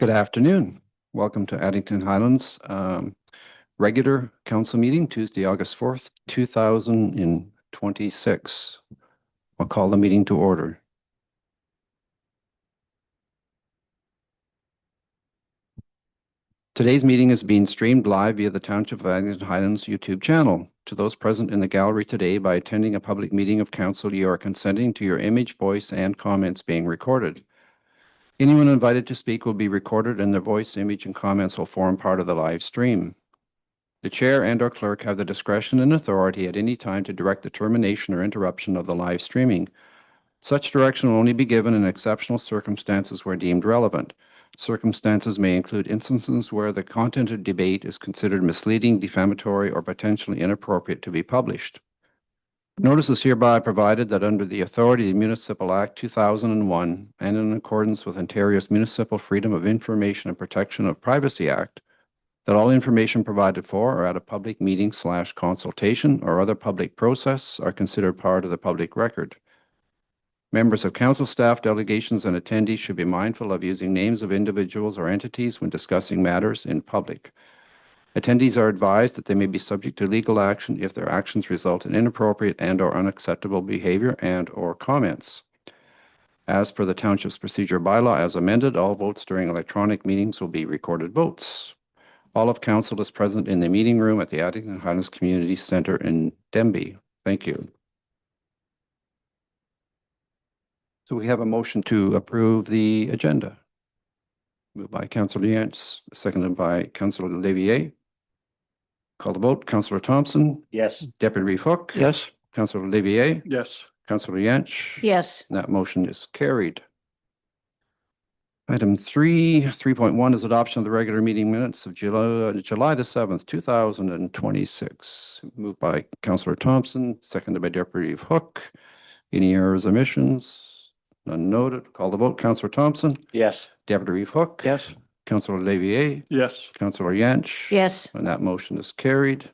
Good afternoon. Welcome to Addington Highlands regular council meeting, Tuesday, August 4th, 2026. I'll call the meeting to order. Today's meeting is being streamed live via the Township of Addington Highlands YouTube channel. To those present in the gallery today, by attending a public meeting of council, you are consenting to your image, voice, and comments being recorded. Anyone invited to speak will be recorded, and their voice, image, and comments will form part of the live stream. The chair and/or clerk have the discretion and authority at any time to direct the termination or interruption of the live streaming. Such direction will only be given in exceptional circumstances where deemed relevant. Circumstances may include instances where the content of debate is considered misleading, defamatory, or potentially inappropriate to be published. Notice is hereby provided that under the authority of the Municipal Act 2001 and in accordance with Ontario's Municipal Freedom of Information and Protection of Privacy Act, that all information provided for or at a public meeting/consultation or other public process are considered part of the public record. Members of council staff, delegations, and attendees should be mindful of using names of individuals or entities when discussing matters in public. Attendees are advised that they may be subject to legal action if their actions result in inappropriate and/or unacceptable behavior and/or comments. As per the Township's procedure bylaw as amended, all votes during electronic meetings will be recorded votes. All of council is present in the meeting room at the Addington Highlands Community Centre in Denbigh. Thank you. So we have a motion to approve the agenda. Moved by Councillor Yance, seconded by Councillor Levier. Call the vote. Councillor Thompson? Yes. Deputy Reeve Hook? Yes. Councillor Levier? Yes. Councillor Yance? Yes. That motion is carried. Item 3.1 is adoption of the regular meeting minutes of July the 7th, 2026. Moved by Councillor Thompson, seconded by Deputy Hook. Any errors, omissions? None noted. Call the vote. Councillor Thompson? Yes. Deputy Hook? Yes. Councillor Levier? Yes. Councillor Yance? Yes. And that motion is carried.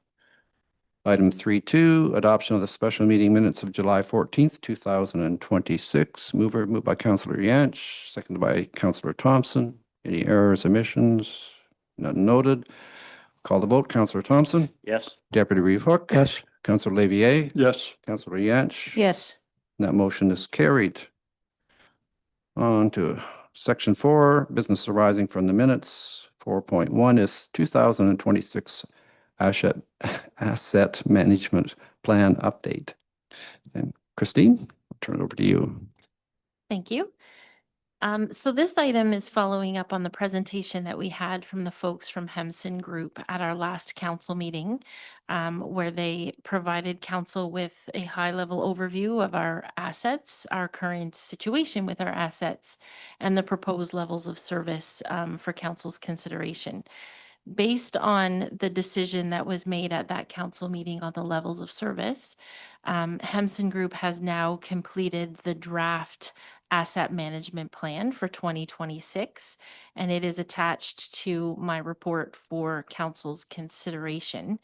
Item 3.2, adoption of the special meeting minutes of July 14th, 2026. Moved by Councillor Yance, seconded by Councillor Thompson. Any errors, omissions? None noted. Call the vote. Councillor Thompson? Yes. Deputy Reeve Hook? Yes. Councillor Levier? Yes. Councillor Yance? Yes. And that motion is carried. On to Section 4, business arising from the minutes. 4.1 is 2026 asset management plan update. And Christine, I'll turn it over to you. Thank you. So this item is following up on the presentation that we had from the folks from Hemson Group at our last council meeting, where they provided council with a high-level overview of our assets, our current situation with our assets, and the proposed levels of service for council's consideration. Based on the decision that was made at that council meeting on the levels of service, Hemson Group has now completed the draft asset management plan for 2026, and it is attached to my report for council's consideration.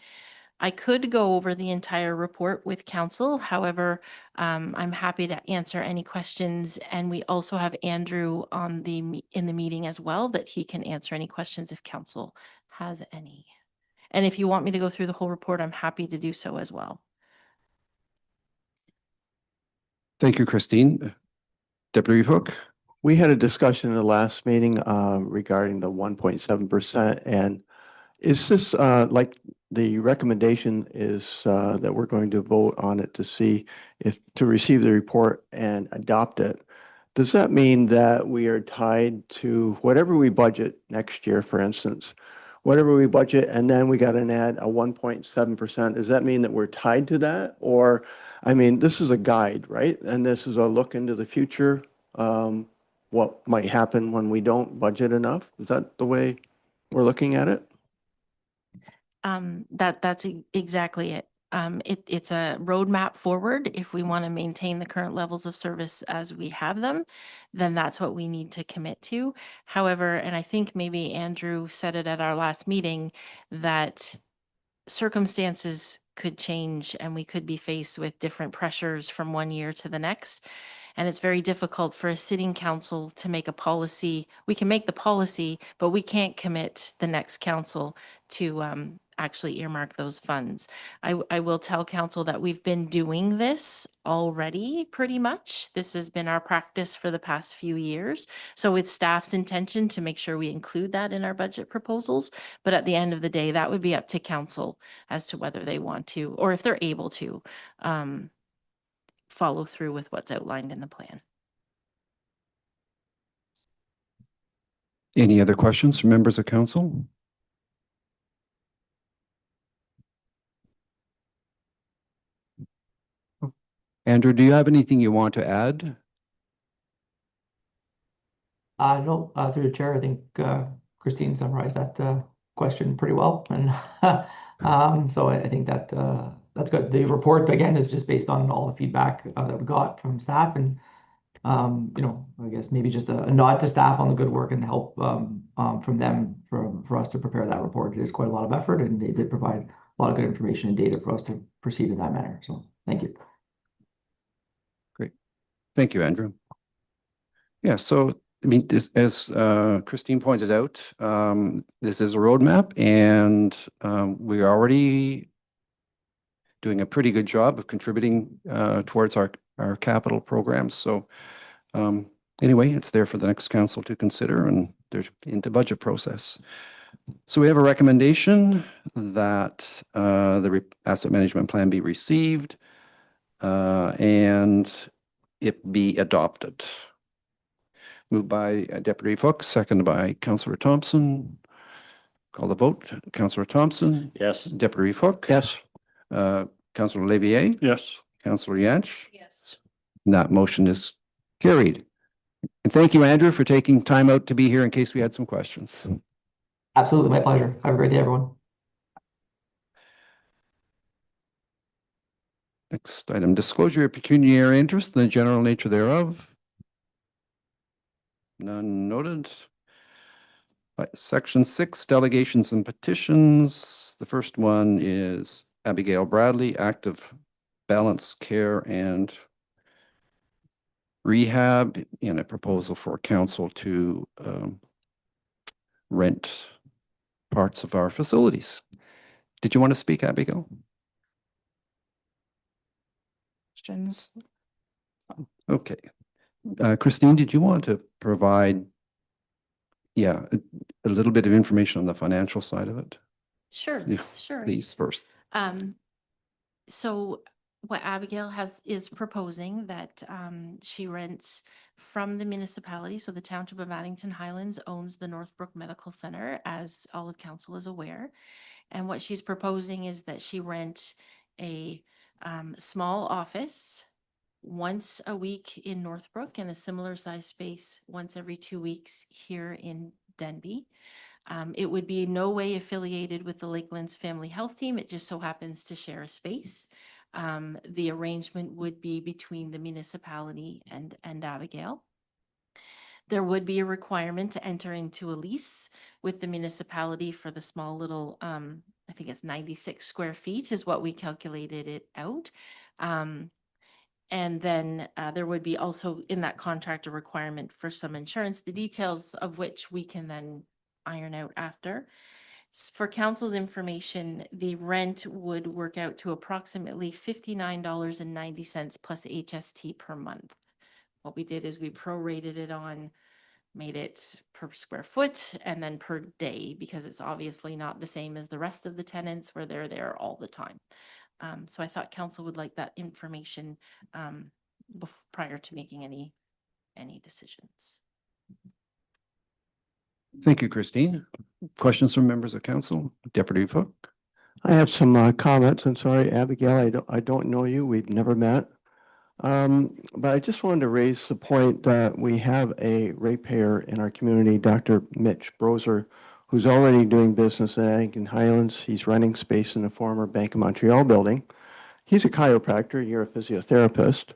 I could go over the entire report with council. However, I'm happy to answer any questions. And we also have Andrew in the meeting as well, that he can answer any questions if council has any. And if you want me to go through the whole report, I'm happy to do so as well. Thank you, Christine. Deputy Hook? We had a discussion in the last meeting regarding the 1.7%. And is this like the recommendation is that we're going to vote on it to see if to receive the report and adopt it? Does that mean that we are tied to whatever we budget next year, for instance, whatever we budget, and then we got to add a 1.7%? Does that mean that we're tied to that? Or, I mean, this is a guide, right? And this is a look into the future, what might happen when we don't budget enough? Is that the way we're looking at it? That's exactly it. It's a roadmap forward. If we want to maintain the current levels of service as we have them, then that's what we need to commit to. However, and I think maybe Andrew said it at our last meeting, that circumstances could change and we could be faced with different pressures from one year to the next. And it's very difficult for a sitting council to make a policy. We can make the policy, but we can't commit the next council to actually earmark those funds. I will tell council that we've been doing this already pretty much. This has been our practice for the past few years. So it's staff's intention to make sure we include that in our budget proposals. But at the end of the day, that would be up to council as to whether they want to, or if they're able to, follow through with what's outlined in the plan. Any other questions from members of council? Andrew, do you have anything you want to add? No, through the chair, I think Christine summarized that question pretty well. And so I think that that's good. The report, again, is just based on all the feedback that we got from staff. And, I guess maybe just a nod to staff on the good work and the help from them for us to prepare that report. It is quite a lot of effort, and they did provide a lot of good information and data for us to proceed in that manner. So thank you. Great. Thank you, Andrew. Yeah, so I mean, this, as Christine pointed out, this is a roadmap, and we're already doing a pretty good job of contributing towards our capital programs. So anyway, it's there for the next council to consider, and they're into budget process. So we have a recommendation that the asset management plan be received and it be adopted. Moved by Deputy Fox, seconded by Councillor Thompson. Call the vote. Councillor Thompson? Yes. Deputy Fox? Yes. Councillor Levier? Yes. Councillor Yantch? Yes. And that motion is carried. And thank you, Andrew, for taking time out to be here in case we had some questions. Absolutely, my pleasure. Have a great day, everyone. Next item, disclosure of pecuniary interest and the general nature thereof. None noted. Right, Section 6, delegations and petitions. The first one is Abigail Bradley, active balance care and rehab, in a proposal for council to rent parts of our facilities. Did you want to speak, Abigail? Questions? Okay. Christine, did you want to provide, a little bit of information on the financial side of it? Sure, Yeah, sure. please, first. So what Abigail is proposing that she rents from the municipality. So the Township of Addington Highlands owns the Northbrook Medical Center, as all of council is aware. And what she's proposing is that she rent a small office once a week in Northbrook and a similar size space once every 2 weeks here in Denbigh. It would be in no way affiliated with the Lakelands Family Health Team. It just so happens to share a space. The arrangement would be between the municipality and Abigail. There would be a requirement to enter into a lease with the municipality for the small little, I think it's 96 square feet is what we calculated it out. And then there would be also in that contract a requirement for some insurance, the details of which we can then iron out after. For council's information, the rent would work out to approximately $59.90 plus HST per month. What we did is we prorated it on, made it per square foot and then per day, because it's obviously not the same as the rest of the tenants where they're there all the time. So I thought council would like that information prior to making any decisions. Thank you, Christine. Questions from members of council? Deputy Fook? I have some comments. I'm sorry, Abigail, I don't know you. We've never met. But I just wanted to raise the point that we have a ratepayer in our community, Dr. Mitch Broser, who's already doing business in Addington Highlands. He's renting space in the former Bank of Montreal building. He's a chiropractor, you're a physiotherapist.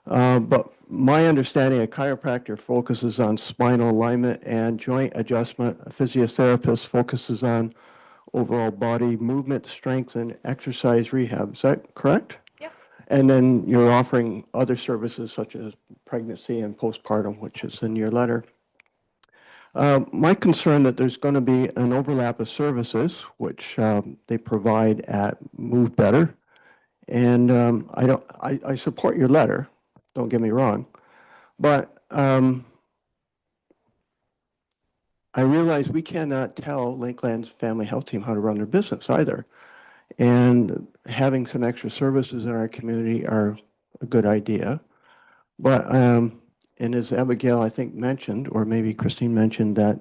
But my understanding, a chiropractor focuses on spinal alignment and joint adjustment. A physiotherapist focuses on overall body movement, strength, and exercise rehab. Is that correct? Yes. And then you're offering other services such as pregnancy and postpartum, which is in your letter. My concern that there's going to be an overlap of services, which they provide at Move Better. And I support your letter, don't get me wrong, but I realize we cannot tell Lakeland's Family Health Team how to run their business either. And having some extra services in our community are a good idea. But, and as Abigail, I think, mentioned, or maybe Christine mentioned, that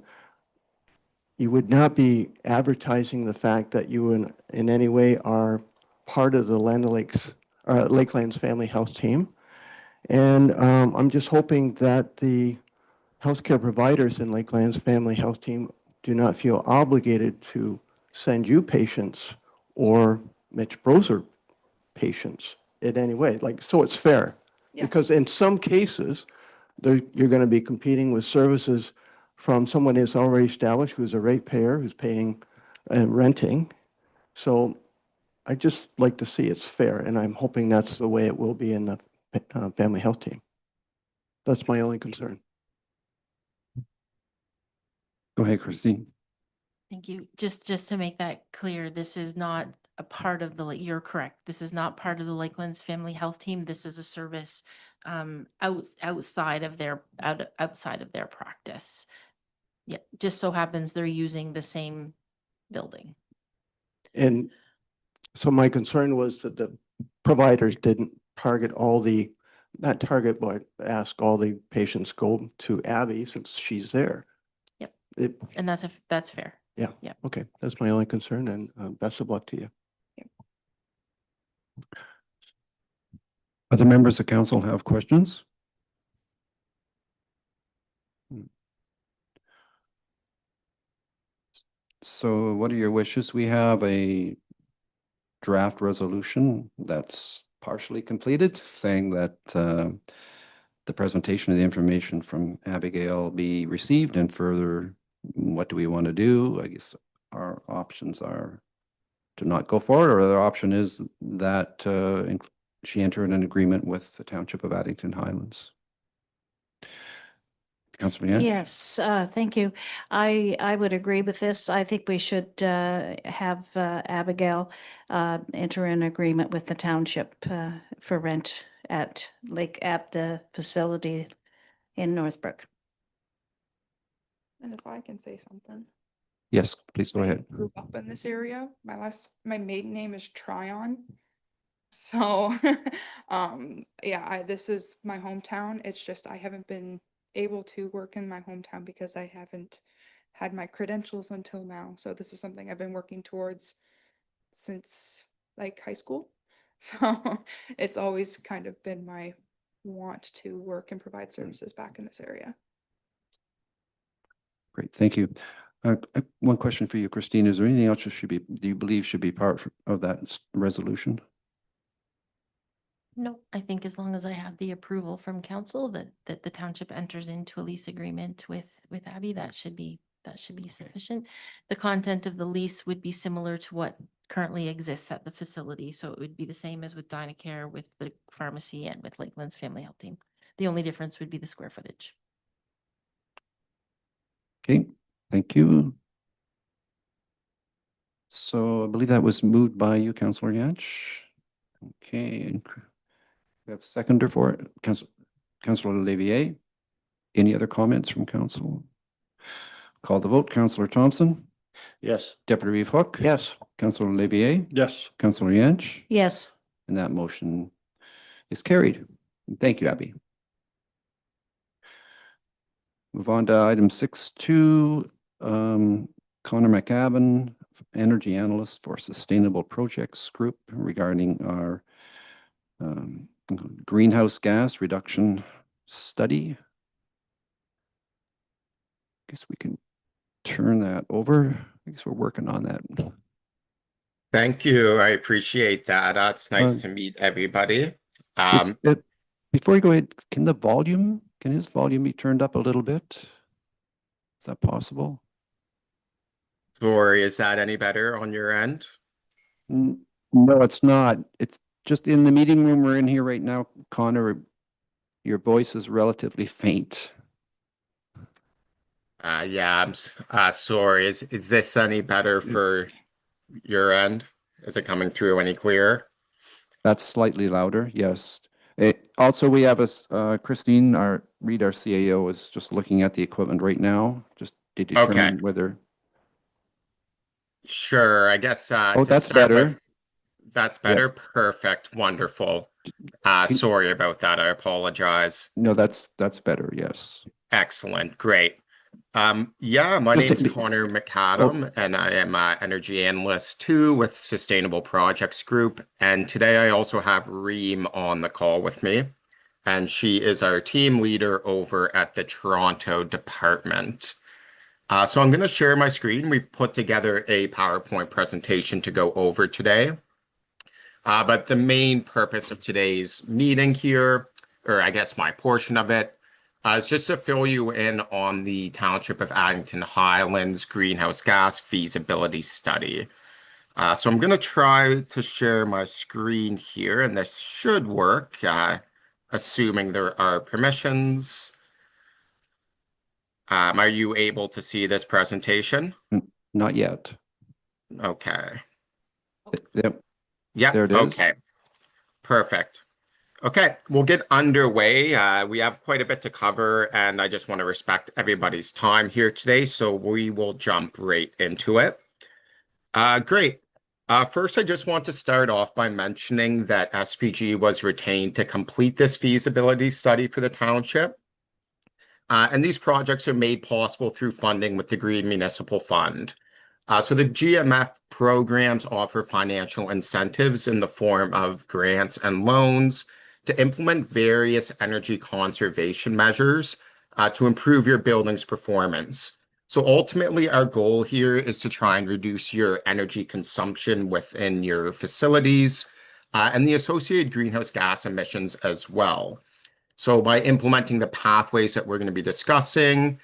you would not be advertising the fact that you in any way are part of the Land O'Lakes, Lakeland's Family Health Team. And I'm just hoping that the healthcare providers in Lakeland's Family Health Team do not feel obligated to send you patients or Mitch Broser patients in any way, like, so it's fair. Yes. Because in some cases, you're going to be competing with services from someone who's already established, who's a ratepayer, who's paying and renting. So I just like to see it's fair, and I'm hoping that's the way it will be in the family health team. That's my only concern. Go ahead, Christine. Thank you. Just to make that clear, this is not a part of the, you're correct. This is not part of the Lakelands Family Health Team. This is a service outside of their practice. Yeah, just so happens they're using the same building. And so my concern was that the providers didn't target not target, but ask all the patients go to Abby since she's there. Yep. It, And that's fair. Yeah. Yeah. Okay, that's my only concern, and best of luck to you. Other members of council have questions? So what are your wishes? We have a draft resolution that's partially completed, saying that the presentation of the information from Abigail be received, and further, what do we want to do? I guess our options are to not go forward, or the option is that she entered an agreement with the Township of Addington Highlands. Councillor Yan? Yes, thank you. I would agree with this. I think we should have Abigail enter an agreement with the township for rent at the facility in Northbrook. And if I can say something. Yes, please go I ahead. grew up in this area. My maiden name is Tryon. So, yeah, this is my hometown. It's just, I haven't been able to work in my hometown because I haven't had my credentials until now. So this is something I've been working towards since like high school. So it's always kind of been my want to work and provide services back in this area. Great, thank you. One question for you, Christine. Is there anything else do you believe should be part of that resolution? No, I think as long as I have the approval from council that the township enters into a lease agreement with Abby, that should be sufficient. The content of the lease would be similar to what currently exists at the facility. So it would be the same as with Dynacare, with the pharmacy, and with Lakeland's Family Health Team. The only difference would be the square footage. Okay, thank you. So I believe that was moved by you, Councillor Yatch. Okay, and we have a seconder for it, Councillor Olivier. Any other comments from council? Call the vote. Councillor Thompson? Yes. Deputy Reeve Hook? Yes. Councillor Olivier? Yes. Councillor Yatch? Yes. And that motion is carried. Thank you, Abby. Move on to item 6.2, Connor McAvan, Energy Analyst for Sustainable Projects Group, regarding our greenhouse gas reduction study. Guess we can turn that over. I guess we're working on that. Thank you. I appreciate that. It's nice to meet everybody. Before you go ahead, can his volume be turned up a little bit? Is that possible? Rory, is that any better on your end? No, it's not. It's just in the meeting room we're in here right now, Connor, your voice is relatively faint. Yeah, sorry. Is this any better for your end? Is it coming through any clearer? That's slightly louder, yes. Also, we have Christine, our CAO, is just looking at the equipment right now, just to Okay, determine whether, sure. I guess oh, to that's start better. with, that's Yeah. better. Perfect. Wonderful. Can- Sorry about that. I apologize. No, that's better, yes. Excellent. Great. Yeah, my Just name's hit me. Connor Oh, McAdam, and I am an energy analyst too with Sustainable Projects Group. And today I also have Reem on the call with me, and she is our team leader over at the Toronto department. So I'm going to share my screen. We've put together a PowerPoint presentation to go over today. But the main purpose of today's meeting here, or I guess my portion of it, is just to fill you in on the Township of Addington Highlands greenhouse gas feasibility study. So I'm going to try to share my screen here, and this should work, assuming there are permissions. Are you able to see this presentation? not yet. Okay. Yep, Yep. there it is. Okay. Perfect. Okay, we'll get underway. We have quite a bit to cover, and I just want to respect everybody's time here today, so we will jump right into it. Great. First, I just want to start off by mentioning that SPG was retained to complete this feasibility study for the township. And these projects are made possible through funding with the Green Municipal Fund. So the GMF programs offer financial incentives in the form of grants and loans to implement various energy conservation measures to improve your building's performance. So ultimately, our goal here is to try and reduce your energy consumption within your facilities and the associated greenhouse gas emissions as well. So by implementing the pathways that we're going to be discussing,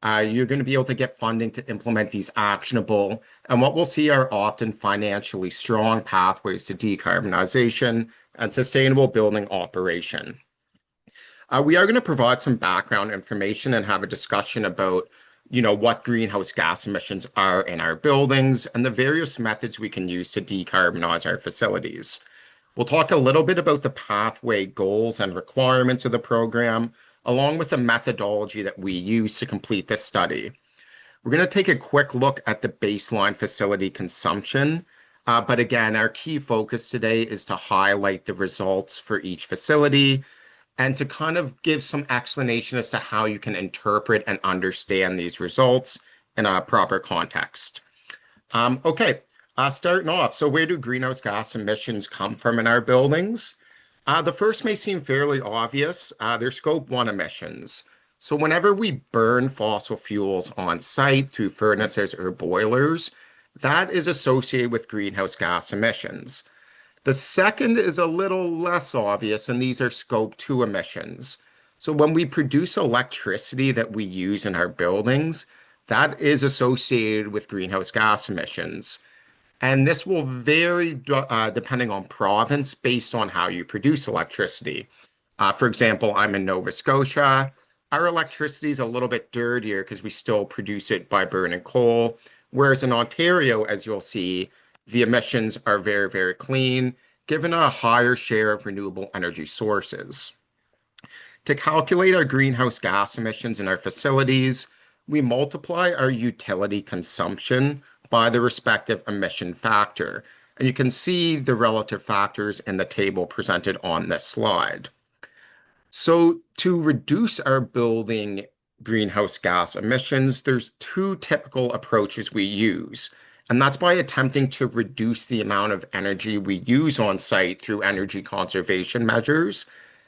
you're going to be able to get funding to implement these actionable and what we'll see are often financially strong pathways to decarbonization and sustainable building operation. We are going to provide some background information and have a discussion about, what greenhouse gas emissions are in our buildings and the various methods we can use to decarbonize our facilities. We'll talk a little bit about the pathway goals and requirements of the program, along with the methodology that we use to complete this study. We're going to take a quick look at the baseline facility consumption, but again, our key focus today is to highlight the results for each facility and to kind of give some explanation as to how you can interpret and understand these results in a proper context. Okay, starting off, so where do greenhouse gas emissions come from in our buildings? The first may seem fairly obvious. They're Scope 1 emissions. So whenever we burn fossil fuels on site through furnaces or boilers, that is associated with greenhouse gas emissions. The second is a little less obvious, and these are Scope 2 emissions. So when we produce electricity that we use in our buildings, that is associated with greenhouse gas emissions. And this will vary depending on province based on how you produce electricity. For example, I'm in Nova Scotia. Our electricity is a little bit dirtier because we still produce it by burning coal. Whereas in Ontario, as you'll see, the emissions are very, very clean, given a higher share of renewable energy sources. To calculate our greenhouse gas emissions in our facilities, we multiply our utility consumption by the respective emission factor. And you can see the relative factors in the table presented on this slide. So to reduce our building greenhouse gas emissions, there's two typical approaches we use. And that's by attempting to reduce the amount of energy we use on site through energy conservation measures.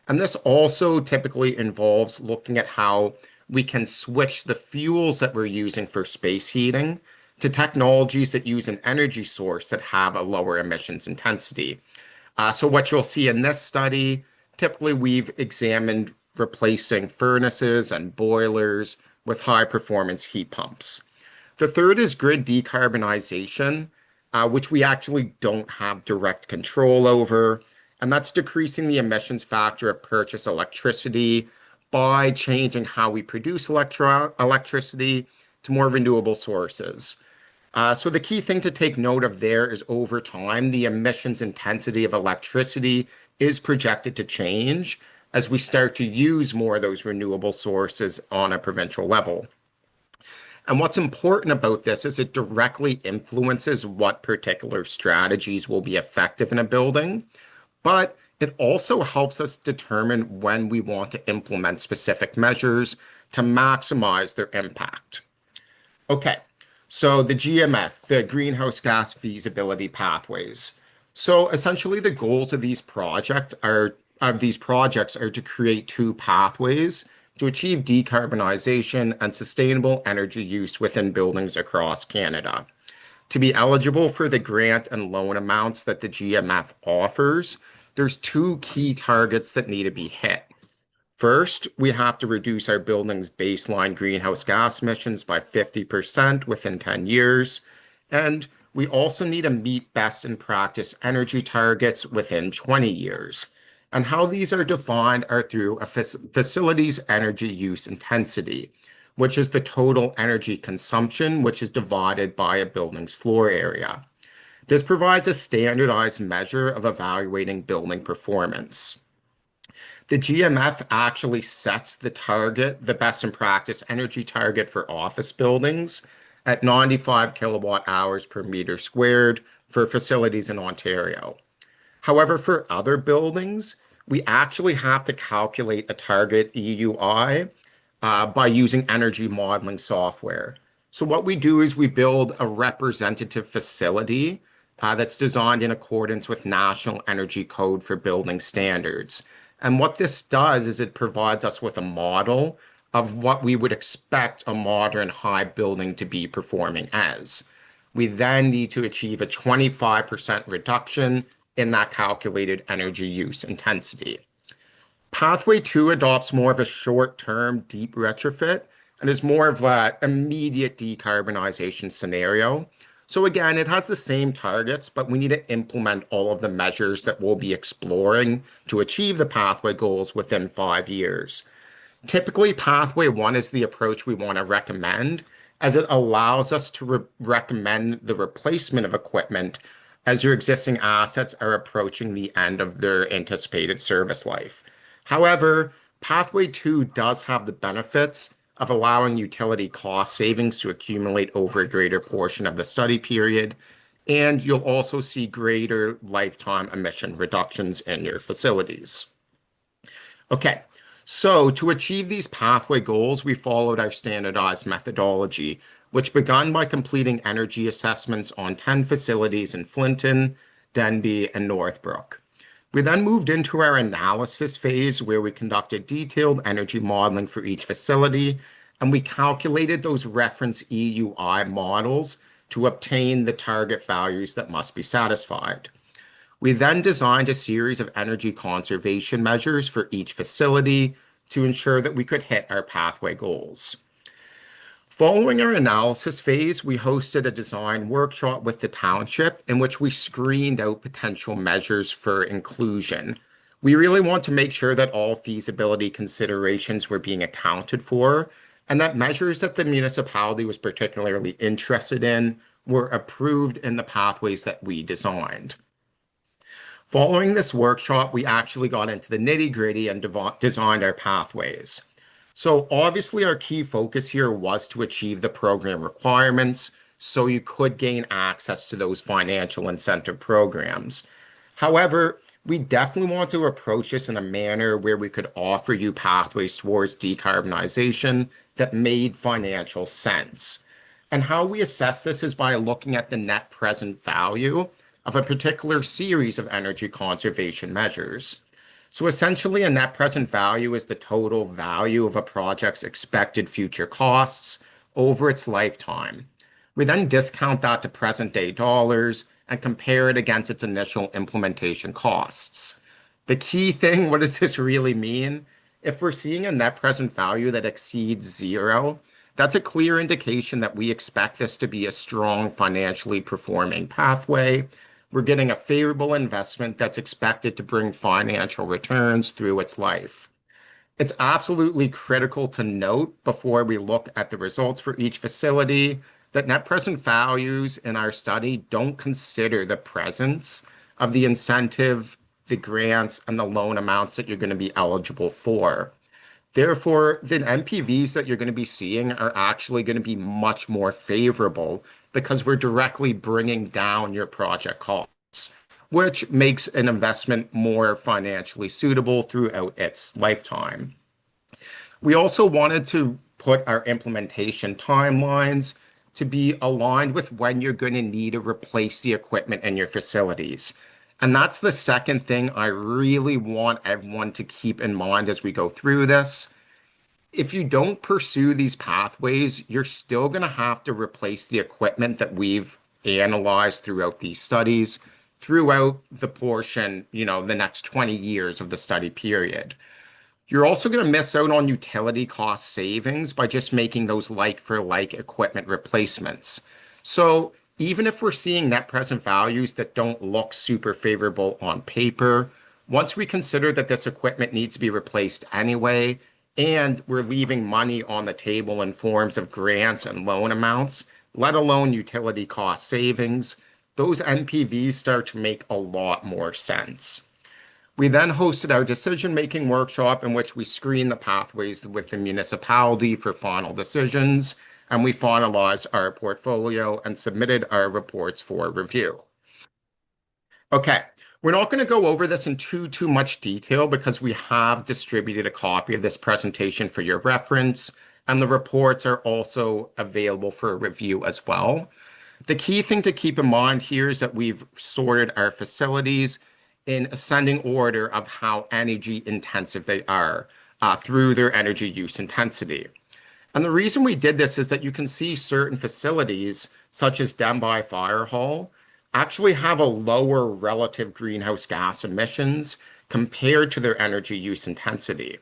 And this also typically involves looking at how we can switch the fuels that we're using for space heating to technologies that use an energy source that have a lower emissions intensity. So what you'll see in this study, typically we've examined replacing furnaces and boilers with high performance heat pumps. The third is grid decarbonization, which we actually don't have direct control over. and that's decreasing the emissions factor of purchased electricity by changing how we produce electricity to more renewable sources. So the key thing to take note of there is over time, the emissions intensity of electricity is projected to change as we start to use more of those renewable sources on a provincial level. And what's important about this is it directly influences what particular strategies will be effective in a building, but it also helps us determine when we want to implement specific measures to maximize their impact. Okay, so the GMF, the greenhouse gas feasibility pathways. So essentially the goals of these projects are to create two pathways to achieve decarbonization and sustainable energy use within buildings across Canada. To be eligible for the grant and loan amounts that the GMF offers, there's two key targets that need to be hit. First, we have to reduce our building's baseline greenhouse gas emissions by 50% within 10 years. And we also need to meet best in practice energy targets within 20 years. And how these are defined are through a facility's energy use intensity, which is the total energy consumption, which is divided by a building's floor area. This provides a standardized measure of evaluating building performance. The GMF actually sets the best in practice energy target for office buildings at 95 kilowatt hours per meter squared for facilities in Ontario. However, for other buildings, we actually have to calculate a target EUI by using energy modeling software. So what we do is we build a representative facility that's designed in accordance with National Energy Code for building standards. And what this does is it provides us with a model of what we would expect a modern high building to be performing as. We then need to achieve a 25% reduction in that calculated energy use intensity. Pathway 2 adopts more of a short-term deep retrofit and is more of an immediate decarbonization scenario. So again, it has the same targets, but we need to implement all of the measures that we'll be exploring to achieve the pathway goals within 5 years. Typically, pathway 1 is the approach we want to recommend, as it allows us to recommend the replacement of equipment as your existing assets are approaching the end of their anticipated service life. However, pathway 2 does have the benefits of allowing utility cost savings to accumulate over a greater portion of the study period, and you'll also see greater lifetime emission reductions in your facilities. Okay, so to achieve these pathway goals, we followed our standardized methodology, which began by completing energy assessments on 10 facilities in Flinton, Denbigh, and Northbrook. We then moved into our analysis phase where we conducted detailed energy modeling for each facility, and we calculated those reference EUI models to obtain the target values that must be satisfied. We then designed a series of energy conservation measures for each facility to ensure that we could hit our pathway goals. Following our analysis phase, we hosted a design workshop with the township in which we screened out potential measures for inclusion. We really want to make sure that all feasibility considerations were being accounted for and that measures that the municipality was particularly interested in were approved in the pathways that we designed. Following this workshop, we actually got into the nitty-gritty and designed our pathways. So obviously our key focus here was to achieve the program requirements so you could gain access to those financial incentive programs. However, we definitely want to approach this in a manner where we could offer you pathways towards decarbonization that made financial sense. And how we assess this is by looking at the net present value of a particular series of energy conservation measures. So essentially, a net present value is the total value of a project's expected future costs over its lifetime. We then discount that to present day dollars and compare it against its initial implementation costs. The key thing, what does this really mean? If we're seeing a net present value that exceeds 0, that's a clear indication that we expect this to be a strong financially performing pathway. we're getting a favorable investment that's expected to bring financial returns through its life. It's absolutely critical to note before we look at the results for each facility that net present values in our study don't consider the presence of the incentive, the grants, and the loan amounts that you're going to be eligible for. Therefore, the NPVs that you're going to be seeing are actually going to be much more favorable because we're directly bringing down your project costs, which makes an investment more financially suitable throughout its lifetime. We also wanted to put our implementation timelines to be aligned with when you're going to need to replace the equipment in your facilities. And that's the second thing I really want everyone to keep in mind as we go through this. If you don't pursue these pathways, you're still going to have to replace the equipment that we've analyzed throughout these studies, throughout the portion, the next 20 years of the study period. You're also going to miss out on utility cost savings by just making those like-for-like equipment replacements. So even if we're seeing net present values that don't look super favorable on paper, once we consider that this equipment needs to be replaced anyway, and we're leaving money on the table in forms of grants and loan amounts, let alone utility cost savings, those NPVs start to make a lot more sense. We then hosted our decision-making workshop in which we screened the pathways with the municipality for final decisions, and we finalized our portfolio and submitted our reports for review. Okay, we're not going to go over this in too much detail because we have distributed a copy of this presentation for your reference, and the reports are also available for review as well. The key thing to keep in mind here is that we've sorted our facilities in ascending order of how energy intensive they are through their energy use intensity. And the reason we did this is that you can see certain facilities, such as Denbigh Fire Hall, actually have a lower relative greenhouse gas emissions compared to their energy use intensity.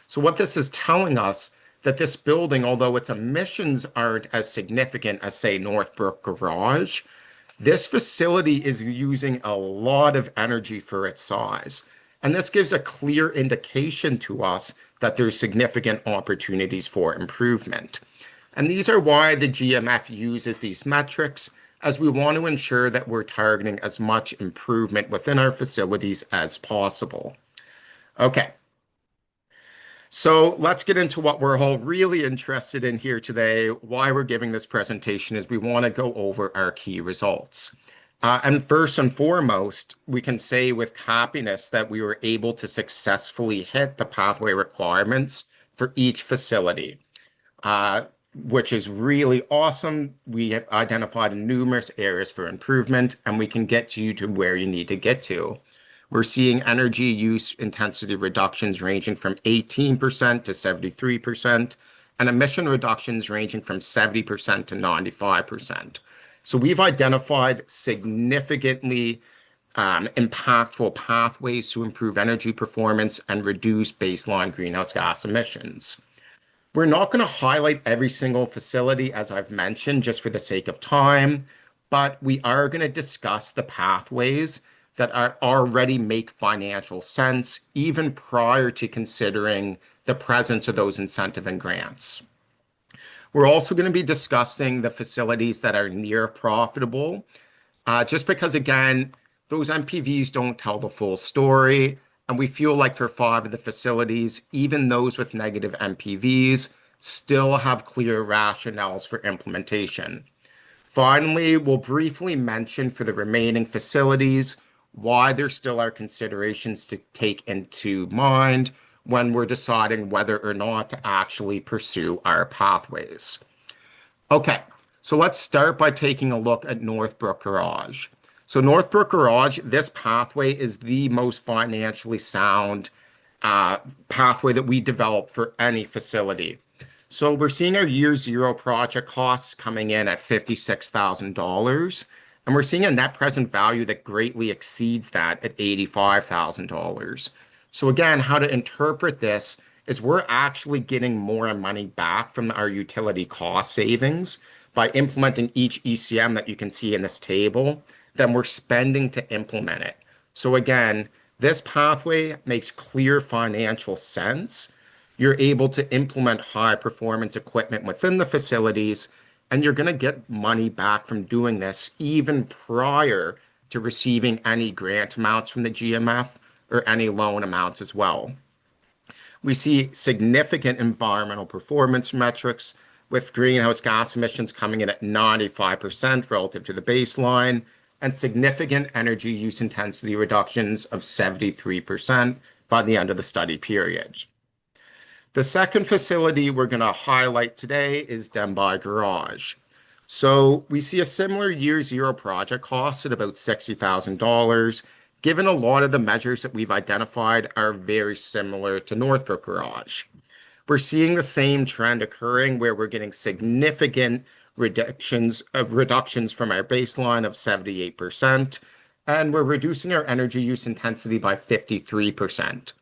So what this is telling us that this building, although its emissions aren't as significant as, say, Northbrook Garage, this facility is using a lot of energy for its size. And this gives a clear indication to us that there's significant opportunities for improvement. And these are why the GMF uses these metrics, as we want to ensure that we're targeting as much improvement within our facilities as possible. Okay. So let's get into what we're all really interested in here today. Why we're giving this presentation is we want to go over our key results. And first and foremost, we can say with happiness that we were able to successfully hit the pathway requirements for each facility, which is really awesome. We have identified numerous areas for improvement, and we can get you to where you need to get to. We're seeing energy use intensity reductions ranging from 18% to 73%, and emission reductions ranging from 70% to 95%. So we've identified significantly impactful pathways to improve energy performance and reduce baseline greenhouse gas emissions. We're not going to highlight every single facility, as I've mentioned, just for the sake of time, but we are going to discuss the pathways that already make financial sense, even prior to considering the presence of those incentive and grants. We're also going to be discussing the facilities that are near profitable, just because, again, those NPVs don't tell the full story. And we feel like for 5 of the facilities, even those with negative NPVs still have clear rationales for implementation. Finally, we'll briefly mention for the remaining facilities why there still are considerations to take into mind when we're deciding whether or not to actually pursue our pathways. Okay, so let's start by taking a look at Northbrook Garage. So Northbrook Garage, this pathway is the most financially sound pathway that we developed for any facility. So we're seeing our year 0 project costs coming in at $56,000. And we're seeing a net present value that greatly exceeds that at $85,000. So again, how to interpret this is we're actually getting more money back from our utility cost savings by implementing each ECM that you can see in this table than we're spending to implement it. So again, this pathway makes clear financial sense. You're able to implement high performance equipment within the facilities, and you're going to get money back from doing this even prior to receiving any grant amounts from the GMF or any loan amounts as well. We see significant environmental performance metrics with greenhouse gas emissions coming in at 95% relative to the baseline and significant energy use intensity reductions of 73% by the end of the study period. The second facility we're going to highlight today is Denbigh Garage. So we see a similar year zero project cost at about $60,000, given a lot of the measures that we've identified are very similar to Northbrook Garage. We're seeing the same trend occurring where we're getting significant reductions from our baseline of 78%, and we're reducing our energy use intensity by 53%.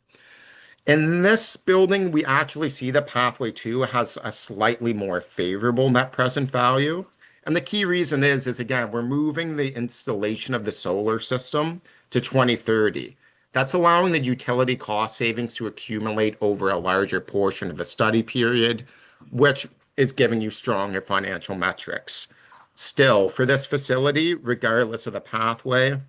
In this building, we actually see the pathway 2 has a slightly more favorable net present value. And the key reason is again, we're moving the installation of the solar system to 2030. That's allowing the utility cost savings to accumulate over a larger portion of the study period, which is giving you stronger financial metrics. Still, for this facility, regardless of the pathway,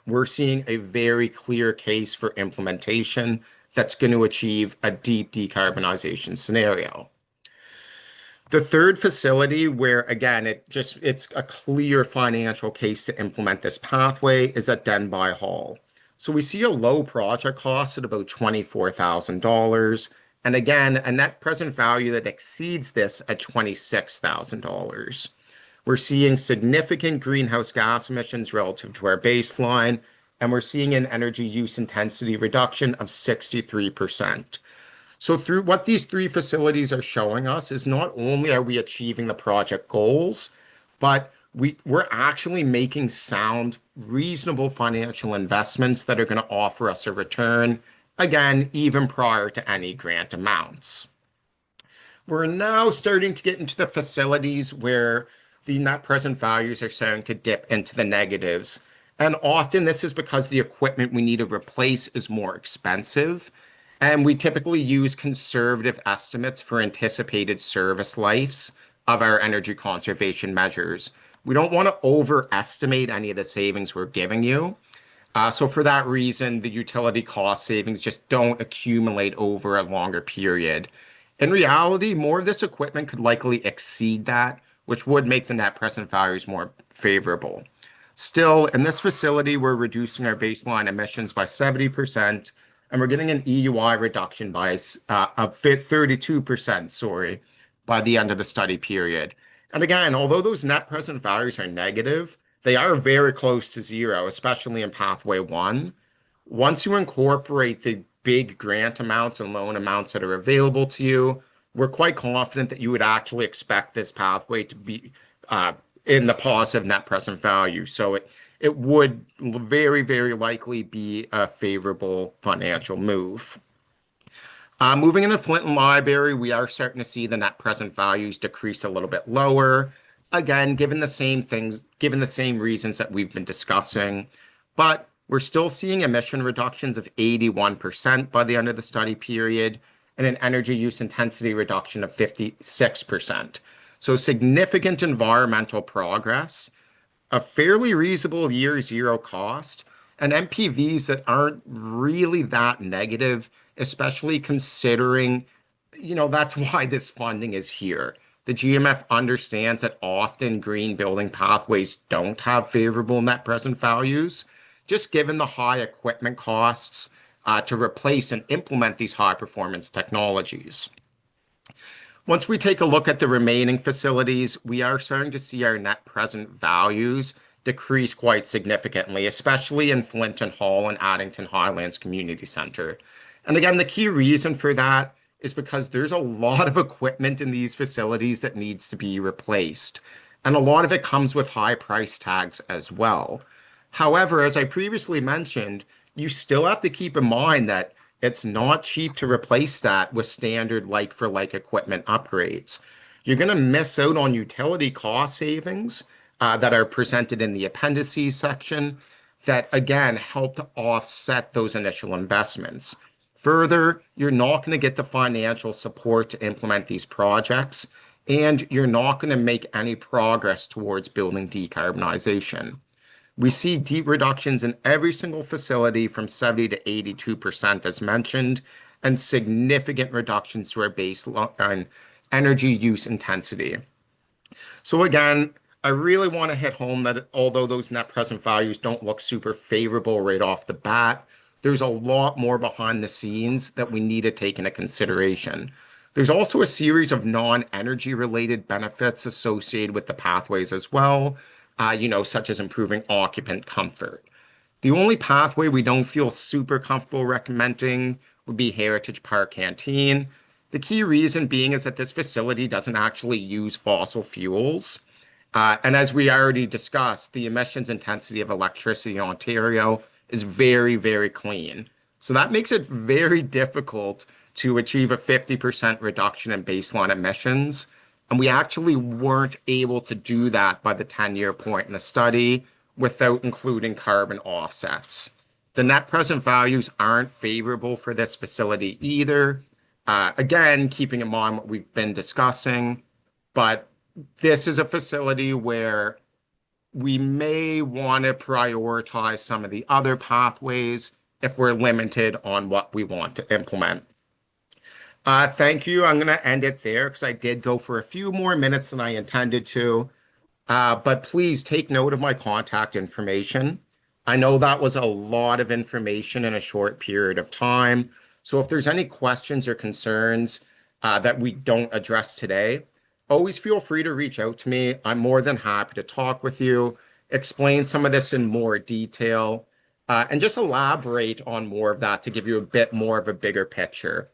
we're seeing a very clear case for implementation that's going to achieve a deep decarbonization scenario. The third facility where, again, it's a clear financial case to implement this pathway is at Denbigh Hall. So we see a low project cost at about $24,000. And again, a net present value that exceeds this at $26,000. We're seeing significant greenhouse gas emissions relative to our baseline, and we're seeing an energy use intensity reduction of 63%. So through what these three facilities are showing us is not only are we achieving the project goals, but we're actually making sound, reasonable financial investments that are going to offer us a return, again, even prior to any grant amounts. We're now starting to get into the facilities where the net present values are starting to dip into the negatives. And often this is because the equipment we need to replace is more expensive. And we typically use conservative estimates for anticipated service lives of our energy conservation measures. We don't want to overestimate any of the savings we're giving you. So for that reason, the utility cost savings just don't accumulate over a longer period. In reality, more of this equipment could likely exceed that, which would make the net present values more favorable. Still, in this facility, we're reducing our baseline emissions by 70%, and we're getting an EUI reduction by of 32%, by the end of the study period. And again, although those net present values are negative, they are very close to zero, especially in pathway 1. Once you incorporate the big grant amounts and loan amounts that are available to you, we're quite confident that you would actually expect this pathway to be in the positive net present value. So it would very, very likely be a favorable financial move. Moving into Flint and Library, we are starting to see the net present values decrease a little bit lower. Again, given the same reasons that we've been discussing, but we're still seeing emission reductions of 81% by the end of the study period and an energy use intensity reduction of 56%. So significant environmental progress, a fairly reasonable year zero cost, and NPVs that aren't really that negative, especially considering, that's why this funding is here. The GMF understands that often green building pathways don't have favorable net present values, just given the high equipment costs to replace and implement these high performance technologies. Once we take a look at the remaining facilities, we are starting to see our net present values decrease quite significantly, especially in Flint and Hall and Addington Highlands Community Center. And again, the key reason for that is because there's a lot of equipment in these facilities that needs to be replaced. And a lot of it comes with high price tags as well. However, as I previously mentioned, you still have to keep in mind that it's not cheap to replace that with standard like-for-like equipment upgrades. You're going to miss out on utility cost savings, that are presented in the appendices section that, again, help to offset those initial investments. Further, you're not going to get the financial support to implement these projects, and you're not going to make any progress towards building decarbonization. We see deep reductions in every single facility from 70 to 82%, as mentioned, and significant reductions to our baseline energy use intensity. So again, I really want to hit home that although those net present values don't look super favorable right off the bat, there's a lot more behind the scenes that we need to take into consideration. There's also a series of non-energy related benefits associated with the pathways as well, such as improving occupant comfort. The only pathway we don't feel super comfortable recommending would be Heritage Park Canteen. The key reason being is that this facility doesn't actually use fossil fuels. And as we already discussed, the emissions intensity of electricity in Ontario is very, very clean. So that makes it very difficult to achieve a 50% reduction in baseline emissions. And we actually weren't able to do that by the 10-year point in the study without including carbon offsets. The net present values aren't favorable for this facility either. Again, keeping in mind what we've been discussing, but this is a facility where we may want to prioritize some of the other pathways if we're limited on what we want to implement. Thank you. I'm going to end it there because I did go for a few more minutes than I intended to. But please take note of my contact information. I know that was a lot of information in a short period of time. So if there's any questions or concerns that we don't address today, always feel free to reach out to me. I'm more than happy to talk with you, explain some of this in more detail, and just elaborate on more of that to give you a bit more of a bigger picture.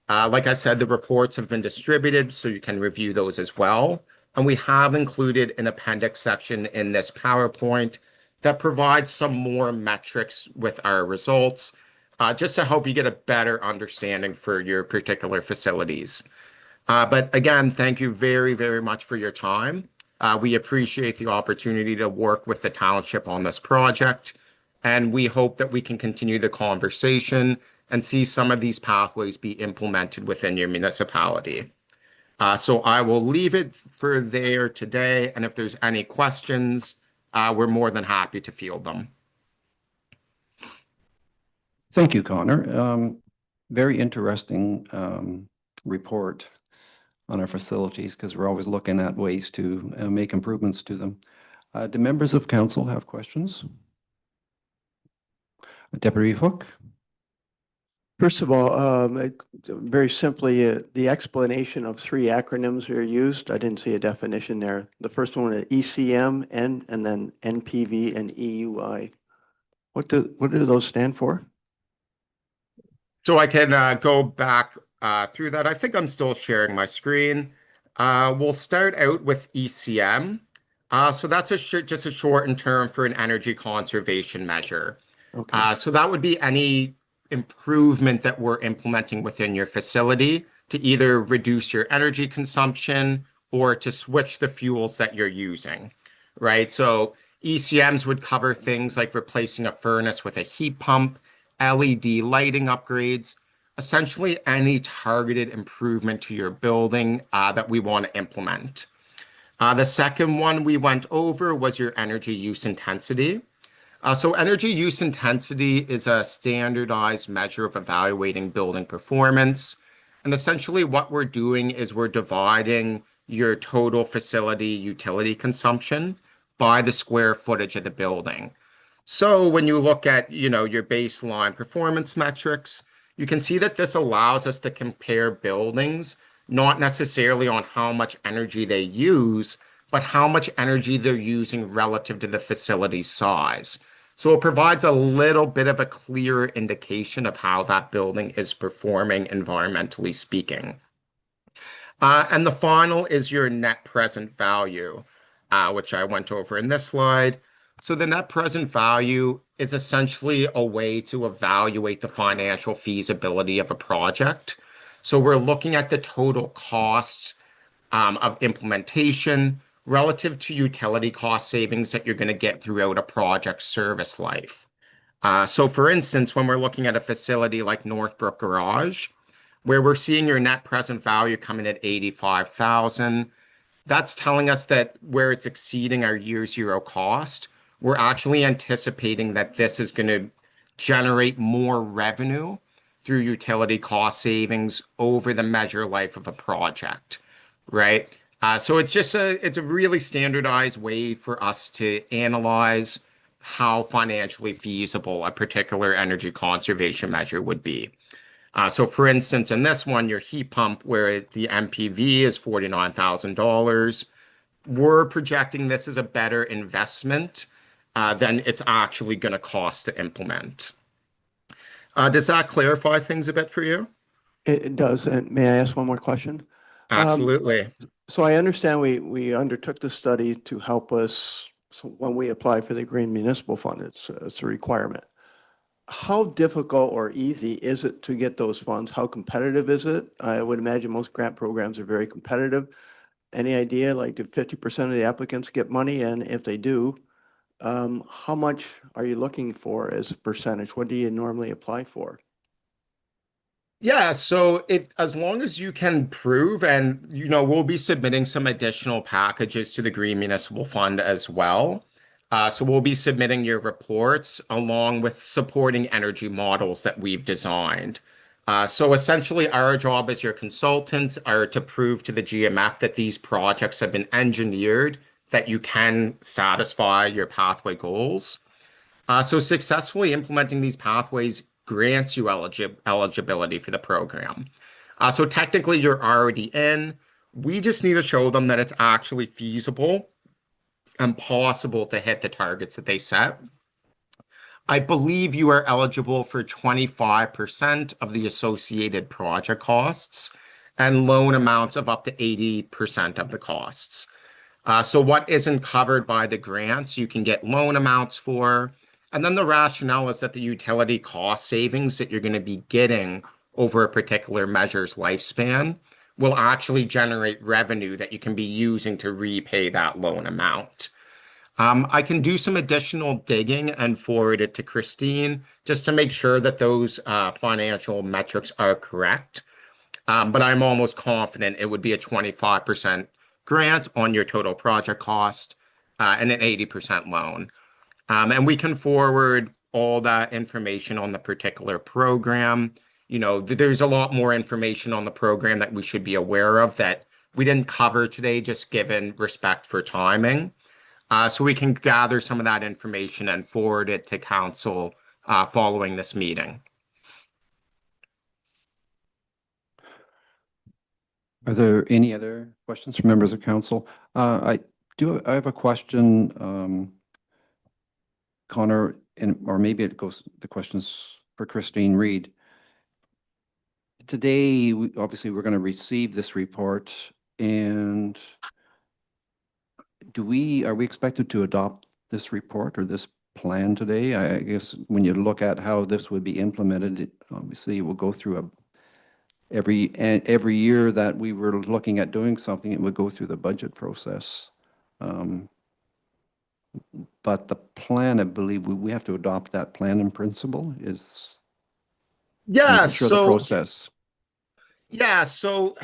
Like I said, the reports have been distributed, so you can review those as well. And we have included an appendix section in this PowerPoint that provides some more metrics with our results, just to help you get a better understanding for your particular facilities. But again, thank you very, very much for your time. We appreciate the opportunity to work with the township on this project, and we hope that we can continue the conversation and see some of these pathways be implemented within your municipality. So I will leave it for there today, and if there's any questions, we're more than happy to field them. Thank you, Connor. Very interesting report on our facilities because we're always looking at ways to make improvements to them. Do members of council have questions? Deputy Hook? First of all, very simply, the explanation of three acronyms are used. I didn't see a definition there. The first one is ECM, and then NPV and EUI. What do those stand for? So I can go back through that. I think I'm still sharing my screen. We'll start out with ECM. So that's just a shortened term for an energy conservation measure. Okay. So that would be any improvement that we're implementing within your facility to either reduce your energy consumption or to switch the fuels that you're using, right? So ECMs would cover things like replacing a furnace with a heat pump, LED lighting upgrades, essentially any targeted improvement to your building that we want to implement. The second one we went over was your energy use intensity. So energy use intensity is a standardized measure of evaluating building performance. And essentially what we're doing is we're dividing your total facility utility consumption by the square footage of the building. So when you look at, your baseline performance metrics, you can see that this allows us to compare buildings, not necessarily on how much energy they use, but how much energy they're using relative to the facility size. So it provides a little bit of a clearer indication of how that building is performing environmentally speaking. And the final is your net present value, which I went over in this slide. So the net present value is essentially a way to evaluate the financial feasibility of a project. So we're looking at the total cost of implementation relative to utility cost savings that you're going to get throughout a project service life. So for instance, when we're looking at a facility like Northbrook Garage, where we're seeing your net present value coming at 85,000, that's telling us that where it's exceeding our year zero cost, we're actually anticipating that this is going to generate more revenue through utility cost savings over the measure life of a project, right? So it's a really standardized way for us to analyze how financially feasible a particular energy conservation measure would be. So for instance, in this one, your heat pump, where the MPV is $49,000, we're projecting this is a better investment than it's actually going to cost to implement. Does that clarify things a bit for you? It does. And may I ask one more question? Absolutely. So I understand we undertook the study to help us, so when we apply for the Green Municipal Fund, it's a requirement. How difficult or easy is it to get those funds? How competitive is it? I would imagine most grant programs are very competitive. Any idea, like, do 50% of the applicants get money? And if they do, how much are you looking for as a percentage? What do you normally apply for? Yeah, so as long as you can prove, and we'll be submitting some additional packages to the Green Municipal Fund as well. So we'll be submitting your reports along with supporting energy models that we've designed. So essentially, our job as your consultants are to prove to the GMF that these projects have been engineered, that you can satisfy your pathway goals. So successfully implementing these pathways grants you eligibility for the program. So technically, you're already in. We just need to show them that it's actually feasible and possible to hit the targets that they set. I believe you are eligible for 25% of the associated project costs and loan amounts of up to 80% of the costs. So what isn't covered by the grants, you can get loan amounts for. And then the rationale is that the utility cost savings that you're going to be getting over a particular measure's lifespan will actually generate revenue that you can be using to repay that loan amount. I can do some additional digging and forward it to Christine just to make sure that those financial metrics are correct. But I'm almost confident it would be a 25% grant on your total project cost and an 80% loan. And we can forward all that information on the particular program. There's a lot more information on the program that we should be aware of that we didn't cover today, just given respect for timing. So we can gather some of that information and forward it to council following this meeting. Are there any other questions from members of council? I have a question, Connor, or maybe the questions for Christine Reed. Today, obviously, we're going to receive this report, and are we expected to adopt this report or this plan today? I guess when you look at how this would be implemented, obviously it will go through every year that we were looking at doing something, it would go through the budget process. But the plan, I believe we have to adopt that plan in principle Yeah, sure the process. Yeah, so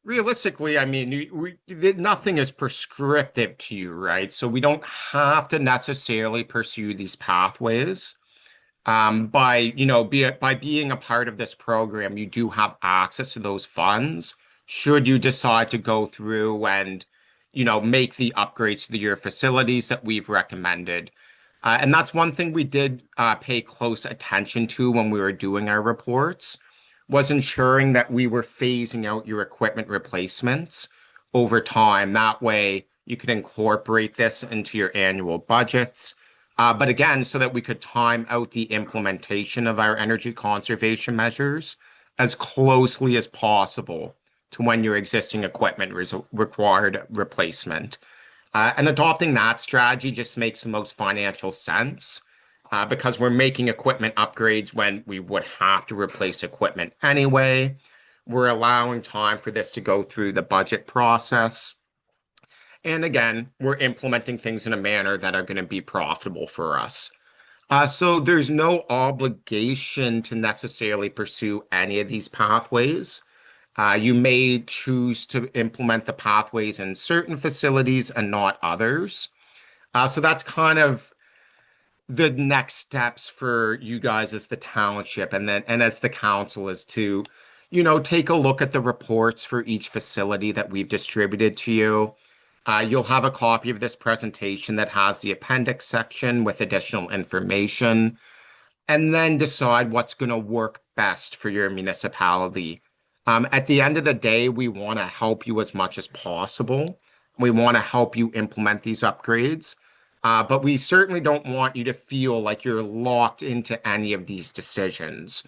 realistically, I mean, nothing is prescriptive to you, right? So we don't have to necessarily pursue these pathways. By being a part of this program, you do have access to those funds should you decide to go through and make the upgrades to your facilities that we've recommended. And that's one thing we did pay close attention to when we were doing our reports, was ensuring that we were phasing out your equipment replacements over time. That way you could incorporate this into your annual budgets. But again, so that we could time out the implementation of our energy conservation measures as closely as possible to when your existing equipment required replacement. And adopting that strategy just makes the most financial sense because we're making equipment upgrades when we would have to replace equipment anyway. We're allowing time for this to go through the budget process. And again, we're implementing things in a manner that are going to be profitable for us. So there's no obligation to necessarily pursue any of these pathways. You may choose to implement the pathways in certain facilities and not others. So that's kind of the next steps for you guys as the township and as the council is to, take a look at the reports for each facility that we've distributed to you. You'll have a copy of this presentation that has the appendix section with additional information, and then decide what's going to work best for your municipality. At the end of the day, we want to help you as much as possible. We want to help you implement these upgrades, but we certainly don't want you to feel like you're locked into any of these decisions.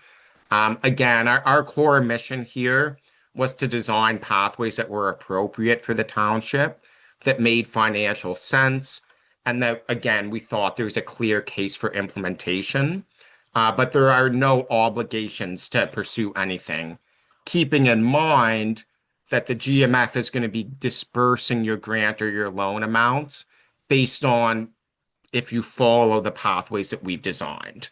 Again, our core mission here was to design pathways that were appropriate for the township, that made financial sense, and that, again, we thought there was a clear case for implementation. But there are no obligations to pursue anything, keeping in mind that the GMF is going to be dispersing your grant or your loan amounts based on if you follow the pathways that we've designed.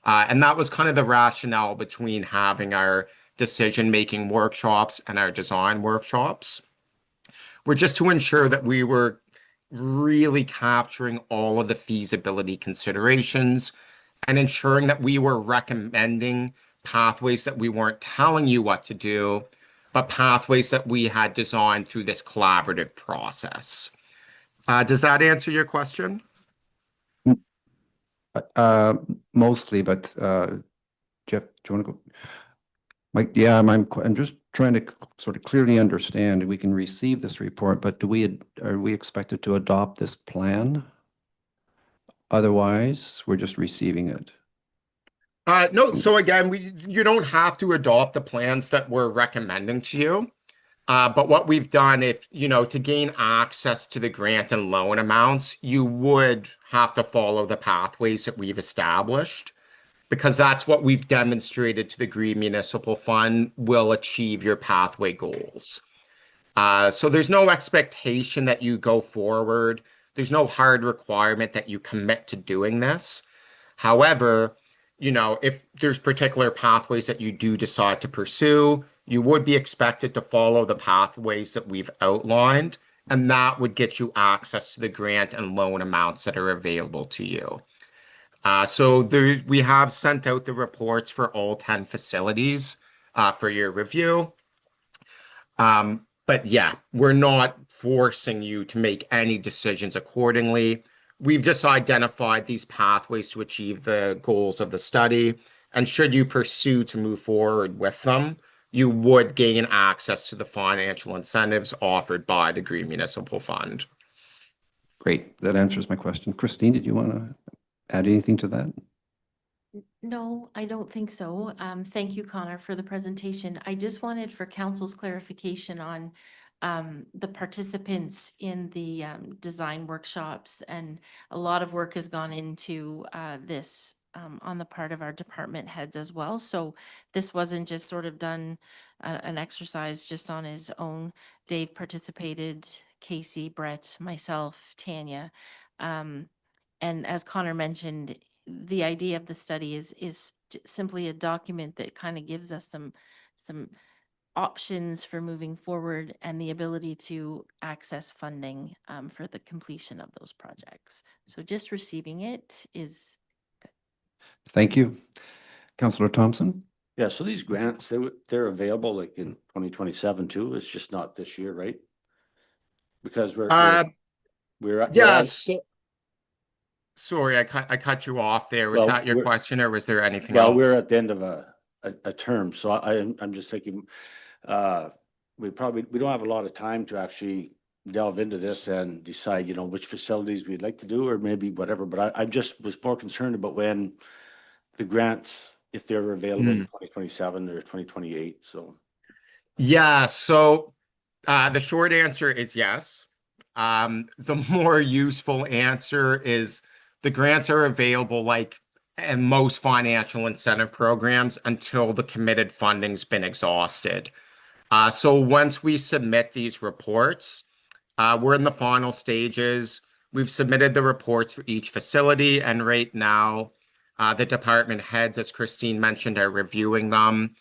And that was kind of the rationale between having our decision-making workshops and our design workshops. We're just to ensure that we were really capturing all of the feasibility considerations and ensuring that we were recommending pathways that we weren't telling you what to do, but pathways that we had designed through this collaborative process. Does that answer your question? Mostly, but Jeff, do you want to go? Mike, yeah, I'm just trying to sort of clearly understand. We can receive this report, but are we expected to adopt this plan? Otherwise, we're just receiving it. No, so again, you don't have to adopt the plans that we're recommending to you. But what we've done, if, to gain access to the grant and loan amounts, you would have to follow the pathways that we've established, because that's what we've demonstrated to the Green Municipal Fund will achieve your pathway goals. So there's no expectation that you go forward. There's no hard requirement that you commit to doing this. However, if there's particular pathways that you do decide to pursue, you would be expected to follow the pathways that we've outlined, and that would get you access to the grant and loan amounts that are available to you. So we have sent out the reports for all 10 facilities for your review. But yeah, we're not forcing you to make any decisions accordingly. We've just identified these pathways to achieve the goals of the study, and should you pursue to move forward with them, you would gain access to the financial incentives offered by the Green Municipal Fund. Great, that answers my question. Christine, did you want to add anything to that? No, I don't think so. Thank you, Connor, for the presentation. I just wanted for council's clarification on the participants in the design workshops, and a lot of work has gone into this on the part of our department heads as well. So this wasn't just sort of done an exercise just on his own. Dave participated, Casey, Brett, myself, Tanya. And as Connor mentioned, the idea of the study is simply a document that kind of gives us some options for moving forward and the ability to access funding for the completion of those projects. So just receiving it is good. Thank you. Councillor Thompson? Yeah, so these grants, they're available like in 2027 too. It's just not this year, right? Because Yeah, so sorry, I cut you off there. Was Well, that your we're- question, or was there anything well, else? we're at the end of a term, so I'm just thinking, we don't have a lot of time to actually delve into this and decide, which facilities we'd like to do, or maybe whatever, but I just was more concerned about when the grants, if they're available in 2027 or 2028, so. Yeah, so the short answer is yes. The more useful answer is the grants are available like in most financial incentive programs until the committed funding's been exhausted. So once we submit these reports, We're in the final stages. We've submitted the reports for each facility, and right now, the department heads, as Christine mentioned, are reviewing them,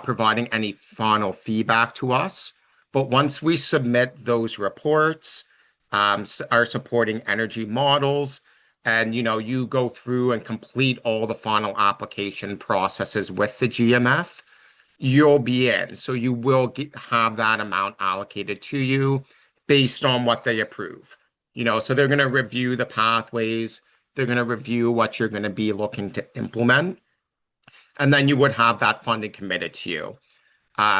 providing any final feedback to us. But once we submit those reports, our supporting energy models, and you go through and complete all the final application processes with the GMF, you'll be in. So you will have that amount allocated to you based on what they approve. So they're going to review the pathways, they're going to review what you're going to be looking to implement, and then you would have that funding committed to you.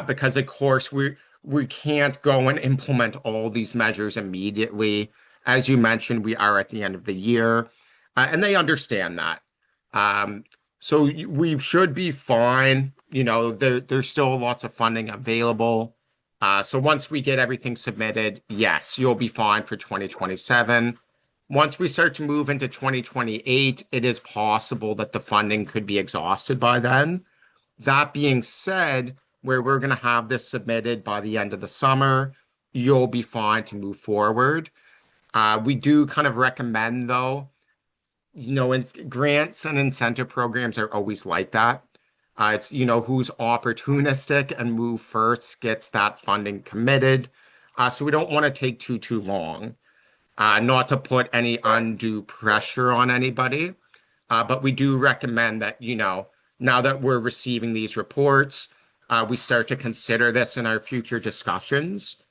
Because of course we can't go and implement all these measures immediately. As you mentioned, we are at the end of the year, and they understand that. So we should be fine. There's still lots of funding available. So once we get everything submitted, yes, you'll be fine for 2027. Once we start to move into 2028, it is possible that the funding could be exhausted by then. That being said, where we're going to have this submitted by the end of the summer, you'll be fine to move forward. We do kind of recommend, though, in grants and incentive programs are always like that. It's, who's opportunistic and move first gets that funding committed. So we don't want to take too long, not to put any undue pressure on anybody. But we do recommend that, now that we're receiving these reports, we start to consider this in our future discussions.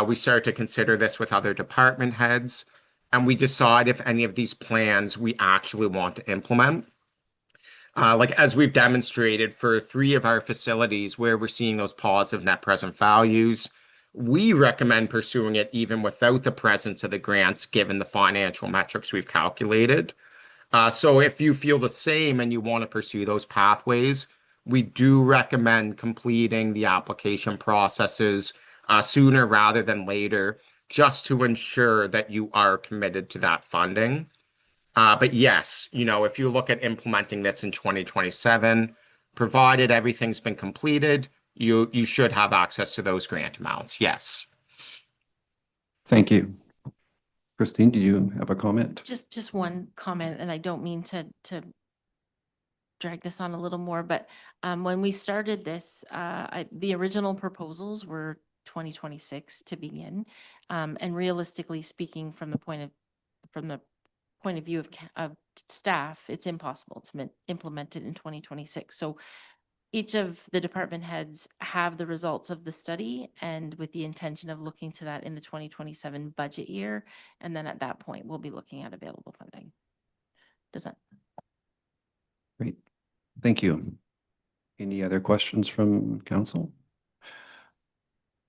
We start to consider this with other department heads, and we decide if any of these plans we actually want to implement. Like as we've demonstrated for 3 of our facilities where we're seeing those positive net present values, we recommend pursuing it even without the presence of the grants, given the financial metrics we've calculated. So if you feel the same and you want to pursue those pathways, we do recommend completing the application processes sooner rather than later, just to ensure that you are committed to that funding. But yes, if you look at implementing this in 2027, provided everything's been completed, you should have access to those grant amounts. Yes. Thank you. Christine, do you have a comment? Just one comment, and I don't mean to drag this on a little more, but when we started this, the original proposals were 2026 to begin. And realistically speaking, from the point of view of staff, it's impossible to implement it in 2026. So each of the department heads have the results of the study, and with the intention of looking to that in the 2027 budget year. And then at that point, we'll be looking at available funding. Does that? Great. Thank you. Any other questions from council?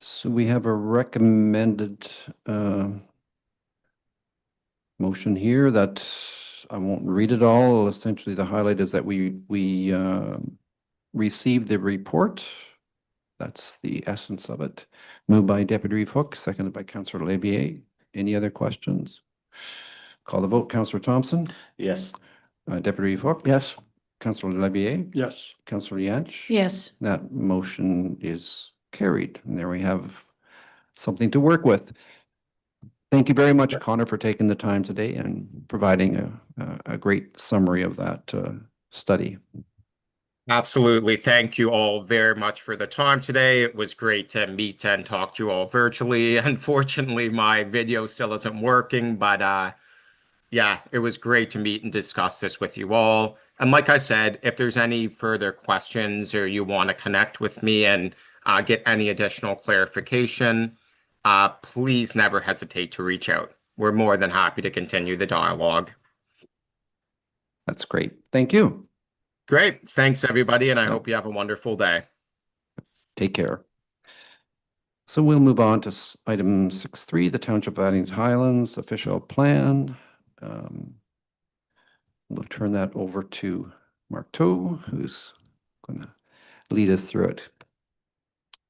So we have a recommended motion here that I won't read it all. Essentially, the highlight is that we received the report. That's the essence of it. Moved by Deputy Reeve Hook, seconded by Councillor Levier. Any other questions? Call the vote. Councillor Thompson? Yes. Deputy Reeve Hook? Yes. Councillor Levier? Yes. Councillor Yantch? Yes. That motion is carried. And there we have something to work with. Thank you very much, Connor, for taking the time today and providing a great summary of that study. Absolutely. Thank you all very much for the time today. It was great to meet and talk to you all virtually. Unfortunately, my video still isn't working, but yeah, it was great to meet and discuss this with you all. And like I said, if there's any further questions or you want to connect with me and get any additional clarification, please never hesitate to reach out. We're more than happy to continue the dialogue. That's great. Thank you. Great. Thanks, everybody, and I hope you have a wonderful day. Take care. So we'll move on to item 6.3, the Township of Addington Highlands official plan. We'll turn that over to Mark Toe, who's going to lead us through it.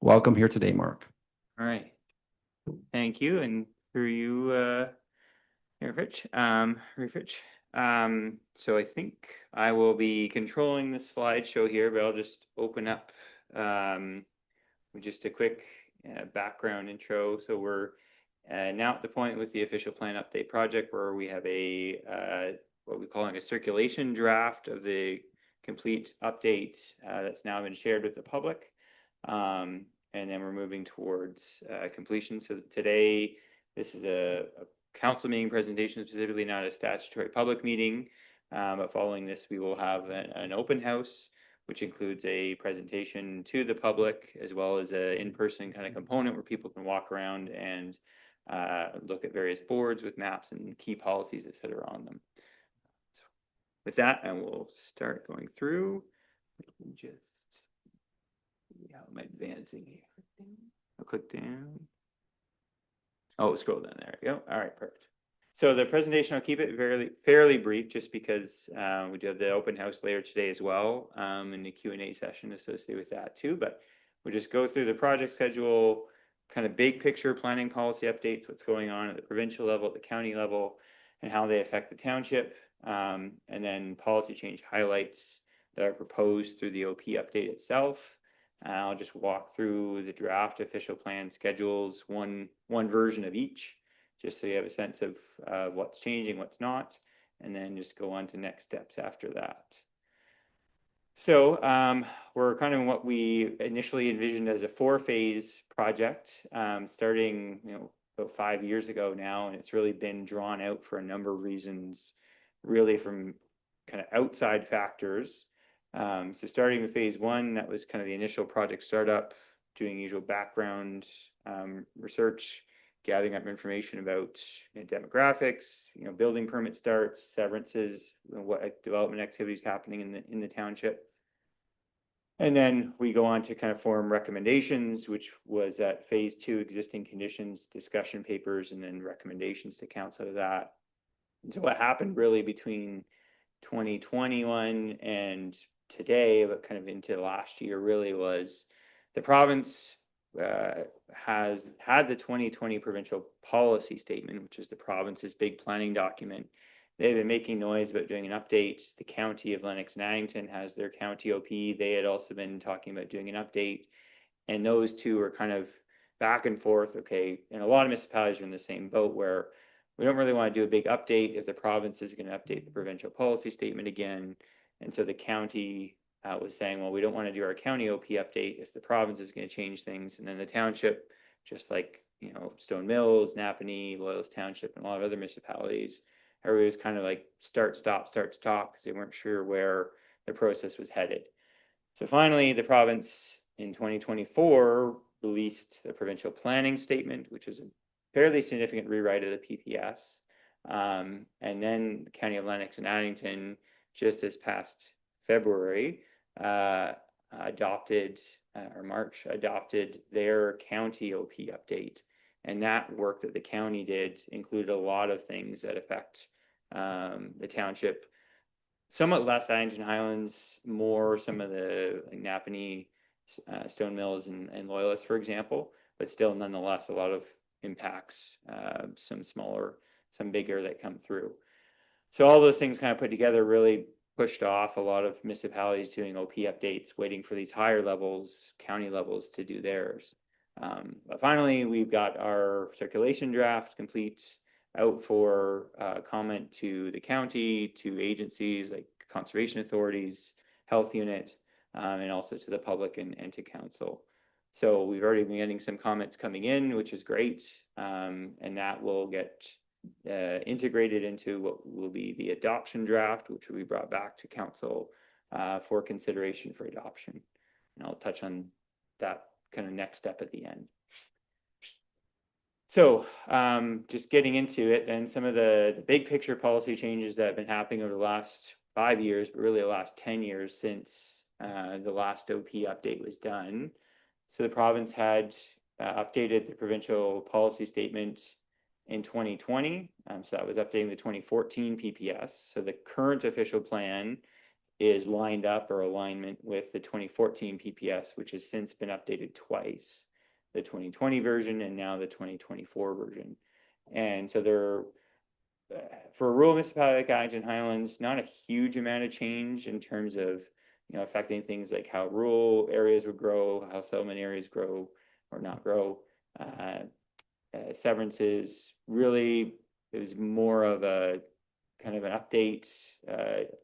Welcome here today, Mark. All right. Thank you. And through you, Rich. So I think I will be controlling the slideshow here, but I'll just open up with just a quick background intro. So we're now at the point with the official plan update project where we have a what we're calling a circulation draft of the complete update that's now been shared with the public. And then we're moving towards completion. So today, this is a council meeting presentation, specifically not a statutory public meeting. But following this, we will have an open house, which includes a presentation to the public, as well as an in-person kind of component where people can walk around and look at various boards with maps and key policies, et cetera, on them. So with that, I will start going through. Just see how am I advancing here? I'll click down. Oh, scroll down, there we go. All right, perfect. So the presentation, I'll keep it fairly brief, just because we do have the open house later today as well, and the Q&A session associated with that too. But we'll just go through the project schedule, kind of big picture planning policy updates, what's going on at the provincial level, at the county level, and how they affect the township, and then policy change highlights that are proposed through the OP update itself. I'll just walk through the draft official plan schedules, one version of each, just so you have a sense of what's changing, what's not, and then just go on to next steps after that. So we're kind of in what we initially envisioned as a 4-phase project, starting about 5 years ago now, and it's really been drawn out for a number of reasons, really from kind of outside factors. So starting with phase 1, that was kind of the initial project startup, doing usual background research, gathering up information about demographics, building permit starts, severances, what development activities happening in the township. And then we go on to kind of form recommendations, which was at phase 2, existing conditions, discussion papers, and then recommendations to council of that. And so what happened really between 2021 and today, but kind of into last year, really was the province has had the 2020 provincial policy statement, which is the province's big planning document. They've been making noise about doing an update. The county of Lennox and Addington has their county OP. They had also been talking about doing an update. And those two are kind of back and forth. Okay, and a lot of municipalities are in the same boat where we don't really want to do a big update if the province is going to update the provincial policy statement again. And so the county was saying, well, we don't want to do our county OP update if the province is going to change things. And then the township, just like, Stone Mills, Napanee, Loyal's Township, and a lot of other municipalities, everybody was kind of like start, stop, because they weren't sure where the process was headed. So finally, the province in 2024 released the provincial planning statement, which is a fairly significant rewrite of the PPS. And then the County of Lennox and Addington, just this past February, adopted their county OP update. And that work that the county did included a lot of things that affect the township. Somewhat less Addington Highlands, more some of the Napanee, Stone Mills, and Loyalists, for example, but still nonetheless a lot of impacts, some smaller, some bigger that come through. So all those things kind of put together really pushed off a lot of municipalities doing OP updates, waiting for these higher levels, county levels, to do theirs. But finally, we've got our circulation draft complete, out for comment to the county, to agencies like conservation authorities, health unit, and also to the public and to council. So we've already been getting some comments coming in, which is great, and that will get integrated into what will be the adoption draft, which will be brought back to council for consideration for adoption. And I'll touch on that kind of next step at the end. So just getting into it, then some of the big picture policy changes that have been happening over the last 5 years, but really the last 10 years since the last OP update was done. So the province had updated the provincial policy statement in 2020. So that was updating the 2014 PPS. So the current official plan is lined up or alignment with the 2014 PPS, which has since been updated twice, the 2020 version and now the 2024 version. And so there, for a rural municipality like Addington Highlands, not a huge amount of change in terms of affecting things like how rural areas would grow, how settlement areas grow or not grow. severances. Really, it was more of a kind of an update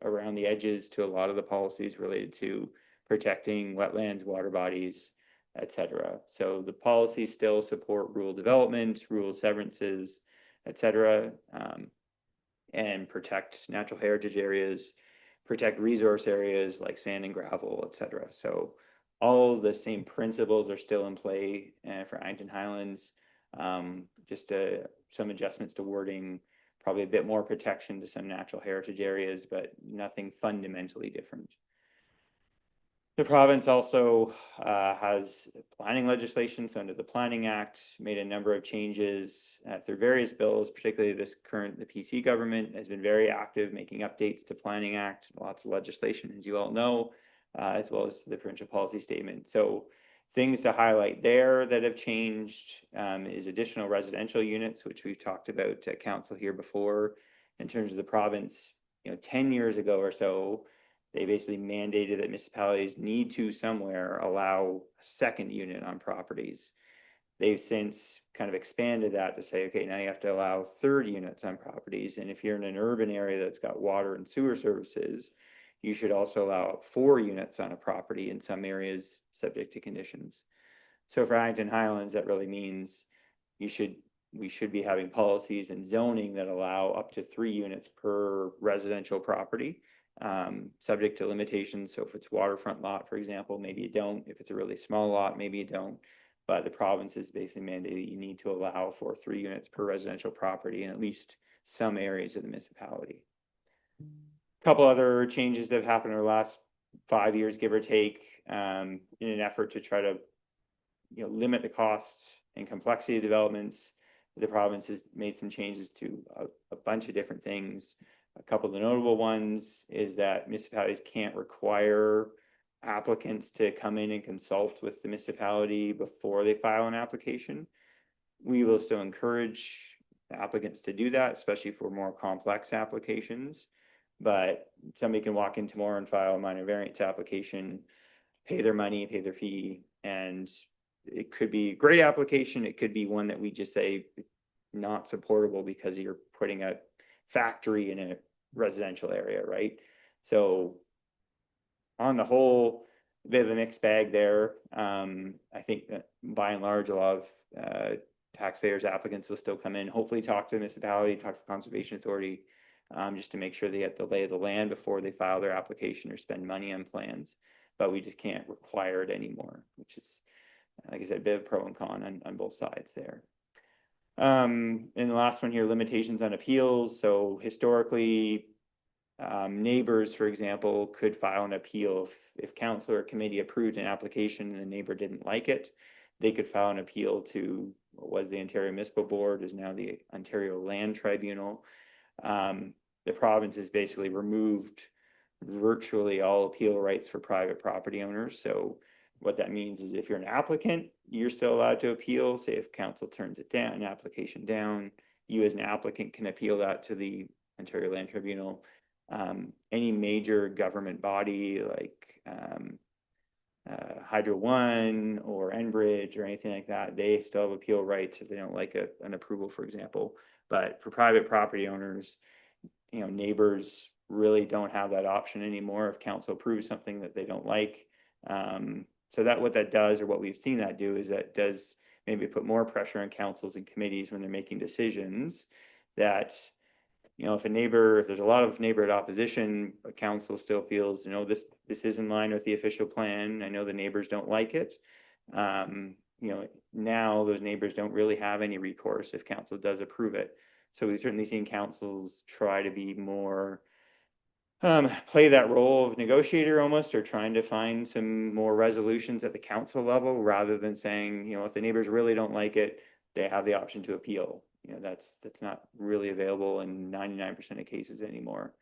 around the edges to a lot of the policies related to protecting wetlands, water bodies, etc. So the policies still support rural development, rural severances, etc., and protect natural heritage areas, protect resource areas like sand and gravel, etc. So all the same principles are still in play for Addington Highlands. Just some adjustments to wording, probably a bit more protection to some natural heritage areas, but nothing fundamentally different. The province also has planning legislation. So under the Planning Act, made a number of changes through various bills, particularly the PC government has been very active making updates to Planning Act, lots of legislation, as you all know, as well as the provincial policy statement. So things to highlight there that have changed is additional residential units, which we've talked about at council here before. In terms of the province, 10 years ago or so, they basically mandated that municipalities need to somewhere allow a second unit on properties. They've since kind of expanded that to say, okay, now you have to allow third units on properties. And if you're in an urban area that's got water and sewer services, you should also allow 4 units on a property in some areas subject to conditions. So for Addington Highlands, that really means we should be having policies and zoning that allow up to 3 units per residential property, subject to limitations. So if it's waterfront lot, for example, maybe you don't. If it's a really small lot, maybe you don't. But the province is basically mandated you need to allow for 3 units per residential property in at least some areas of the municipality. A couple other changes that have happened over the last 5 years, give or take, in an effort to try to limit the cost and complexity of developments. The province has made some changes to a bunch of different things. A couple of the notable ones is that municipalities can't require applicants to come in and consult with the municipality before they file an application. We will still encourage applicants to do that, especially for more complex applications. But somebody can walk in tomorrow and file a minor variance application, pay their money, pay their fee, and it could be a great application. It could be one that we just say not supportable because you're putting a factory in a residential area, right? So on the whole, a bit of a mixed bag there. I think that by and large, a lot of taxpayers, applicants will still come in, hopefully talk to the municipality, talk to the Conservation Authority, just to make sure they get the lay of the land before they file their application or spend money on plans. But we just can't require it anymore, which is, like I said, a bit of pro and con on both sides there. And the last one here, limitations on appeals. So historically, neighbors, for example, could file an appeal if council or committee approved an application and the neighbor didn't like it. They could file an appeal to what was the Ontario Municipal Board, is now the Ontario Land Tribunal. The province has basically removed virtually all appeal rights for private property owners. So what that means is if you're an applicant, you're still allowed to appeal. Say if council turns it down, an application down, you as an applicant can appeal that to the Ontario Land Tribunal. Any major government body like Hydro One or Enbridge or anything like that, they still have appeal rights if they don't like an approval, for example. But for private property owners, neighbors really don't have that option anymore if council approves something that they don't like. So that what that does, or what we've seen that do, is that does maybe put more pressure on councils and committees when they're making decisions that, if there's a lot of neighborhood opposition, but council still feels, this is in line with the official plan. I know the neighbors don't like it. Now those neighbors don't really have any recourse if council does approve it. So we've certainly seen councils try to be more, play that role of negotiator almost, or trying to find some more resolutions at the council level, rather than saying, if the neighbors really don't like it, they have the option to appeal. That's not really available in 99% of cases anymore.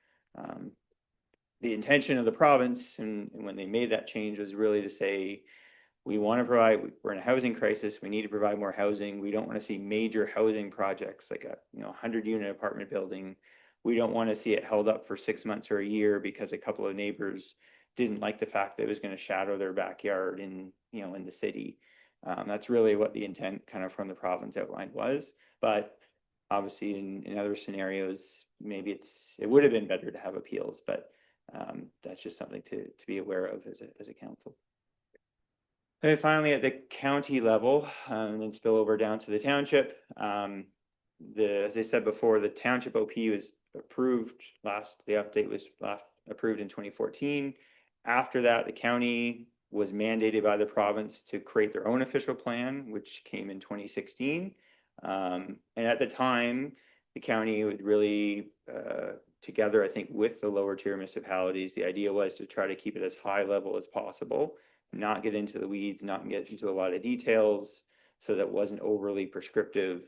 The intention of the province, and when they made that change, was really to say, we want to provide, we're in a housing crisis, we need to provide more housing. We don't want to see major housing projects like a 100-unit apartment building. We don't want to see it held up for 6 months or a year because a couple of neighbors didn't like the fact that it was going to shadow their backyard in the city. That's really what the intent kind of from the province outlined was, but obviously in other scenarios, maybe it would have been better to have appeals, but that's just something to be aware of as a council. And finally, at the county level, and then spill over down to the township, as I said before, the township OP was approved the update was last approved in 2014. After that, the county was mandated by the province to create their own official plan, which came in 2016. And at the time, the county would really, together, I think, with the lower tier municipalities, the idea was to try to keep it as high level as possible, not get into the weeds, not get into a lot of details, so that it wasn't overly prescriptive,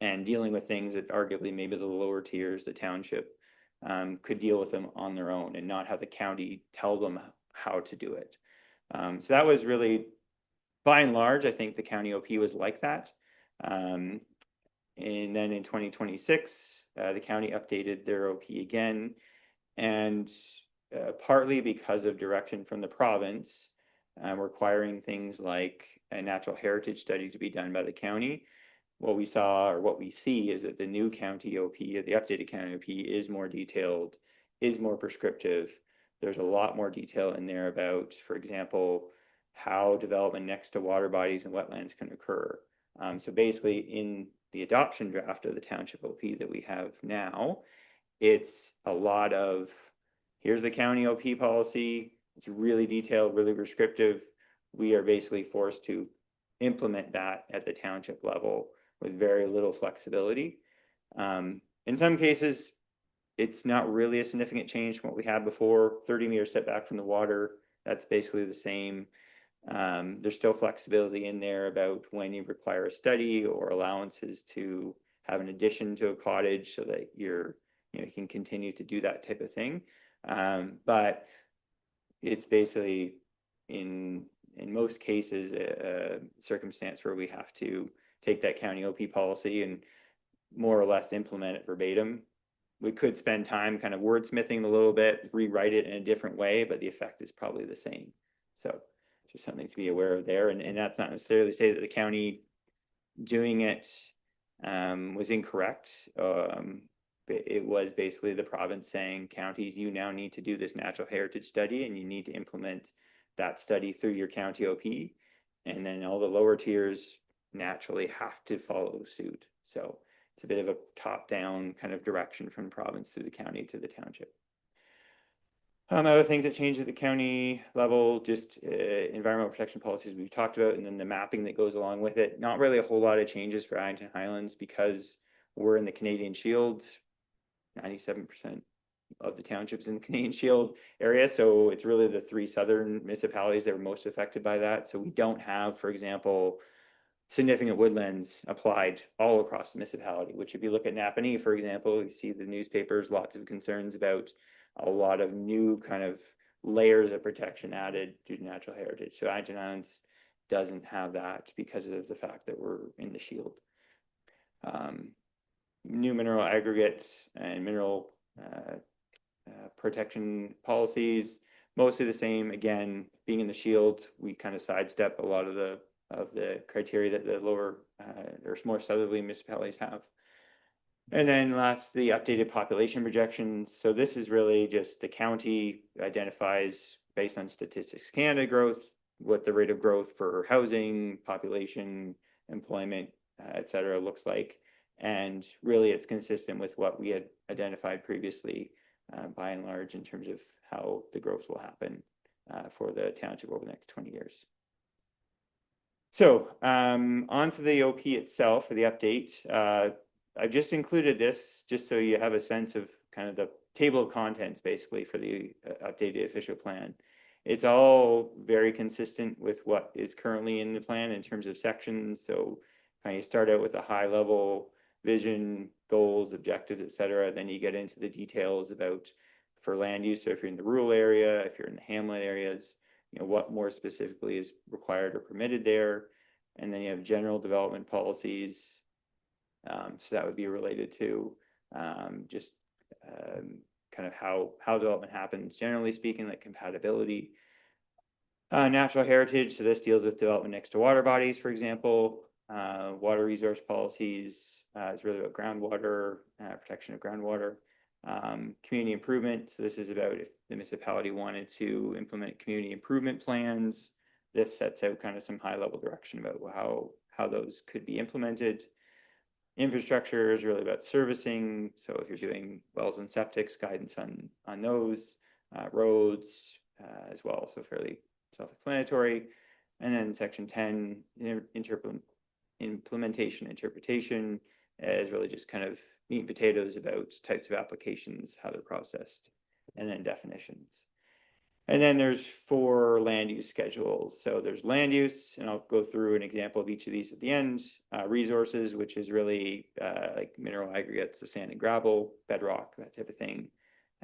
and dealing with things that arguably maybe the lower tiers, the township, could deal with them on their own and not have the county tell them how to do it. So that was really, by and large, I think the county OP was like that. And then in 2026, the county updated their OP again, and partly because of direction from the province, requiring things like a natural heritage study to be done by the county. What we saw, or what we see, is that the new county OP, the updated county OP, is more detailed, is more prescriptive. There's a lot more detail in there about, for example, how development next to water bodies and wetlands can occur. So basically, in the adoption draft of the township OP that we have now, it's a lot of, here's the county OP policy. It's really detailed, really prescriptive. We are basically forced to implement that at the township level with very little flexibility. In some cases, it's not really a significant change from what we had before. 30-meter setback from the water, that's basically the same. There's still flexibility in there about when you require a study or allowances to have an addition to a cottage, so that you can continue to do that type of thing. But it's basically in most cases a circumstance where we have to take that county OP policy and more or less implement it verbatim. We could spend time kind of wordsmithing a little bit, rewrite it in a different way, but the effect is probably the same. So just something to be aware of there. And that's not necessarily to say that the county doing it was incorrect. It was basically the province saying, counties, you now need to do this natural heritage study, and you need to implement that study through your county OP. And then all the lower tiers naturally have to follow suit. So it's a bit of a top-down kind of direction from the province through the county to the township. Other things that change at the county level, just environmental protection policies we've talked about, and then the mapping that goes along with it. Not really a whole lot of changes for Addington Highlands because we're in the Canadian Shield. 97% of the townships in the Canadian Shield area. So it's really the 3 southern municipalities that were most affected by that. So we don't have, for example, significant woodlands applied all across the municipality, which if you look at Napanee, for example, you see the newspapers, lots of concerns about a lot of new kind of layers of protection added due to natural heritage. So Addington Highlands doesn't have that because of the fact that we're in the Shield. New mineral aggregates and mineral protection policies, mostly the same. Again, being in the Shield, we kind of sidestep a lot of the criteria that the lower or more southerly municipalities have. And then lastly, updated population projections. So this is really just the county identifies, based on Statistics Canada growth, what the rate of growth for housing, population, employment, et cetera, looks like. And really, it's consistent with what we had identified previously, by and large, in terms of how the growth will happen for the township over the next 20 years. So on to the OP itself for the update. I've just included this just so you have a sense of kind of the table of contents, basically, for the updated official plan. It's all very consistent with what is currently in the plan in terms of sections. So kind of start out with a high level vision, goals, objectives, et cetera. Then you get into the details about for land use. So if you're in the rural area, if you're in the hamlet areas, what more specifically is required or permitted there. And then you have general development policies. So that would be related to just kind of how development happens, generally speaking, like compatibility. Natural heritage, so this deals with development next to water bodies, for example. Water resource policies is really about groundwater, protection of groundwater. Community improvement, so this is about if the municipality wanted to implement community improvement plans. This sets out kind of some high level direction about how those could be implemented. Infrastructure is really about servicing, so if you're doing wells and septics, guidance on those. Roads as well, so fairly self-explanatory. And then section 10, implementation, interpretation, is really just kind of meat and potatoes about types of applications, how they're processed, and then definitions. And then there's 4 land use schedules. So there's land use, and I'll go through an example of each of these at the end. Resources, which is really like mineral aggregates, the sand and gravel, bedrock, that type of thing.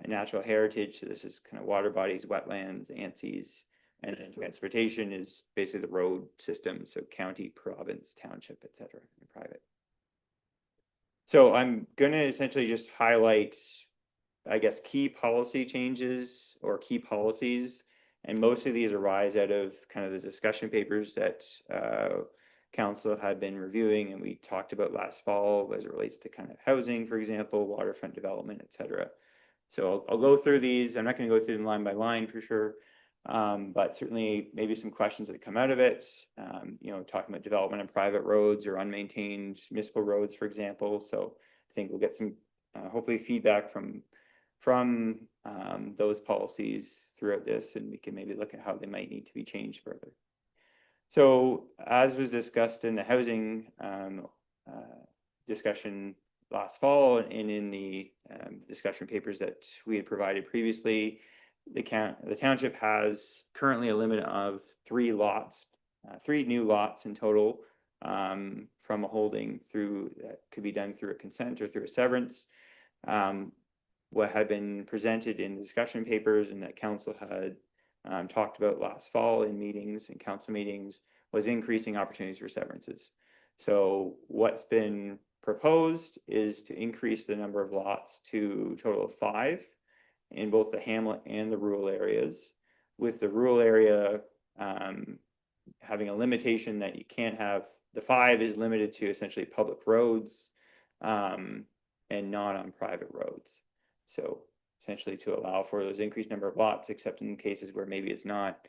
Natural heritage, so this is kind of water bodies, wetlands, ANSIs. And then transportation is basically the road system, so county, province, township, et cetera, and private. So I'm going to essentially just highlight, I guess, key policy changes or key policies. And most of these arise out of kind of the discussion papers that council had been reviewing and we talked about last fall as it relates to kind of housing, for example, waterfront development, et cetera. So I'll go through these. I'm not going to go through them line by line for sure. But certainly maybe some questions that come out of it, talking about development of private roads or unmaintained municipal roads, for example. So I think we'll get some hopefully feedback from those policies throughout this, and we can maybe look at how they might need to be changed further. So as was discussed in the housing discussion last fall and in the discussion papers that we had provided previously, the township has currently a limit of 3 lots, 3 new lots in total from a holding through that could be done through a consent or through a severance. What had been presented in discussion papers and that council had talked about last fall in meetings and council meetings was increasing opportunities for severances. So what's been proposed is to increase the number of lots to a total of 5 in both the hamlet and the rural areas, with the rural area having a limitation that you can't have, the 5 is limited to essentially public roads and not on private roads. So essentially to allow for those increased number of lots, except in cases where maybe it's not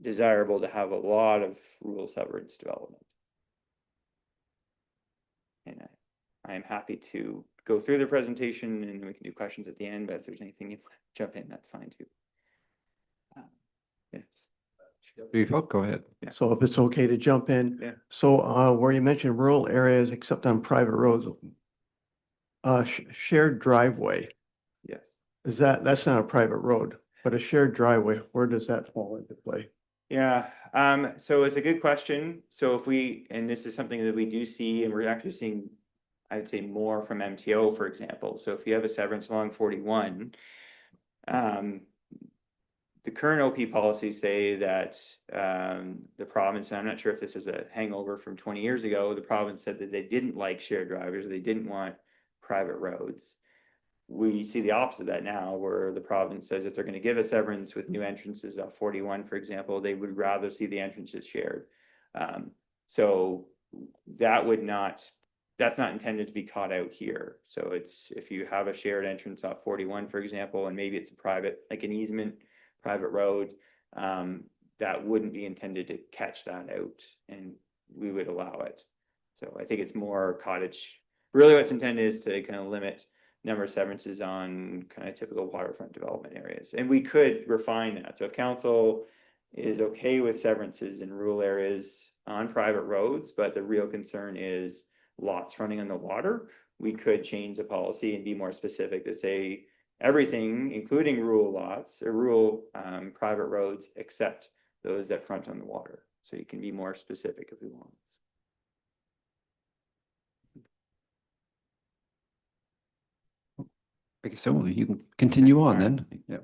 desirable to have a lot of rural severance development. And I am happy to go through the presentation and we can do questions at the end, but if there's anything you want to jump in, that's fine too. Yes. Go ahead. Yeah. So if it's okay to jump in. Yeah. So where you mentioned rural areas except on private roads, shared driveway, Yes. that's not a private road, but a shared driveway, where does that fall into play? Yeah, so it's a good question. So if and this is something that we do see, and we're actually seeing, I'd say more from MTO, for example. So if you have a severance along 41, the current OP policies say that the province, and I'm not sure if this is a hangover from 20 years ago, the province said that they didn't like shared drivers, or they didn't want private roads. We see the opposite of that now, where the province says if they're going to give a severance with new entrances off 41, for example, they would rather see the entrances shared. So that's not intended to be caught out here. So it's, if you have a shared entrance off 41, for example, and maybe it's a private, like an easement, private road, that wouldn't be intended to catch that out, and we would allow it. So I think it's more cottage. Really what's intended is to kind of limit number of severances on kind of typical waterfront development areas. And we could refine that. So if council is okay with severances in rural areas on private roads, but the real concern is lots running on the water, we could change the policy and be more specific to say everything, including rural lots or rural private roads, except those that front on the water. So you can be more specific if we want. So you can continue on then. Yeah.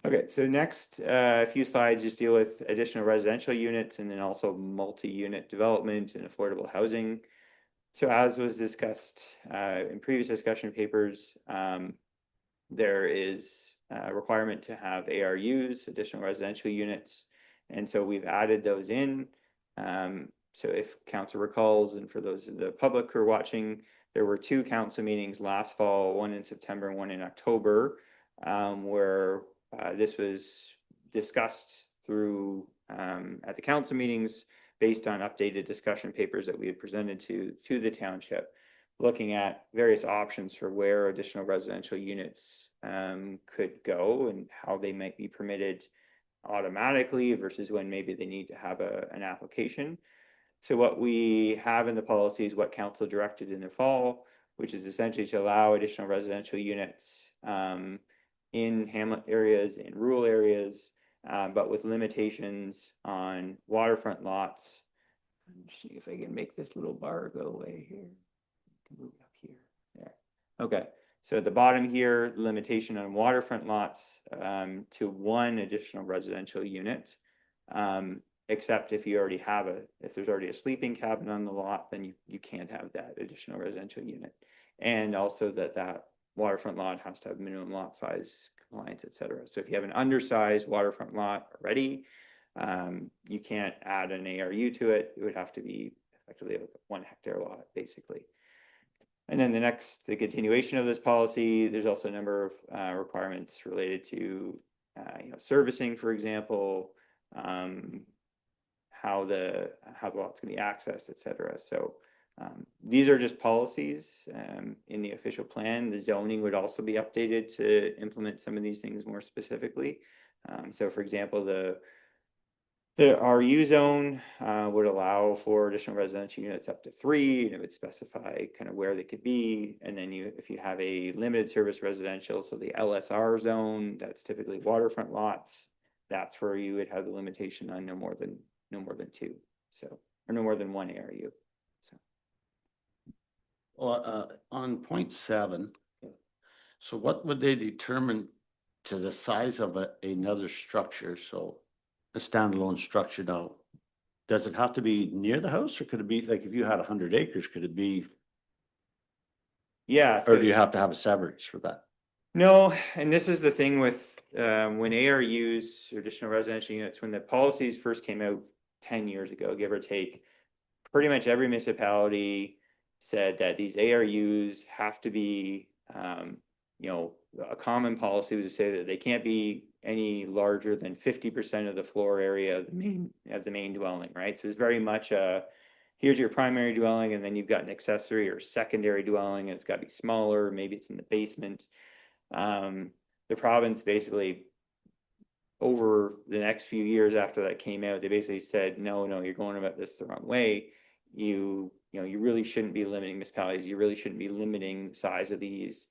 Okay, so next few slides just deal with additional residential units and then also multi-unit development and affordable housing. So as was discussed in previous discussion papers, there is a requirement to have ARUs, additional residential units, And so we've added those in. So if council recalls, and for those of the public who are watching, there were 2 council meetings last fall, one in September and one in October, where this was discussed through at the council meetings based on updated discussion papers that we had presented to the township, looking at various options for where additional residential units could go and how they might be permitted automatically versus when maybe they need to have an application. So what we have in the policy is what council directed in the fall, which is essentially to allow additional residential units in hamlet areas, in rural areas, but with limitations on waterfront lots. Let's see if I can make this little bar go away here. Move it up here. There. Okay. So at the bottom here, limitation on waterfront lots to 1 additional residential unit. Except if you already have if there's already a sleeping cabin on the lot, then you can't have that additional residential unit. And also that waterfront lot has to have minimum lot size compliance, et cetera. So if you have an undersized waterfront lot already, you can't add an ARU to it. It would have to be effectively a 1 hectare lot, basically. And then the continuation of this policy, there's also a number of requirements related to servicing, for example, how the lot's going to be accessed, et cetera. So these are just policies in the official plan. The zoning would also be updated to implement some of these things more specifically. So for example, the RU zone would allow for additional residential units up to 3, and it would specify kind of where they could be. And then if you have a limited service residential, so the LSR zone, that's typically waterfront lots, that's where you would have the limitation on no more than 2, so, or no more than 1 ARU. So, Well, on 0.7, so what would they determine to the size of another structure? So a standalone structure now, does it have to be near the house, or could it be like if you had 100 acres, could it be? Yeah. Or do you have to have a severance for that? No, and this is the thing with when ARUs, or additional residential units, when the policies first came out 10 years ago, give or take, pretty much every municipality said that these ARUs have to be, a common policy was to say that they can't be any larger than 50% of the floor area of the main dwelling, right? So it's very much here's your primary dwelling, and then you've got an accessory or secondary dwelling, and it's got to be smaller. Maybe it's in the basement. The province basically, over the next few years after that came out, they basically said, no, you're going about this the wrong way. You really shouldn't be limiting municipalities. You really shouldn't be limiting the size of these.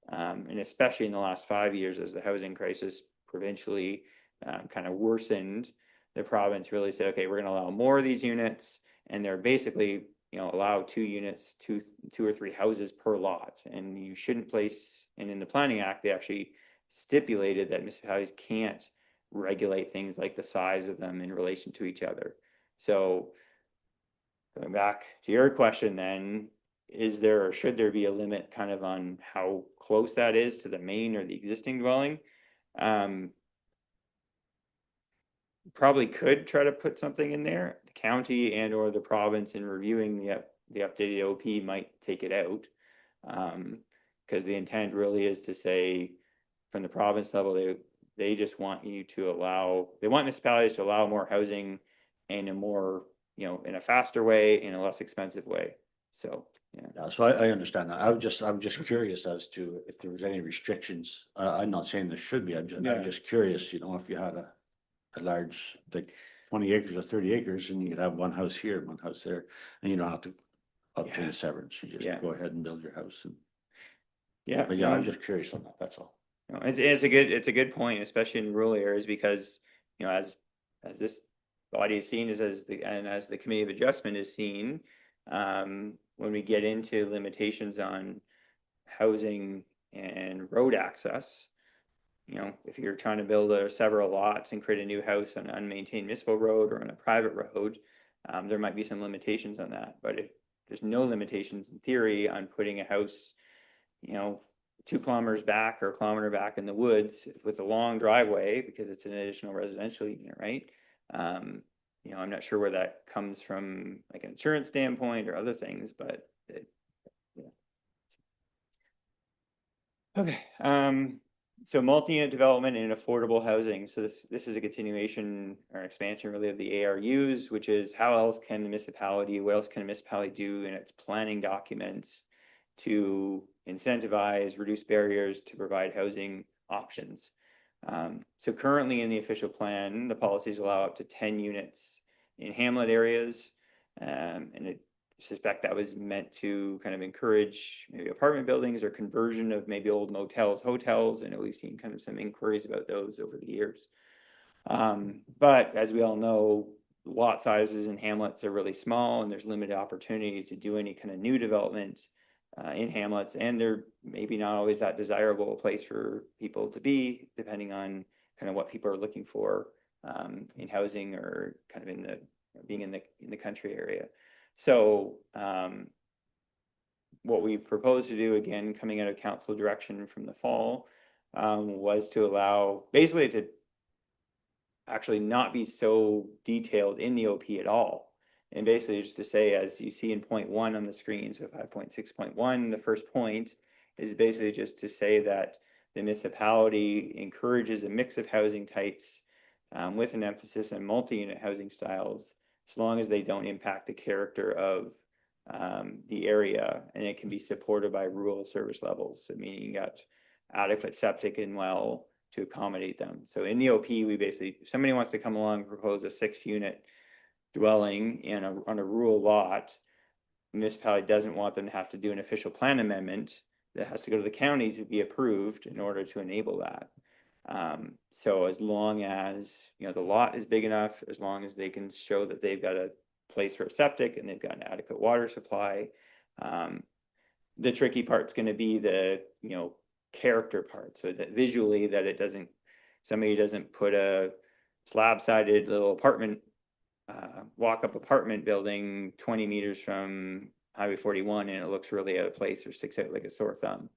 And especially in the last 5 years, as the housing crisis provincially kind of worsened, the province really said, okay, we're going to allow more of these units, and they're basically, allow 2 units, two or 3 houses per lot. And you shouldn't place, and in the Planning Act, they actually stipulated that municipalities can't regulate things like the size of them in relation to each other. So going back to your question then, is there or should there be a limit kind of on how close that is to the main or the existing dwelling? Probably could try to put something in there. The county and or the province, in reviewing the updated OP, might take it out, because the intent really is to say, from the province level, they just want you to they want municipalities to allow more housing in a more, in a faster way, in a less expensive way. So, yeah. So I understand that. I'm just curious as to if there was any restrictions. I'm not saying there should be. I'm just curious, if you had a large, like 20 acres or 30 acres, and you could have 1 house here, 1 house there, and you don't have to obtain a severance. You just go ahead and build your house. But I'm just curious on that. That's all. It's a good point, especially in rural areas, because as this body is seen, as the Committee of Adjustment is seen, when we get into limitations on housing and road access, if you're trying to build several lots and create a new house on an unmaintained municipal road or on a private road, there might be some limitations on that. But if there's no limitations in theory on putting a house, 2 kilometers back or a kilometer back in the woods with a long driveway, because it's an additional residential unit, right? You know, I'm not sure where that comes from, like an insurance standpoint or other things, but yeah. Okay, so multi-unit development and affordable housing. So this is a continuation or expansion really of the ARUs, which is how else can the municipality, what else can a municipality do in its planning documents to incentivize, reduce barriers to provide housing options. So currently in the official plan, the policies allow up to 10 units in hamlet areas. And I suspect that was meant to kind of encourage maybe apartment buildings or conversion of maybe old motels, hotels. And we've seen kind of some inquiries about those over the years. But as we all know, lot sizes in hamlets are really small and there's limited opportunity to do any kind of new development in hamlets, and they're maybe not always that desirable a place for people to be, depending on kind of what people are looking for in housing or kind of in the being in the country area. So what we proposed to do, again, coming out of council direction from the fall, was to allow basically to actually not be so detailed in the OP at all. And basically just to say, as you see in point 1 on the screen, so 5.6.1, the first point is basically just to say that the municipality encourages a mix of housing types with an emphasis on multi-unit housing styles, as long as they don't impact the character of the area, and it can be supported by rural service levels. So meaning you got adequate septic and well to accommodate them. So in the OP, we basically, if somebody wants to come along and propose a 6-unit dwelling on a rural lot, the municipality doesn't want them to have to do an official plan amendment that has to go to the county to be approved in order to enable that. So as long as, you know, the lot is big enough, as long as they can show that they've got a place for a septic and they've got an adequate water supply, the tricky part's going to be the, you know, character part. So that visually that it doesn't, somebody doesn't put a slab-sided little apartment, walk-up apartment building 20 meters from Highway 41 and it looks really out of place or sticks out like a sore thumb.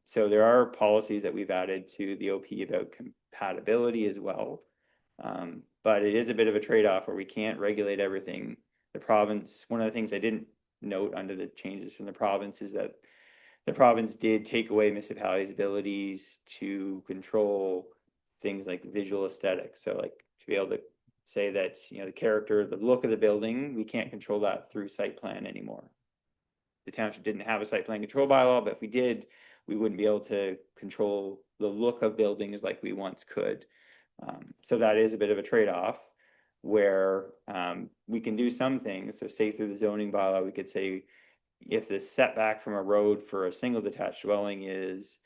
So there are policies that we've added to the OP about compatibility as well. But it is a bit of a trade-off where we can't regulate everything. The province, one of the things I didn't note under the changes from the province is that the province did take away municipalities' abilities to control things like visual aesthetics. So like to be able to say that, you know, the character, the look of the building, we can't control that through site plan anymore. The township didn't have a site plan control bylaw, but if we did, we wouldn't be able to control the look of buildings like we once could. So that is a bit of a trade-off where we can do some things. So say through the zoning bylaw, we could say if the setback from a road for a single detached dwelling is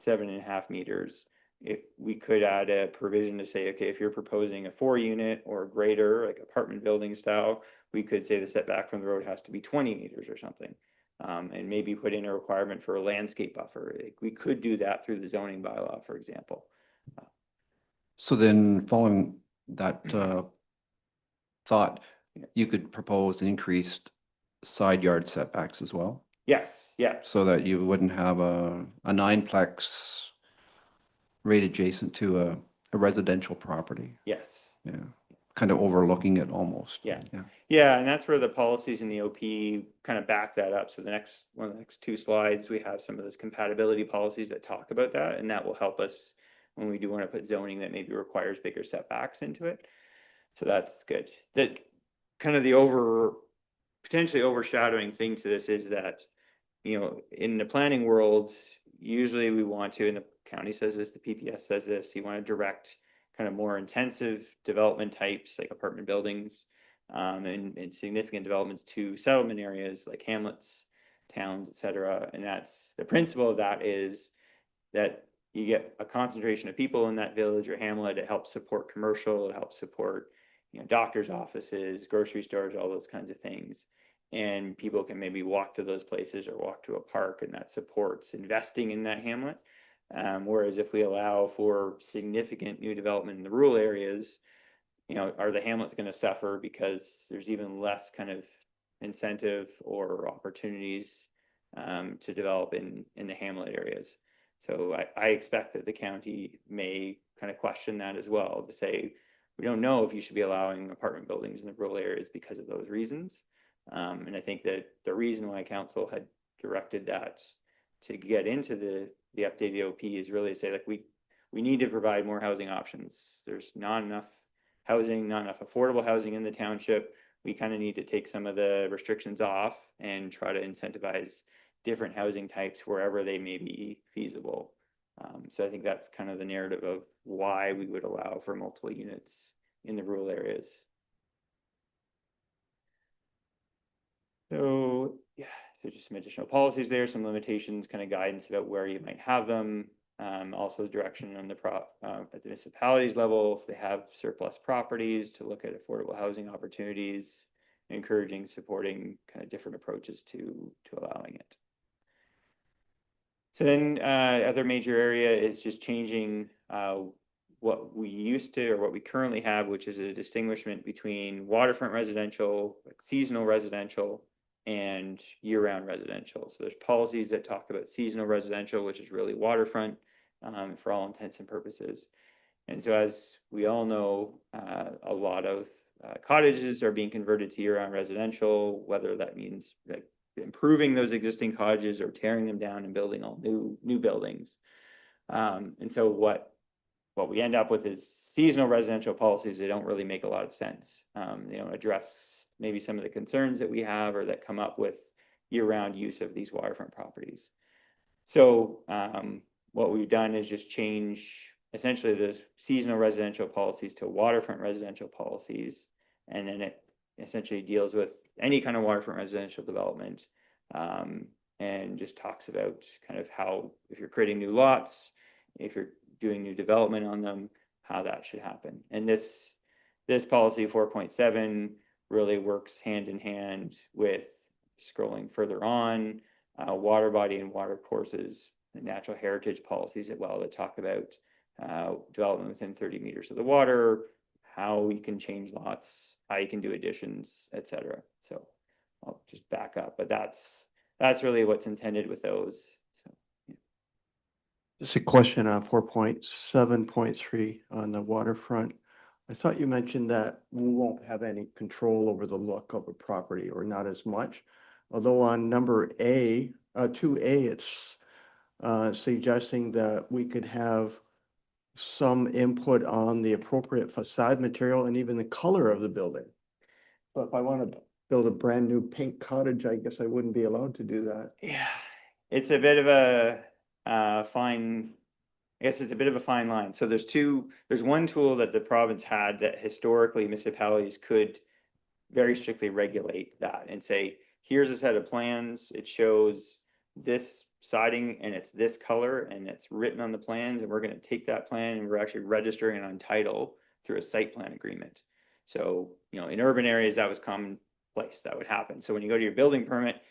7.5 meters, if we could add a provision to say, okay, if you're proposing a 4-unit or greater, like apartment building style, we could say the setback from the road has to be 20 meters or something. And maybe put in a requirement for a landscape buffer. Like we could do that through the zoning bylaw, for example. So then following that thought, Yeah. you could propose an increased side yard setbacks as well, Yes, yeah. so that you wouldn't have a 9-plex right adjacent to a residential property. Yes. Yeah, kind of overlooking it almost. Yeah. Yeah. Yeah, and that's where the policies in the OP kind of back that up. So the next one of the next 2 slides, we have some of those compatibility policies that talk about that, and that will help us when we do want to put zoning that maybe requires bigger setbacks into it. So that's good. That kind of the potentially overshadowing thing to this is that, you know, in the planning world, usually we want to, and the county says this, the PPS says this, you want to direct kind of more intensive development types like apartment buildings and significant developments to settlement areas like hamlets, towns, etc. And that's the principle of that is that you get a concentration of people in that village or hamlet. It helps support commercial, it helps support, you know, doctors' offices, grocery stores, all those kinds of things. And people can maybe walk to those places or walk to a park, and that supports investing in that hamlet. Whereas if we allow for significant new development in the rural areas, you know, are the hamlets going to suffer because there's even less kind of incentive or opportunities to develop in the hamlet areas? So I expect that the county may kind of question that as well, to say, we don't know if you should be allowing apartment buildings in the rural areas because of those reasons. And I think that the reason why council had directed that to get into the updated OP is really to say, like, we need to provide more housing options. There's not enough housing, not enough affordable housing in the township. We kind of need to take some of the restrictions off and try to incentivize different housing types wherever they may be feasible. So I think that's kind of the narrative of why we would allow for multiple units in the rural areas. So yeah, so just some additional policies there, some limitations, kind of guidance about where you might have them. Also direction on the at the municipalities level, if they have surplus properties, to look at affordable housing opportunities, encouraging, supporting kind of different approaches to allowing it. So then other major area is just changing what we used to, or what we currently have, which is a distinguishment between waterfront residential, like seasonal residential, and year-round residential. So there's policies that talk about seasonal residential, which is really waterfront for all intents and purposes. And so as we all know, a lot of cottages are being converted to year-round residential, whether that means like improving those existing cottages or tearing them down and building all new buildings. And so what we end up with is seasonal residential policies that don't really make a lot of sense. They don't address maybe some of the concerns that we have or that come up with year-round use of these waterfront properties. So what we've done is just change essentially the seasonal residential policies to waterfront residential policies, and then it essentially deals with any kind of waterfront residential development, and just talks about kind of how, if you're creating new lots, if you're doing new development on them, how that should happen. And this policy 4.7 really works hand in hand with, scrolling further on, water body and water courses and natural heritage policies as well, that talk about development within 30 meters of the water, how you can change lots, how you can do additions, etc. So I'll just back up, but that's really what's intended with those. So, yeah. Just a question on 4.7.3 on the waterfront. I thought you mentioned that we won't have any control over the look of a property, or not as much. Although on number 2A, it's suggesting that we could have some input on the appropriate facade material and even the color of the building. But if I want to build a brand new pink cottage, I guess I wouldn't be allowed to do that. Yeah, it's a bit of a fine. I guess it's a bit of a fine line. So there's one tool that the province had that historically municipalities could very strictly regulate that and say, here's a set of plans. It shows this siding and it's this color and it's written on the plans, and we're going to take that plan and we're actually registering it on title through a site plan agreement. So, in urban areas, that was commonplace, that would happen. So when you go to your building permit,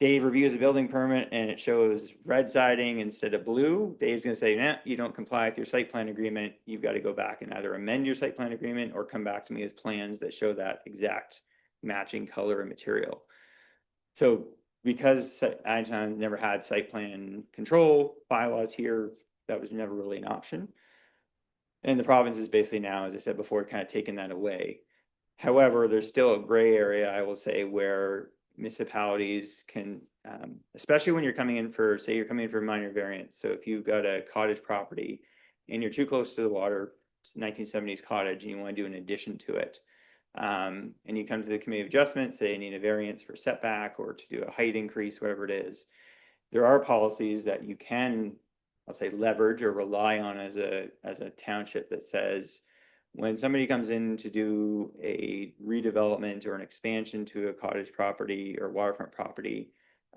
Dave reviews a building permit and it shows red siding instead of blue. Dave's going to say, nah, you don't comply with your site plan agreement. You've got to go back and either amend your site plan agreement or come back to me with plans that show that exact matching color and material. So because Addington's never had site plan control bylaws here, that was never really an option. And the province is basically now, as I said before, kind of taking that away. However, there's still a gray area, I will say, where municipalities can, especially when you're coming in for, say you're coming in for a minor variance. So if you've got a cottage property and you're too close to the water, it's a 1970s cottage, and you want to do an addition to it, and you come to the committee of adjustment, say you need a variance for setback or to do a height increase, whatever it is, there are policies that you can, I'll say, leverage or rely on as a township that says, when somebody comes in to do a redevelopment or an expansion to a cottage property or waterfront property,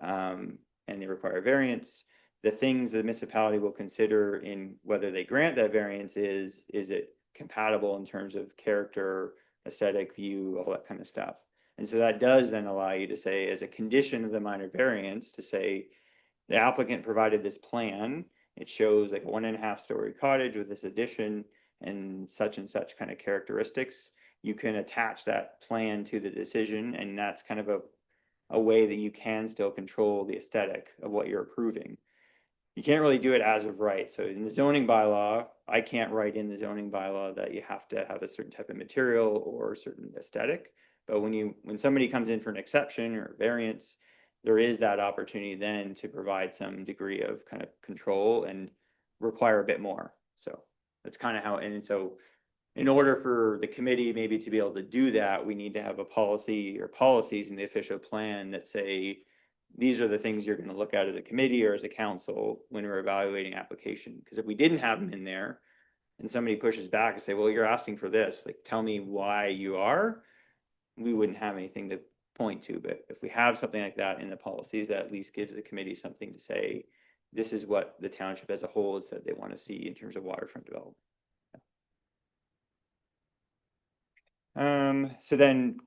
and they require variance, the things the municipality will consider in whether they grant that variance is it compatible in terms of character, aesthetic, view, all that kind of stuff. And so that does then allow you to say, as a condition of the minor variance, to say the applicant provided this plan. It shows like a 1.5 story cottage with this addition and such kind of characteristics. You can attach that plan to the decision, and that's kind of a way that you can still control the aesthetic of what you're approving. you can't really do it as of right. So in the zoning bylaw, I can't write in the zoning bylaw that you have to have a certain type of material or a certain aesthetic. But when somebody comes in for an exception or variance, there is that opportunity then to provide some degree of kind of control and require a bit more. So that's kind of how, and so in order for the committee maybe to be able to do that, we need to have a policy or policies in the official plan that say, these are the things you're going to look at as a committee or as a council when we're evaluating application. Because if we didn't have them in there and somebody pushes back and say, well, you're asking for this, like, tell me why you are, we wouldn't have anything to point to. But if we have something like that in the policies, that at least gives the committee something to say, this is what the township as a whole has said they want to see in terms of waterfront development. So then,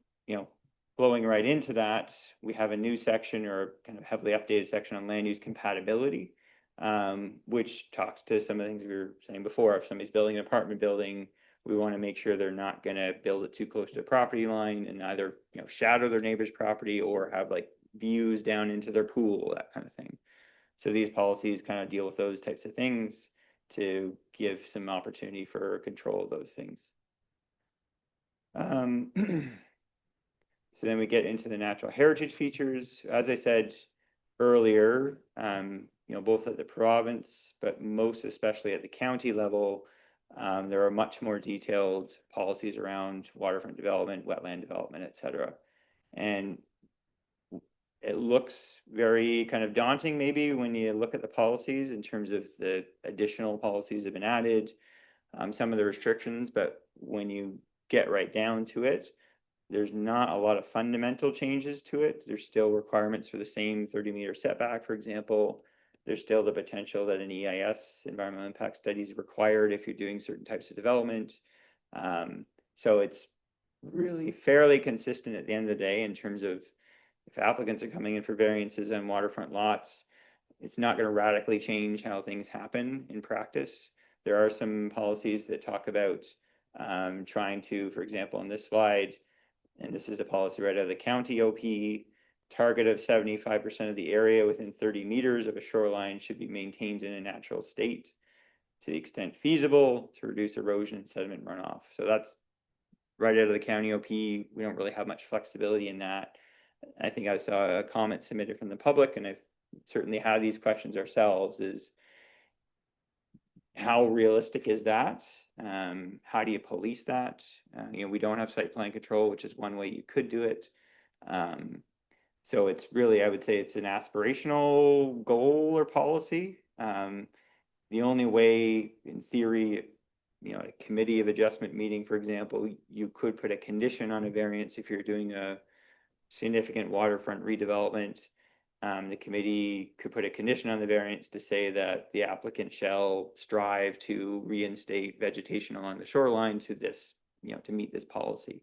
flowing right into that, we have a new section or kind of heavily updated section on land use compatibility, which talks to some of the things we were saying before. If somebody's building an apartment building, we want to make sure they're not going to build it too close to the property line and either, shadow their neighbor's property or have like views down into their pool, that kind of thing. So these policies kind of deal with those types of things to give some opportunity for control of those things. So then we get into the natural heritage features. As I said earlier, both at the province, but most especially at the county level, there are much more detailed policies around waterfront development, wetland development, et cetera. And it looks very kind of daunting maybe when you look at the policies in terms of the additional policies that have been added, some of the restrictions, but when you get right down to it, there's not a lot of fundamental changes to it. There's still requirements for the same 30-meter setback, for example. There's still the potential that an EIS, environmental impact study, is required if you're doing certain types of development. So it's really fairly consistent at the end of the day in terms of if applicants are coming in for variances on waterfront lots, it's not going to radically change how things happen in practice. There are some policies that talk about trying to, for example, on this slide, and this is a policy right out of the county OP, target of 75% of the area within 30 meters of a shoreline should be maintained in a natural state to the extent feasible to reduce erosion and sediment runoff. So that's right out of the county OP. We don't really have much flexibility in that. I think I saw a comment submitted from the public, and I've certainly had these questions ourselves, is how realistic is that? How do you police that? We don't have site plan control, which is one way you could do it. So it's really, I would say it's an aspirational goal or policy. The only way, in theory, a committee of adjustment meeting, for example, you could put a condition on a variance if you're doing a significant waterfront redevelopment. The committee could put a condition on the variance to say that the applicant shall strive to reinstate vegetation along the shoreline to this, to meet this policy.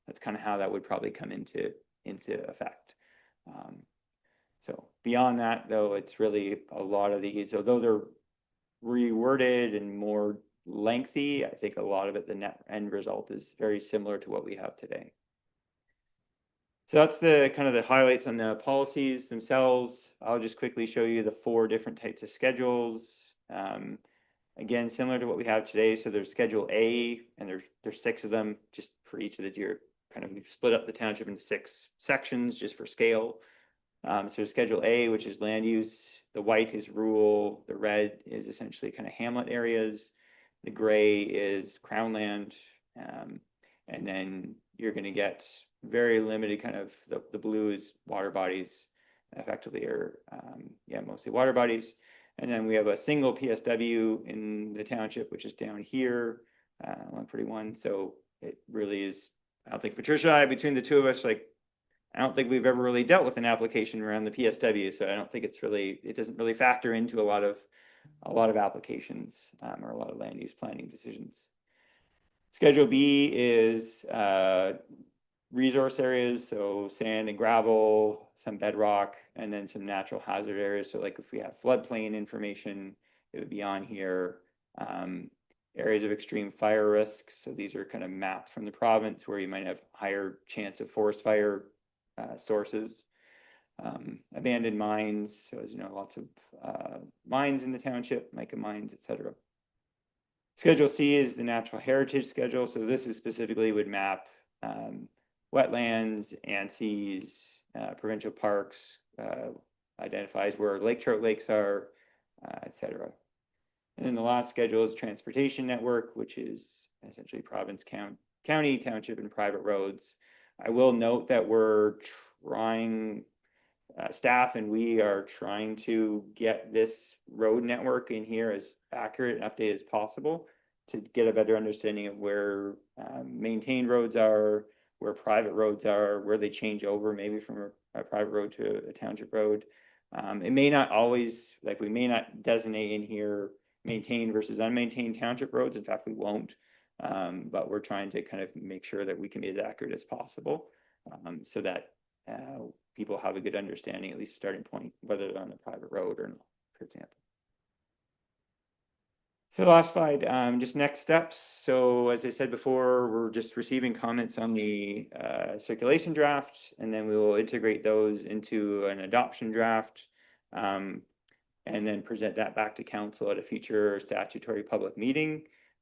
That's kind of how that would probably come into effect. So beyond that, though, it's really a lot of these, although they're reworded and more lengthy, I think a lot of it, the net end result is very similar to what we have today. So that's the kind of the highlights on the policies themselves. I'll just quickly show you the 4 different types of schedules. Again, similar to what we have today. So there's Schedule A, and there's 6 of them, just for each of the year. Kind of we've split up the township into 6 sections just for scale. So Schedule A, which is land use. The white is rural. The red is essentially kind of hamlet areas. The gray is crown land. And then you're going to get very limited kind of, the blue is water bodies, effectively, or mostly water bodies. And then we have a single PSW in the township, which is down here, 141. So it really is, I don't think Patricia and I, between the two of us, I don't think we've ever really dealt with an application around the PSW. So I don't think it doesn't really factor into a lot of applications or a lot of land use planning decisions. Schedule B is resource areas, so sand and gravel, some bedrock, and then some natural hazard areas. So like if we have floodplain information, it would be on here. Areas of extreme fire risks. So these are kind of mapped from the province where you might have higher chance of forest fire sources. Abandoned mines. So as you know, lots of mines in the township, mica mines, etc. Schedule C is the natural heritage schedule. So this is specifically would map wetlands, ANSIs, provincial parks, identifies where lake trout lakes are, etc. And then the last schedule is transportation network, which is essentially province, county, township, and private roads. I will note that we're trying, staff and we are trying to get this road network in here as accurate and updated as possible to get a better understanding of where maintained roads are, where private roads are, where they change over maybe from a private road to a township road. It may not always, like we may not designate in here maintained versus unmaintained township roads. In fact, we won't. But we're trying to kind of make sure that we can be as accurate as possible so that people have a good understanding, at least starting point, whether they're on a private road or not, for example. So the last slide, just next steps. So as I said before, we're just receiving comments on the circulation draft, and then we will integrate those into an adoption draft, and then present that back to council at a future statutory public meeting.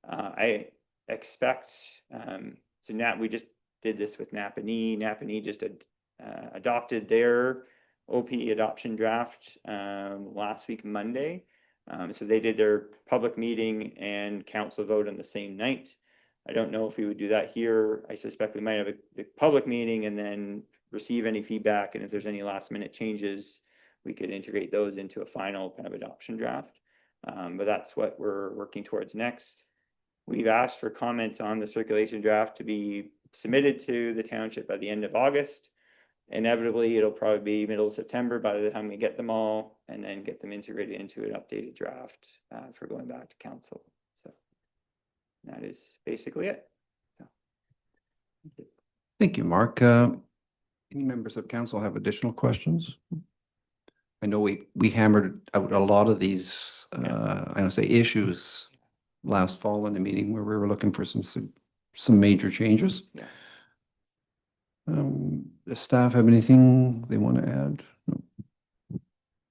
I expect, so we just did this with Napanee. Napanee just adopted their OP adoption draft last week, Monday. So they did their public meeting and council vote on the same night. I don't know if we would do that here. I suspect we might have a public meeting and then receive any feedback. And if there's any last minute changes, we could integrate those into a final kind of adoption draft. But that's what we're working towards next. We've asked for comments on the circulation draft to be submitted to the township by the end of August. Inevitably, it'll probably be middle of September by the time we get them all and then get them integrated into an updated draft for going back to council. So that is basically it. So, Thank you, Mark. Any members of council have additional questions? I know we hammered out a lot of these, I don't say issues last fall in the meeting where we were looking for some major changes. Yeah. The staff have anything they want to add? No.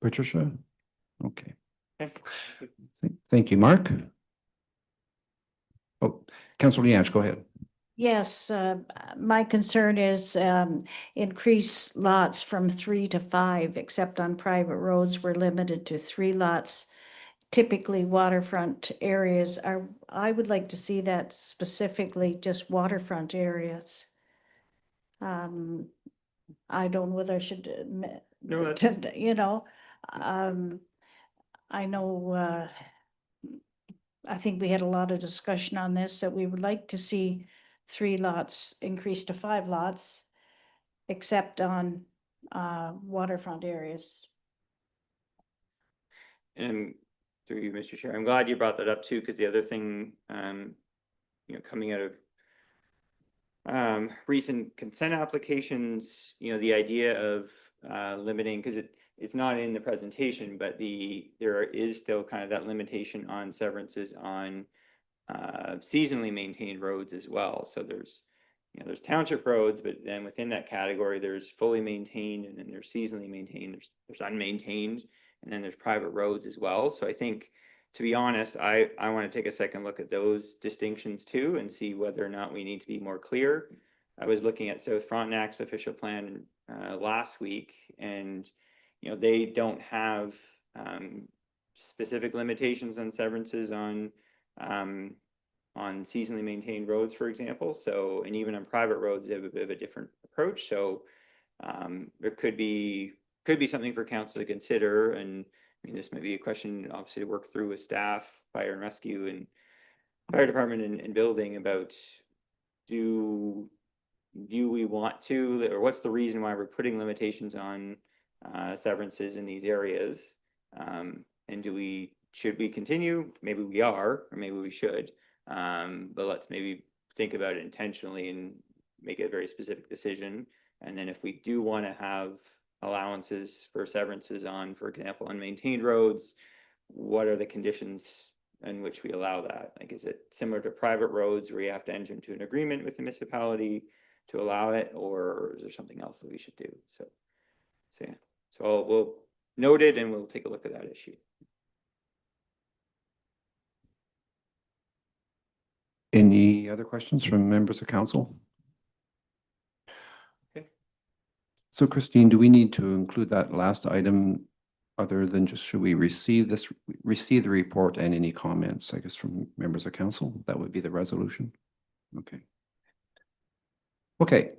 Patricia? Okay. Thank you, Mark. Oh, Councillor Lianch, go ahead. Yes, my concern is increase lots from 3 to 5, except on private roads, we're limited to 3 lots. Typically waterfront areas are, I would like to see that specifically just waterfront areas. I don't know whether I should, No, that's you know, I know, I think we had a lot of discussion on this, that we would like to see 3 lots increased to 5 lots, except on waterfront areas. And through you, Mr. Chair, I'm glad you brought that up too, because the other thing, you know, coming out of recent consent applications, you know, the idea of limiting, because it's not in the presentation, but there is still kind of that limitation on severances on seasonally maintained roads as well. So there's, you know, there's township roads, but then within that category, there's fully maintained, and then there's seasonally maintained, there's unmaintained, and then there's private roads as well. So I think, to be honest, I want to take a second look at those distinctions too and see whether or not we need to be more clear. I was looking at South Frontenac's official plan last week, and you know, they don't have specific limitations on severances on seasonally maintained roads, for example. So, and even on private roads, they have a bit of a different approach. So there could be something for council to consider. And I mean, this might be a question obviously to work through with staff, fire and rescue, and fire department and building about, do we want to, or what's the reason why we're putting limitations on severances in these areas? And should we continue? Maybe we are, or maybe we should. But let's maybe think about it intentionally and make a very specific decision. And then if we do want to have allowances for severances on, for example, unmaintained roads, what are the conditions in which we allow that? Like, is it similar to private roads where you have to enter into an agreement with the municipality to allow it, or is there something else that we should do? So yeah, so we'll note it and we'll take a look at that issue. Any other questions from members of council? Okay. So Christine, do we need to include that last item other than just should we receive the report and any comments, I guess, from members of council? That would be the resolution. Okay. Okay.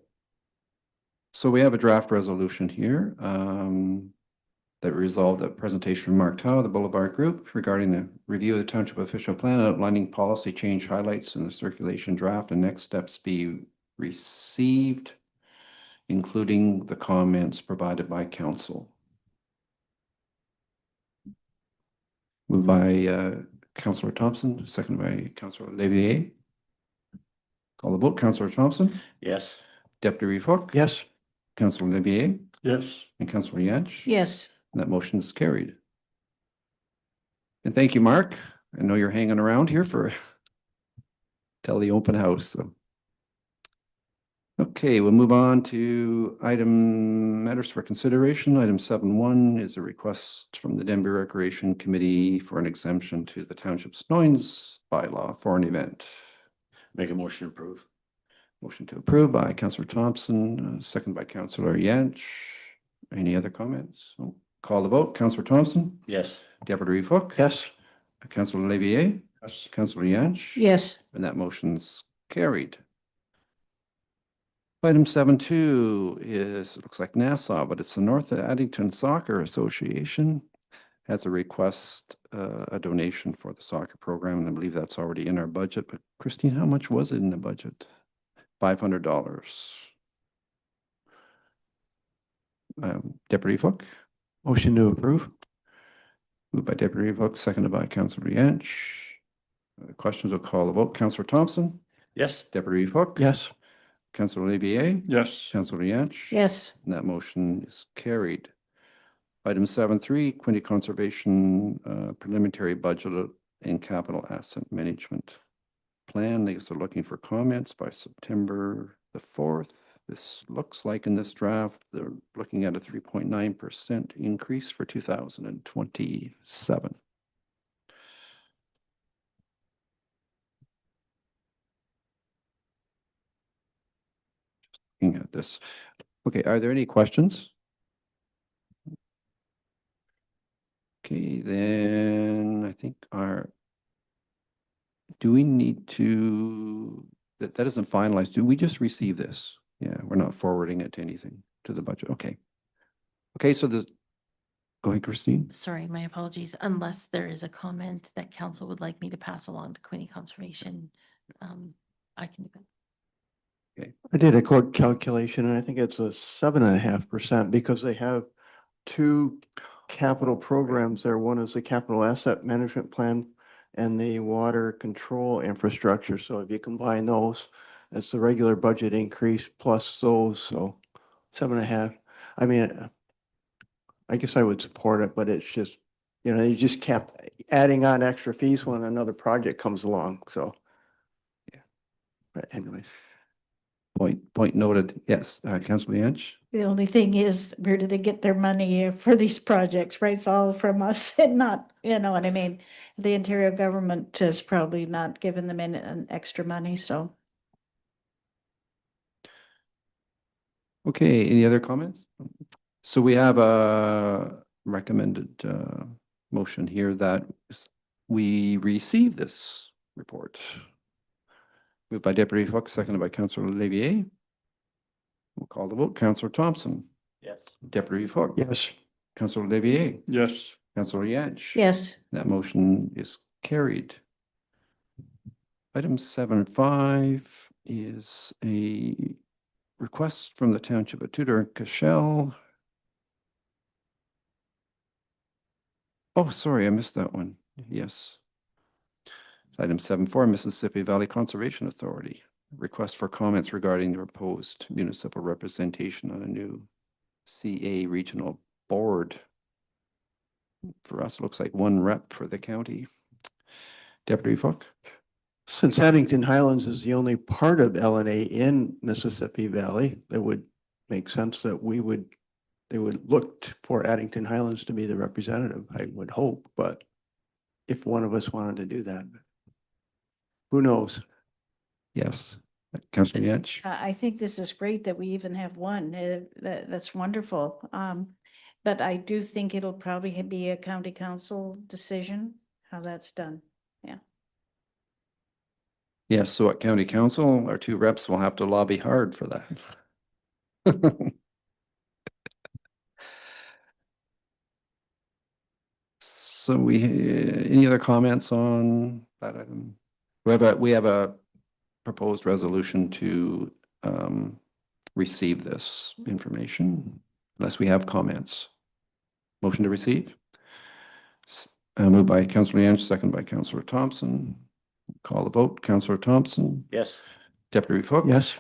So we have a draft resolution here that resolved a presentation from Mark Tao, the Boulevard Group, regarding the review of the township official plan outlining policy change highlights in the circulation draft and next steps be received, including the comments provided by council. Moved by Councillor Thompson, seconded by Councillor Levier. Call the vote. Councillor Thompson, Yes. Deputy Reeve Hook. Yes. Councillor Levier Yes. and Councillor Yance. Yes. And that motion is carried. And thank you, Mark. I know you're hanging around here for till the open house. So. Okay, we'll move on to item matters for consideration. Item 7.1 is a request from the Denbigh Recreation Committee for an exemption to the township's noise bylaw for an event. Make a motion to approve. Motion to approve by Councillor Thompson, second by Councillor Yance. Any other comments? No. Call the vote. Councillor Thompson, Yes. Deputy Reeve Hook. Yes. Councillor Levier, Yes. Councillor Yance. Yes. And that motion's carried. Item 7.2 is, it looks like Nassau, but it's the North Addington Soccer Association has a request, a donation for the soccer program, and I believe that's already in our budget. But Christine, how much was it in the budget? $500. Deputy Hook, Motion to approve. moved by Deputy Hook, seconded by Councillor Yance. Questions will call the vote. Councillor Thompson, Yes. Deputy Hook. Yes. Councillor Levier, Yes. Councillor Yance. Yes. And that motion is carried. Item 7.3, Quinte Conservation Preliminary Budget and Capital Asset Management Plan. I guess they're looking for comments by September the 4th. This looks like in this draft, they're looking at a 3.9% increase for 2027. Looking at this. Okay, are there any questions? Okay, then I think do we need to, that isn't finalized. Do we just receive this? Yeah, we're not forwarding it to anything, to the budget. Okay. Okay, so go ahead, Christine. Sorry, my apologies. Unless there is a comment that council would like me to pass along to Quinte Conservation, I can do that. Okay. I did a quick calculation and I think it's a 7.5% because they have two capital programs there. One is the capital asset management plan and the water control infrastructure. So if you combine those, it's the regular budget increase plus those. So 7.5. I mean, I guess I would support it, but it's just, you just kept adding on extra fees when another project comes along. So, yeah. But anyways. Point noted. Yes, Councillor Yance. The only thing is, where do they get their money for these projects, right? It's all from us and not, you know what I mean? The Ontario government has probably not given them an extra money, so. Okay, any other comments? So we have a recommended motion here that we receive this report. Moved by Deputy Hook, seconded by Councillor Levier. We'll call the vote. Councillor Thompson. Yes. Deputy Hook. Yes. Councillor Levier. Yes. Councillor Yance. Yes. That motion is carried. Item 7.5 is a request from the Township of Tudor and Cashel. Oh, sorry, I missed that one. Yes. Item 7.4, Mississippi Valley Conservation Authority. Request for comments regarding the proposed municipal representation on a new CA regional board. For us, it looks like one rep for the county. Deputy Hook. Since Addington Highlands is the only part of LNA in Mississippi Valley, it would make sense that they would look for Addington Highlands to be the representative, I would hope, but if one of us wanted to do that, who knows? Yes. Councillor Yance? I think this is great that we even have one. That's wonderful. But I do think it'll probably be a county council decision, how that's done. Yeah. Yes, so at county council, our two reps will have to lobby hard for that. So any other comments on that item? We have a proposed resolution to receive this information, unless we have comments. Motion to receive? Moved by Councillor Yance, second by Councillor Thompson. Call the vote. Councillor Thompson? Yes. Deputy Cook? Yes.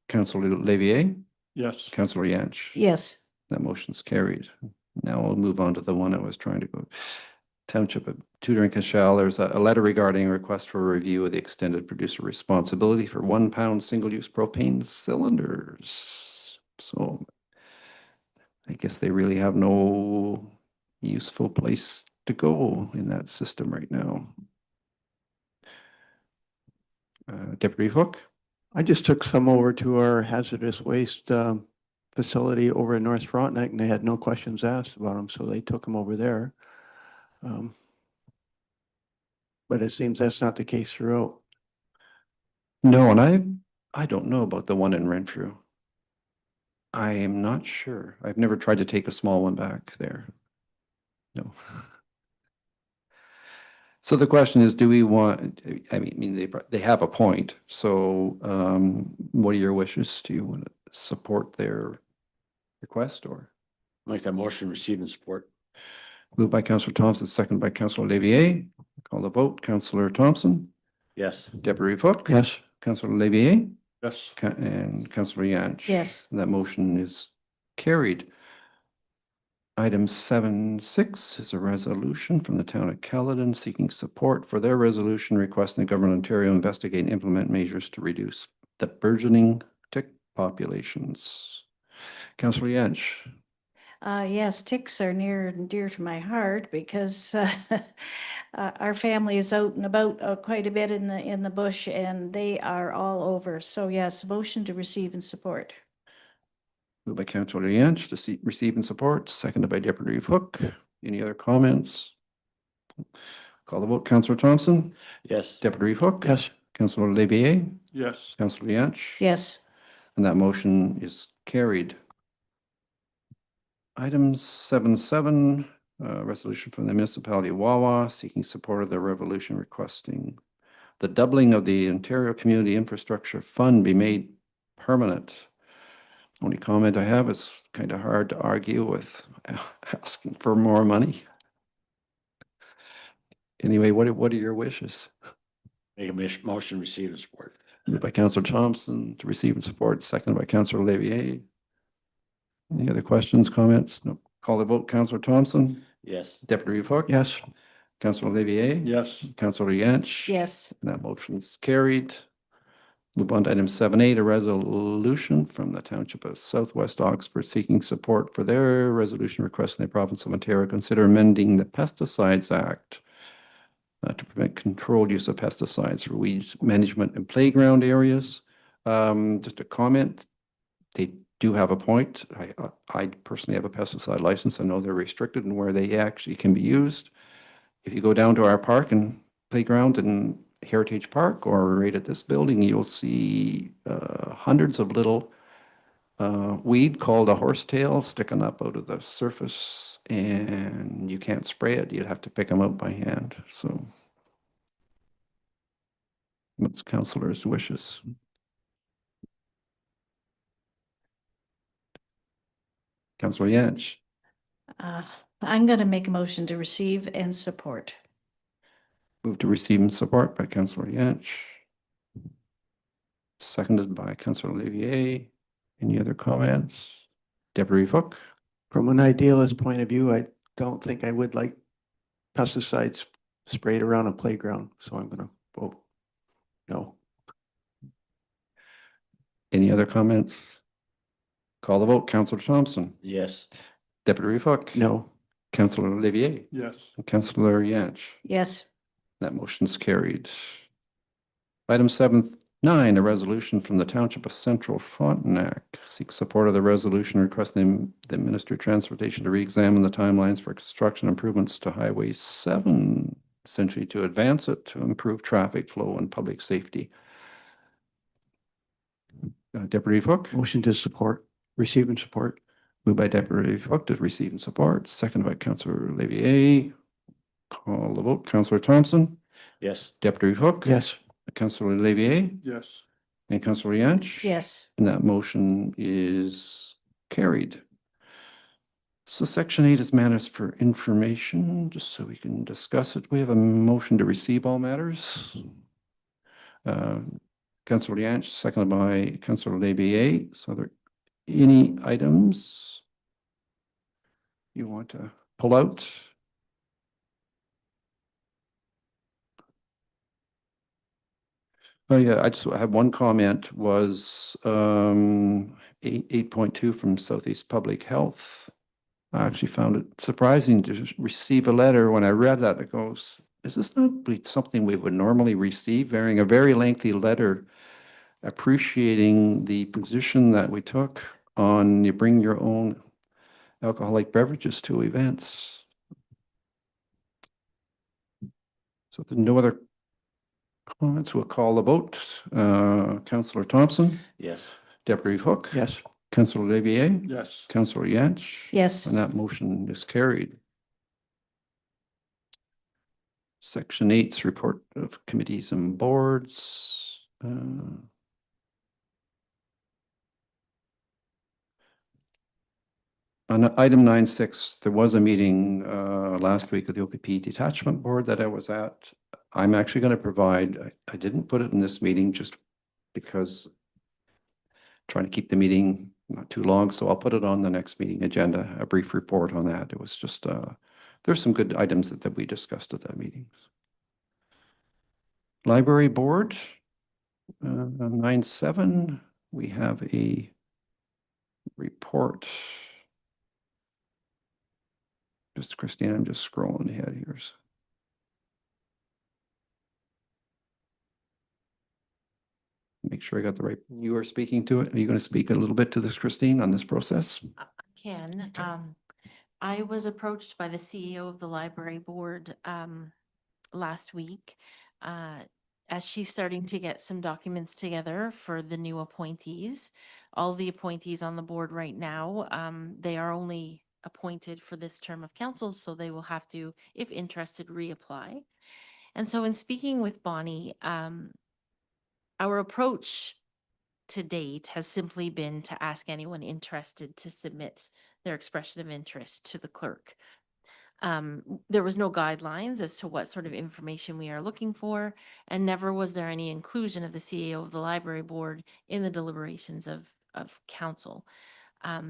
Councillor Levier? Yes. Councillor Yance? Yes. That motion's carried. Now we'll move on to the one I was trying to go. Township of Tudor and Cashel, there's a letter regarding a request for a review of the extended producer responsibility for 1 pound single-use propane cylinders. So I guess they really have no useful place to go in that system right now. Deputy Hook? I just took some over to our hazardous waste facility over in North Frontenac, and they had no questions asked about them, so they took them over there. But it seems that's not the case throughout. No, and I don't know about the one in Renfrew. I am not sure. I've never tried to take a small one back there. No. So the question is, do we want, I mean, they have a point. So what are your wishes? Do you want to support their request or? Make that motion, receive and support. Moved by Councillor Thompson, second by Councillor Levier. Call the vote. Councillor Thompson? Yes. Deputy Cook? Yes. Councillor Levier? Yes. And Councillor Yance? Yes. That motion is carried. Item 7.6 is a resolution from the town of Caledon seeking support for their resolution requesting the government of Ontario investigate and implement measures to reduce the burgeoning tick populations. Councillor Yance? Yes, ticks are near and dear to my heart because our family is out and about quite a bit in the bush, and they are all over. So yes, motion to receive and support. Moved by Councillor Yance to receive and support, seconded by Deputy Hook. Any other comments? Call the vote. Councillor Thompson? Yes. Deputy Hook? Yes. Councillor Levier? Yes. Councillor Yance? Yes. And that motion is carried. Item 7.7, resolution from the municipality of Wawa seeking support of the resolution requesting the doubling of the Ontario Community Infrastructure Fund be made permanent. Only comment I have is kind of hard to argue with asking for more money. Anyway, what are your wishes? Make a motion, receive and support. Moved by Councillor Thompson to receive and support, seconded by Councillor Levier. Any other questions, comments? No. Call the vote. Councillor Thompson? Yes. Deputy Hook? Yes. Councillor Levier? Yes. Councillor Yance? Yes. And that motion is carried. Move on to item 7.8, a resolution from the Township of Southwest Oxford seeking support for their resolution requesting the province of Ontario consider amending the Pesticides Act to prevent controlled use of pesticides for weed management in playground areas. Just a comment, they do have a point. I personally have a pesticide license. I know they're restricted in where they actually can be used. If you go down to our park and playground in Heritage Park or right at this building, you'll see hundreds of little weed called a horsetail sticking up out of the surface, and you can't spray it. You'd have to pick them up by hand. So what's councillors' wishes? Councillor Yance? I'm going to make a motion to receive and support. Move to receive and support by Councillor Yance. Seconded by Councillor Olivier. Any other comments? Deputy Hook? From an idealist point of view, I don't think I would like pesticides sprayed around a playground, so I'm gonna vote no. Any other comments? Call the vote. Councillor Thompson? Yes. Deputy Hook? No. Councillor Olivier? Yes. And Councillor Yance? Yes. That motion's carried. Item 7 9, a resolution from the Township of Central Frontenac seeks support of the resolution requesting the Ministry of Transportation to re-examine the timelines for construction improvements to Highway 7, essentially to advance it, to improve traffic flow and public safety. Deputy Hook, Motion to support, receive and support. moved by Deputy Hook to receive and support, seconded by Councillor Levier. Call the vote. Councillor Thompson, Yes. Deputy Hook. Yes. Councillor Levier Yes. and Councillor Yantz. Yes. And that motion is carried. So section 8 is matters for information, just so we can discuss it. We have a motion to receive all matters. Councillor Yantz, seconded by Councillor Levier. So are there any items you want to pull out? Oh, yeah, I just have one comment was 8.2 from Southeast Public Health. I actually found it surprising to receive a letter. When I read that, it goes, is this not something we would normally receive? Bearing a very lengthy letter appreciating the position that we took on you bring your own alcoholic beverages to events. So if there's no other comments, we'll call the vote. Councillor Thompson, Yes. Deputy Hook. Yes. Councillor Levier. Yes. Councillor Yantz. Yes. And that motion is carried. Section 8's report of committees and boards. On item 9.6, there was a meeting last week of the OPP Detachment Board that I was at. I'm actually going to provide, I didn't put it in this meeting just because trying to keep the meeting not too long, so I'll put it on the next meeting agenda, a brief report on that. It was just, there's some good items that we discussed at that meeting. Library Board, 9.7, we have a report. Just Christine, I'm just scrolling ahead here. Make sure I got the right, you are speaking to it. Are you going to speak a little bit to this, Christine, on this process? I can. I was approached by the CEO of the library board last week as she's starting to get some documents together for the new appointees. All the appointees on the board right now, they are only appointed for this term of council, so they will have to, if interested, reapply. And so in speaking with Bonnie, our approach to date has simply been to ask anyone interested to submit their expression of interest to the clerk. There was no guidelines as to what sort of information we are looking for, and never was there any inclusion of the CEO of the library board in the deliberations of council.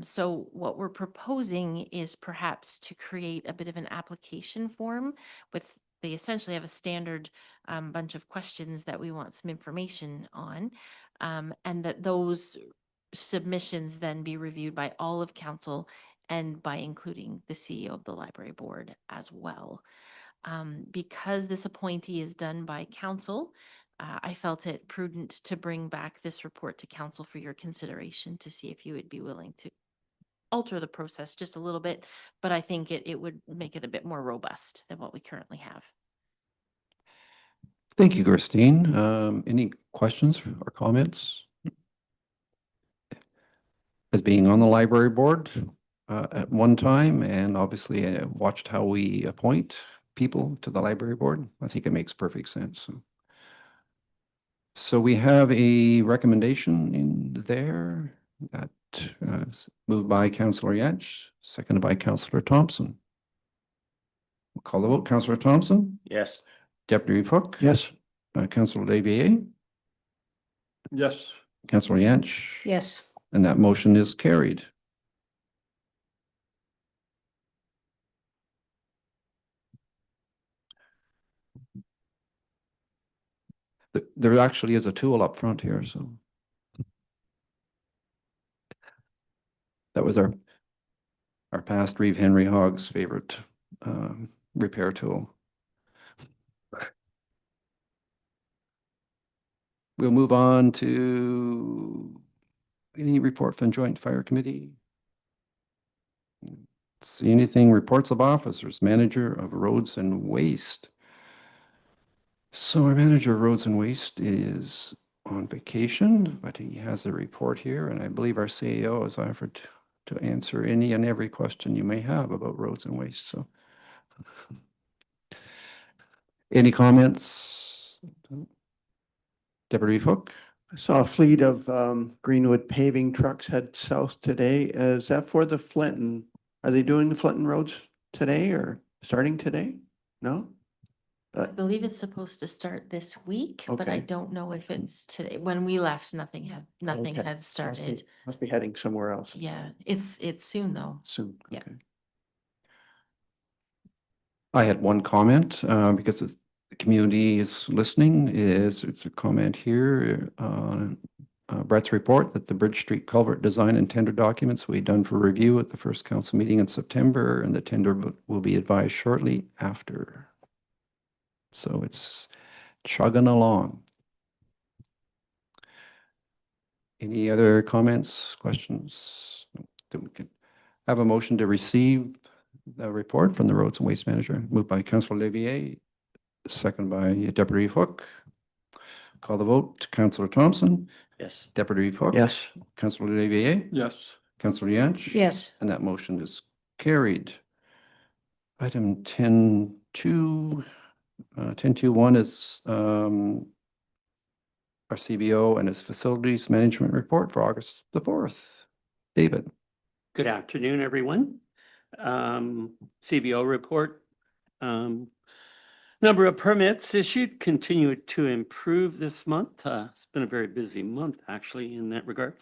So what we're proposing is perhaps to create a bit of an application form with, they essentially have a standard bunch of questions that we want some information on, and that those submissions then be reviewed by all of council and by including the CEO of the library board as well. Because this appointee is done by council, I felt it prudent to bring back this report to council for your consideration to see if you would be willing to alter the process just a little bit, but I think it would make it a bit more robust than what we currently have. Thank you, Christine. Any questions or comments? As being on the library board at one time, and obviously watched how we appoint people to the library board, I think it makes perfect sense. So we have a recommendation in there that is moved by Councillor Yantz, seconded by Councillor Thompson. We'll call the vote. Councillor Thompson, Yes. Deputy Hook. Yes. Councillor Levier, Yes. Councillor Yantz. Yes. And that motion is carried. There actually is a tool up front here, so. That was our past Reeve Henry Hogg's favorite repair tool. We'll move on to any report from Joint Fire Committee. See anything? Reports of officers, manager of roads and waste. So our manager of roads and waste is on vacation, but he has a report here, and I believe our CAO has offered to answer any and every question you may have about roads and waste. So any comments? Deputy Hook? I saw a fleet of Greenwood paving trucks head south today. Is that for the Flinton? Are they doing the Flinton roads today or starting today? No? I believe it's supposed to start this week, but I Okay. don't know if it's today. When we left, nothing Okay. had started. Must be heading somewhere else Yeah, it's soon though. soon. Yeah. Okay. I had one comment because the community is listening. It's a comment here on Brett's report that the Bridge Street culvert design and tender documents will be done for review at the first council meeting in September, and the tender will be advised shortly after. So it's chugging along. Any other comments, questions? Then we can have a motion to receive the report from the Roads and Waste Manager, moved by Councillor Levier, second by Deputy Hook. Call the vote. Councillor Thompson, Yes. Deputy Hook. Yes. Councillor Levier, Yes. Councillor Yance. Yes. And that motion is carried. Item 10.2, 10.2.1 is our CBO and his facilities management report for August the 4th. David. Good afternoon, everyone. CBO report. Number of permits issued continue to improve this month. It's been a very busy month, actually, in that regard.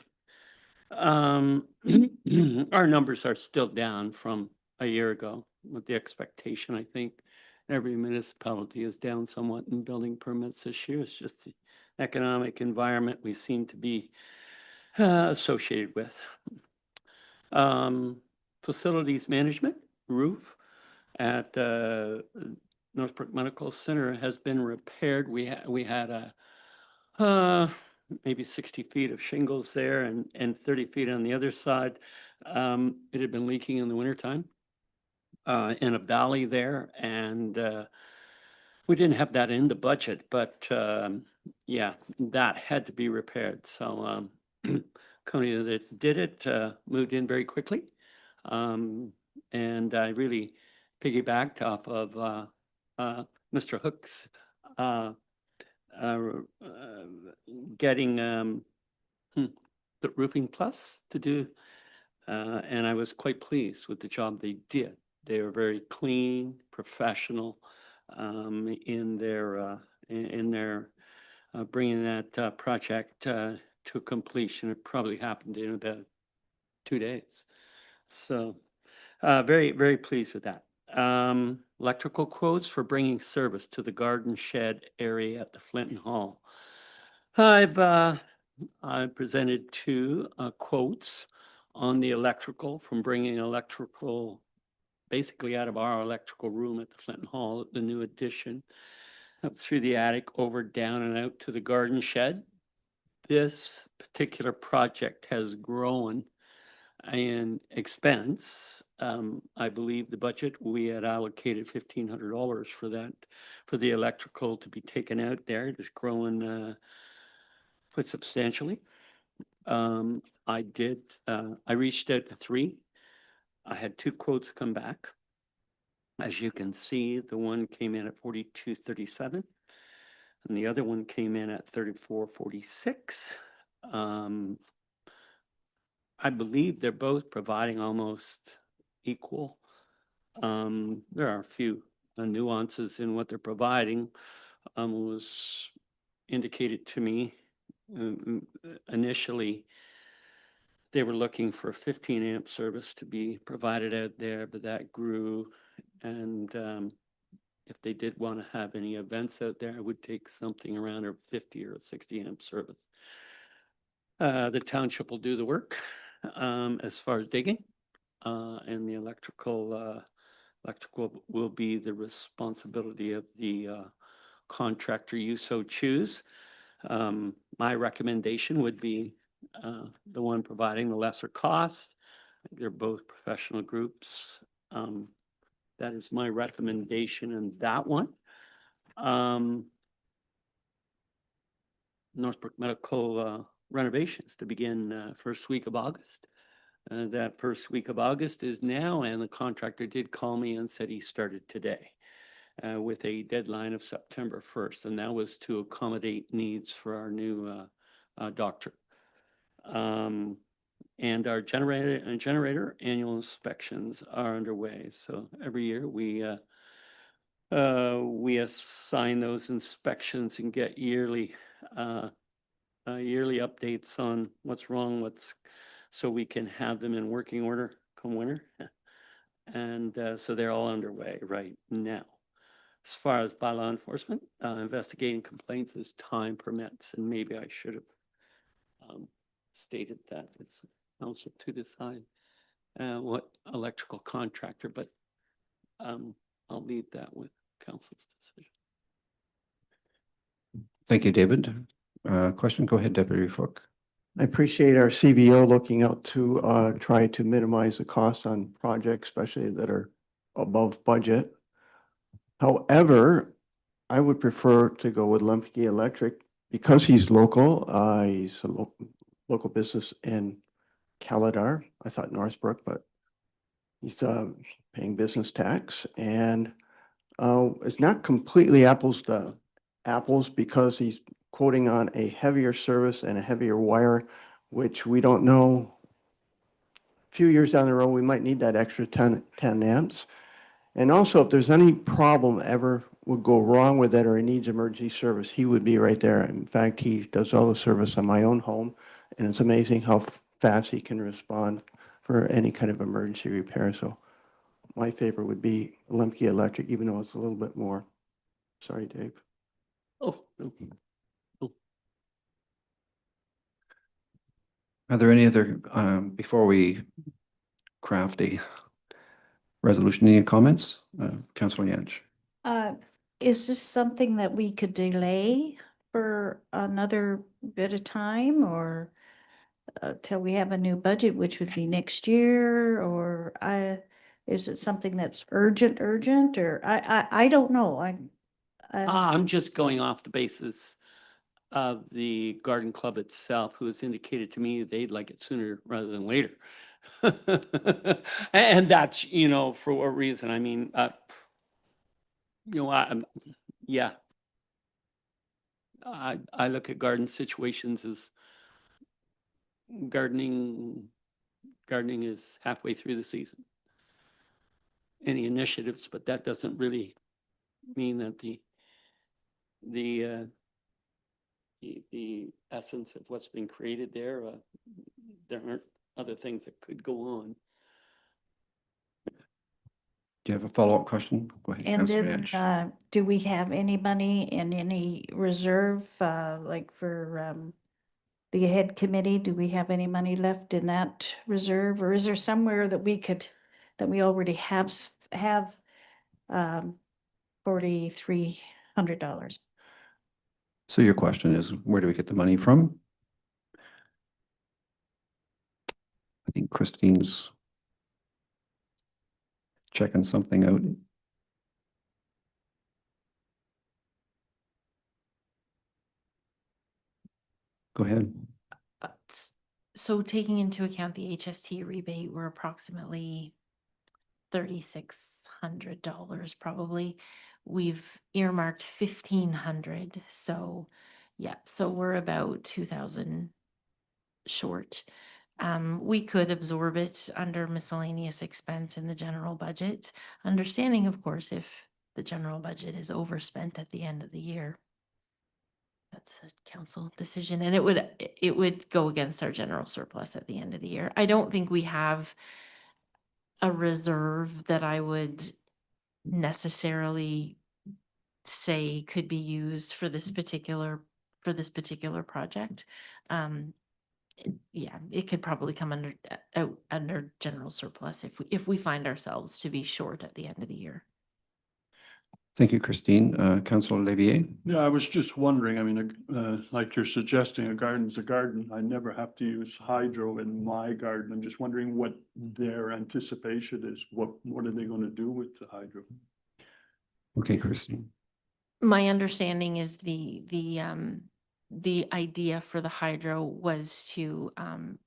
Our numbers are still down from a year ago with the expectation, I think. Every municipality is down somewhat in building permits this year. It's just the economic environment we seem to be associated with. Facilities management, roof at Northbrook Medical Center has been repaired. We had a maybe 60 feet of shingles there and 30 feet on the other side. It had been leaking in the wintertime in a valley there, and we didn't have that in the budget, but yeah, that had to be repaired. So company that did it moved in very quickly, and I really piggybacked off of Mr. Hook's getting the Roofing Plus to do, and I was quite pleased with the job they did. They were very clean, professional in their bringing that project to completion. It probably happened in about 2 days. So very, very pleased with that. Electrical quotes for bringing service to the garden shed area at the Flinton Hall. I presented two quotes on the electrical from bringing electrical basically out of our electrical room at the Flinton Hall, the new addition, up through the attic, over, down, and out to the garden shed. This particular project has grown in expense. I believe the budget, we had allocated $1,500 for that, for the electrical to be taken out there. It is growing quite substantially. I reached out to three. I had two quotes come back. As you can see, the one came in at $42.37 and the other one came in at $34.46. I believe they're both providing almost equal. There are a few nuances in what they're providing. Was indicated to me initially they were looking for a 15 amp service to be provided out there, but that grew, and if they did want to have any events out there, it would take something around a 50 or a 60 amp service. The township will do the work as far as digging, and the electrical will be the responsibility of the contractor you so choose. My recommendation would be the one providing the lesser cost. They're both professional groups. That is my recommendation in that one. Northbrook Medical renovations to begin first week of August. That first week of August is now, and the contractor did call me and said he started today with a deadline of September 1st, and that was to accommodate needs for our new doctor. And our generator annual inspections are underway. So every year we assign those inspections and get yearly updates on what's wrong, so we can have them in working order come winter. And so they're all underway right now. As far as bylaw enforcement, investigating complaints as time permits, and maybe I should have stated that it's council to decide what electrical contractor, but I'll leave that with council's decision. Thank you, David. Question, go ahead, Deputy Fook. I appreciate our CVO looking out to try to minimize the cost on projects, especially that are above budget. However, I would prefer to go with Lemke Electric because he's local. He's a local business in Caladar. I thought Northbrook, but he's paying business tax, and it's not completely apples to apples because he's quoting on a heavier service and a heavier wire, which we don't know. A few years down the road, we might need that extra 10 amps. And also, if there's any problem ever would go wrong with it or it needs emergency service, he would be right there. In fact, he does all the service on my own home, and it's amazing how fast he can respond for any kind of emergency repair. So my favorite would be Lemke Electric, even though it's a little bit more. Sorry, Dave. Oh, no. Are there any other, before we craft a resolution, any comments? Councillor Yanch. Is this something that we could delay for another bit of time, or till we have a new budget, which would be next year, or is it something that's urgent, or I don't know. I'm just going off the basis of the garden club itself, who has indicated to me they'd like it sooner rather than later. And that's, for what reason? I mean, yeah. I look at garden situations as gardening is halfway through the season. Any initiatives, but that doesn't really mean that the essence of what's been created there, there aren't other things that could go on. Do you have a follow-up question? Go ahead, And Councillor then, Yanch. do we have any money in any reserve, like for the head committee? Do we have any money left in that reserve, or is there somewhere that we already have $4,300? So your question is, where do we get the money from? I think Christine's checking something out. Go ahead. So taking into account the HST rebate, we're approximately $3,600 probably. We've earmarked 1,500. So yeah, so we're about 2,000 short. We could absorb it under miscellaneous expense in the general budget, understanding, of course, if the general budget is overspent at the end of the year. That's a council decision, and it would go against our general surplus at the end of the year. I don't think we have a reserve that I would necessarily say could be used for this particular project. Yeah, it could probably come under general surplus if we find ourselves to be short at the end of the year. Thank you, Christine. Councillor Olivier? Yeah, I was just wondering, I mean, like you're suggesting, a garden's a garden. I never have to use hydro in my garden. I'm just wondering what their anticipation is. What are they going to do with the hydro? Okay, Christine. My understanding is the idea for the hydro was to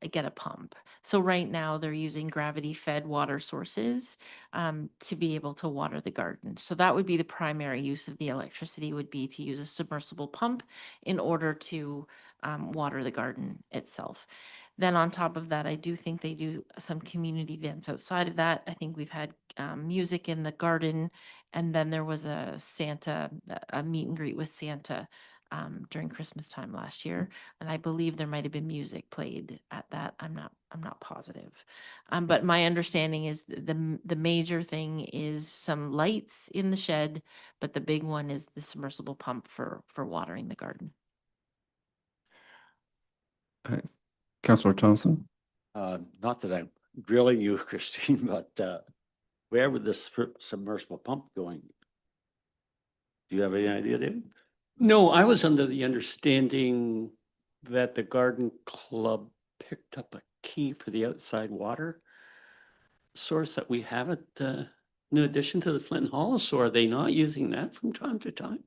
get a pump. So right now they're using gravity fed water sources to be able to water the garden. So that would be the primary use of the electricity, would be to use a submersible pump in order to water the garden itself. Then on top of that, I do think they do some community events outside of that. I think we've had music in the garden, and then there was a a meet and greet with Santa during Christmas time last year, and I believe there might have been music played at that. I'm not positive, but my understanding is the major thing is some lights in the shed, but the big one is the submersible pump for watering the garden. Councillor Thompson? Not that I'm grilling you, Christine, but where would this submersible pump going? Do you have any idea, David? No, I was under the understanding that the garden club picked up a key for the outside water source that we have at New Addition to the Flint Hall. So are they not using that from time to time?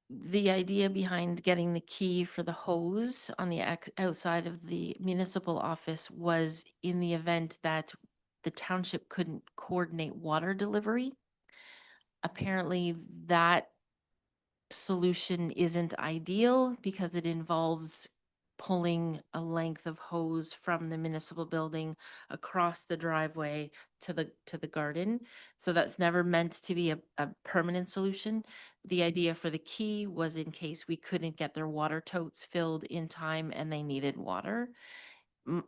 The idea behind getting the key for the hose on the outside of the municipal office was in the event that the township couldn't coordinate water delivery. Apparently that solution isn't ideal because it involves pulling a length of hose from the municipal building across the driveway to the garden. So that's never meant to be a permanent solution. The idea for the key was in case we couldn't get their water totes filled in time and they needed water.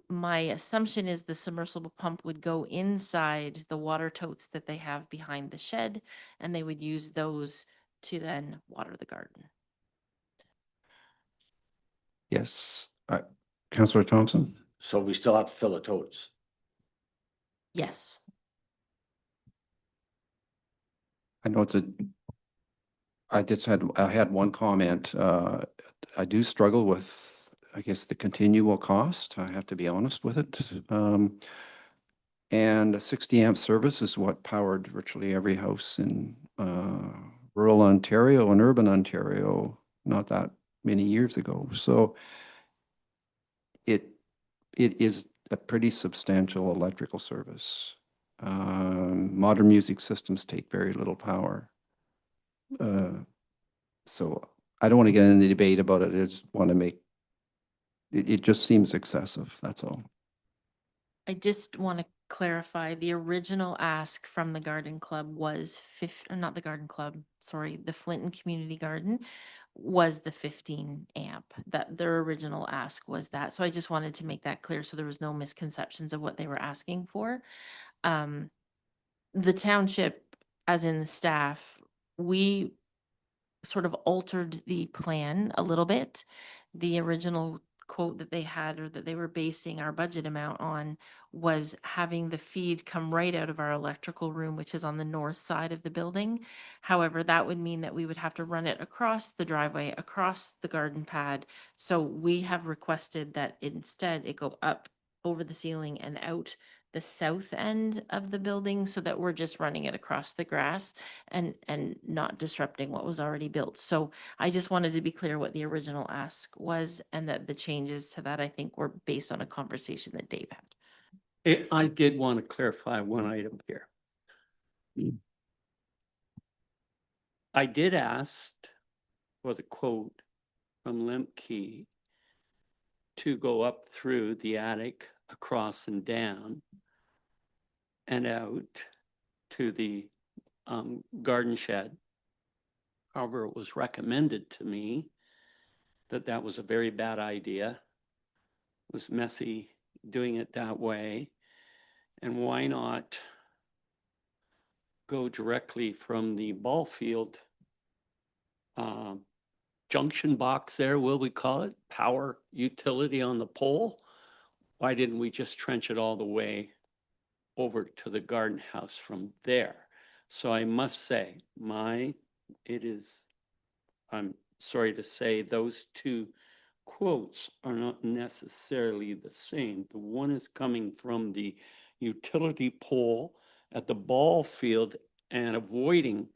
My assumption is the submersible pump would go inside the water totes that they have behind the shed, and they would use those to then water the garden. Yes. Councillor Thompson? So we still have to fill the totes. Yes. I know I had one comment. I do struggle with, I guess, the continual cost. I have to be honest with it. And a 60 amp service is what powered virtually every house in rural Ontario and urban Ontario not that many years ago. So it is a pretty substantial electrical service. Modern music systems take very little power. So I don't want to get into the debate about it. I just want to make it just seems excessive. That's all. I just want to clarify, the original ask from the garden club was not the garden club, sorry, the Flinton Community Garden was the 15 amp. That their original ask was that. So I just wanted to make that clear so there was no misconceptions of what they were asking for. The township, as in the staff, we sort of altered the plan a little bit. The original quote that they had, or that they were basing our budget amount on, was having the feed come right out of our electrical room, which is on the north side of the building. However, that would mean that we would have to run it across the driveway, across the garden pad. So we have requested that instead it go up over the ceiling and out the south end of the building, so that we're just running it across the grass and not disrupting what was already built. So I just wanted to be clear what the original ask was, and that the changes to that, I think, were based on a conversation that Dave had. I did want to clarify one item here. I did ask for the quote from Lemke to go up through the attic, across and down, and out to the garden shed. However, it was recommended to me that that was a very bad idea. It was messy doing it that way. And why not go directly from the ball field junction box there, will we call it, power utility on the pole? Why didn't we just trench it all the way over to the garden house from there? So I must say, I'm sorry to say, those two quotes are not necessarily the same. The one is coming from the utility pole at the ball field and avoiding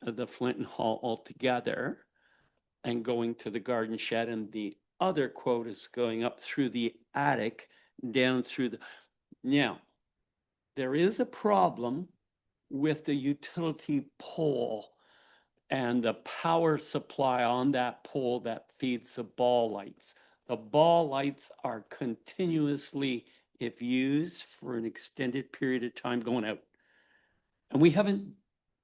the Flinton Hall altogether and going to the garden shed. And the other quote is going up through the attic, down through the, now, there is a problem with the utility pole and the power supply on that pole that feeds the ball lights. The ball lights are continuously, if used for an extended period of time, going out. And we haven't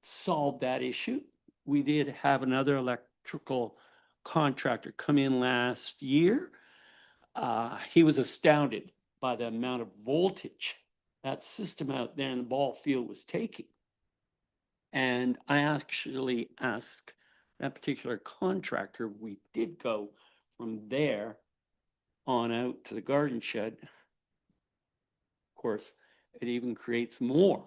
solved that issue. We did have another electrical contractor come in last year. He was astounded by the amount of voltage that system out there in the ball field was taking. And I actually asked that particular contractor, we did go from there on out to the garden shed. Of course, it even creates more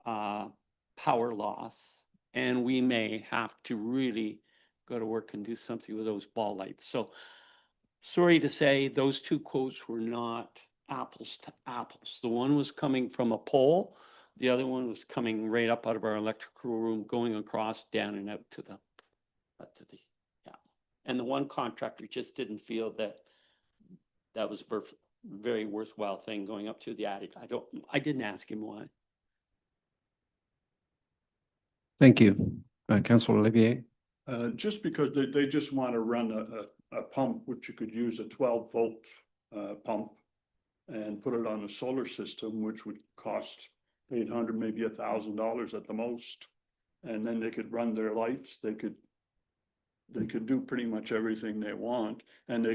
power loss, and we may have to really go to work and do something with those ball lights. So sorry to say, those two quotes were not apples to apples. The one was coming from a pole. The other one was coming right up out of our electrical room, going across, down and out to the, yeah. And the one contractor just didn't feel that that was a very worthwhile thing going up to the attic. I didn't ask him why. Thank you. Councillor Olivier. Just because they just want to run a pump, which you could use a 12-volt pump and put it on a solar system, which would cost $800, maybe $1,000 at the most. And then they could run their lights. They could do pretty much everything they want. And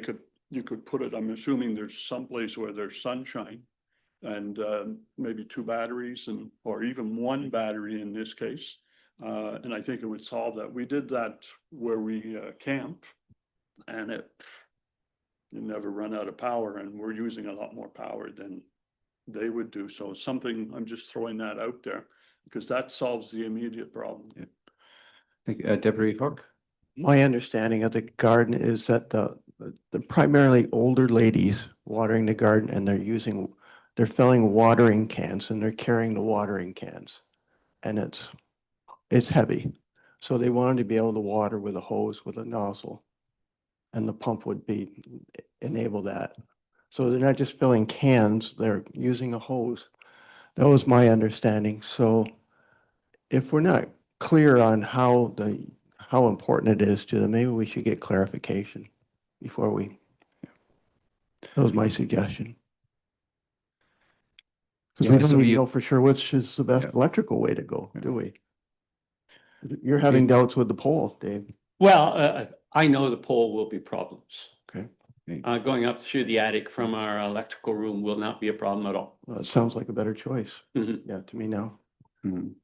you could put it, I'm assuming there's someplace where there's sunshine, and maybe 2 batteries or even 1 battery in this case. And I think it would solve that. We did that where we camp, and you never run out of power, and we're using a lot more power than they would do. So something, I'm just throwing that out there because that solves the immediate problem. Yeah. Thank you. Deputy Hook. My understanding of the garden is that the primarily older ladies watering the garden, and they're filling watering cans, and they're carrying the watering cans, and it's heavy. So they wanted to be able to water with a hose with a nozzle, and the pump would enable that. So they're not just filling cans, they're using a hose. That was my understanding. So if we're not clear on how important it is to them, maybe we should get clarification before that was my suggestion. Because we Yeah, so don't even you- know for sure which is the best Yeah. electrical way to go, do Yeah. we? You're having doubts with the pole, Dave. Well, I know the pole will be problems. Okay. Going up through the attic from our electrical room will not be a problem at all. Well, it sounds like a better choice. Mhm. Yeah, to me now. Mhm.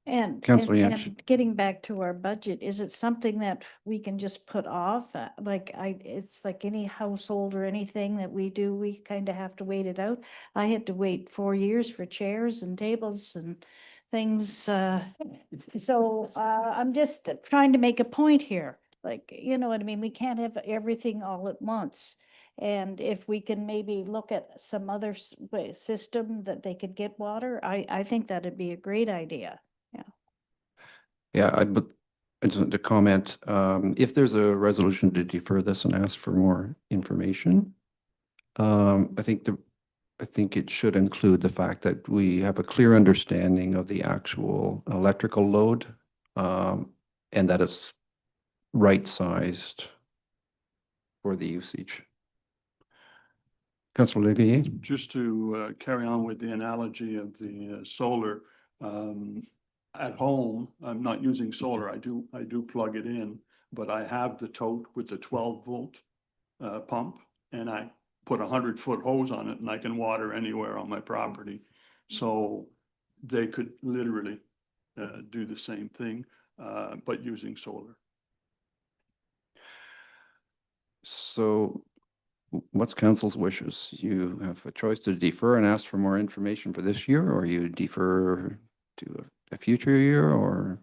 And, Councillor and, Yance. and getting back to our budget, is it something that we can just put off? It's like any household or anything that we do, we kind of have to wait it out. I had to wait 4 years for chairs and tables and things. So I'm just trying to make a point here. Like, you know what I mean? We can't have everything all at once. And if we can maybe look at some other system that they could get water, I think that'd be a great idea. Yeah, I just want to comment, if there's a resolution to defer this and ask for more information, I think it should include the fact that we have a clear understanding of the actual electrical load, and that it's right-sized for the usage. Councillor Olivier. Just to carry on with the analogy of the solar, at home, I'm not using solar. I do plug it in, but I have the tote with the 12-volt pump, and I put 100-foot hose on it, and I can water anywhere on my property. So they could literally do the same thing, but using solar. So what's council's wishes? You have a choice to defer and ask for more information for this year, or you defer to a future year, or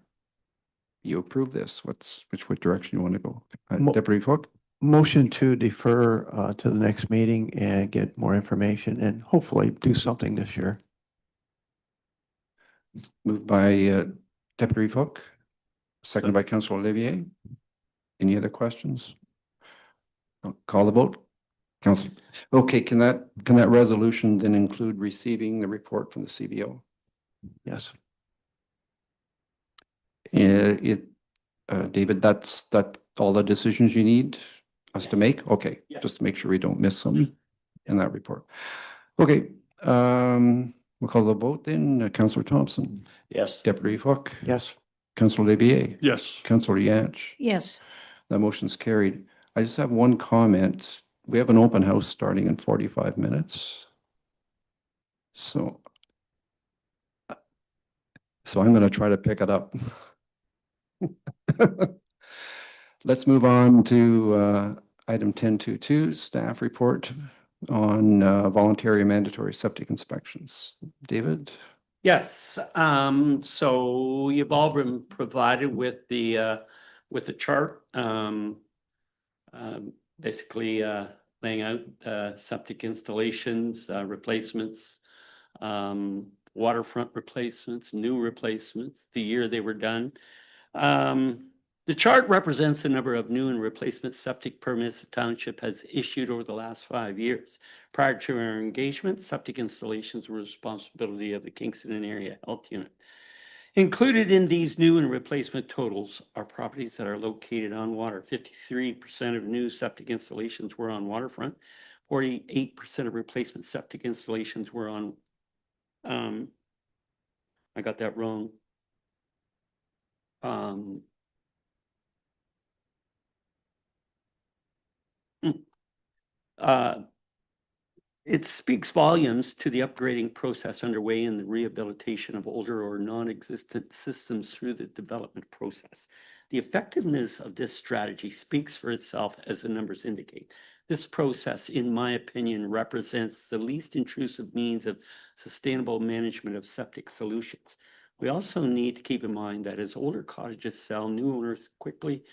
you approve this? Which direction you want to go? Deputy Hook? Motion to defer to the next meeting and get more information and hopefully do something this year. Moved by Deputy Hook, seconded by Councillor Olivier. Any other questions? I'll call the vote. Council, okay, can that resolution then include receiving the report from the CBO? Yes. David, that's all the decisions you need us to make? Okay, Yeah. just to make sure we don't miss some in that report. Okay, we'll call the vote then. Councillor Thompson, Yes. Deputy Hook, Yes. Councillor Olivier, Yes. Councillor Yance. Yes. That motion's carried. I just have one comment. We have an open house starting in 45 minutes. So I'm going to try to pick it up. Let's move on to item 10.2.2, staff report on voluntary and mandatory septic inspections. David? Yes, so you've all been provided with the chart, basically laying out septic installations, replacements, waterfront replacements, new replacements, the year they were done. The chart represents the number of new and replacement septic permits the township has issued over the last 5 years. Prior to our engagement, septic installations were responsibility of the Kingston and Area Health Unit. Included in these new and replacement totals are properties that are located on water. 53% of new septic installations were on waterfront. 48% of replacement septic installations were on, I got that wrong. It speaks volumes to the upgrading process underway in the rehabilitation of older or non-existent systems through the development process. The effectiveness of this strategy speaks for itself, as the numbers indicate. This process, in my opinion, represents the least intrusive means of sustainable management of septic solutions. We also need to keep in mind that as older cottages sell, new owners quickly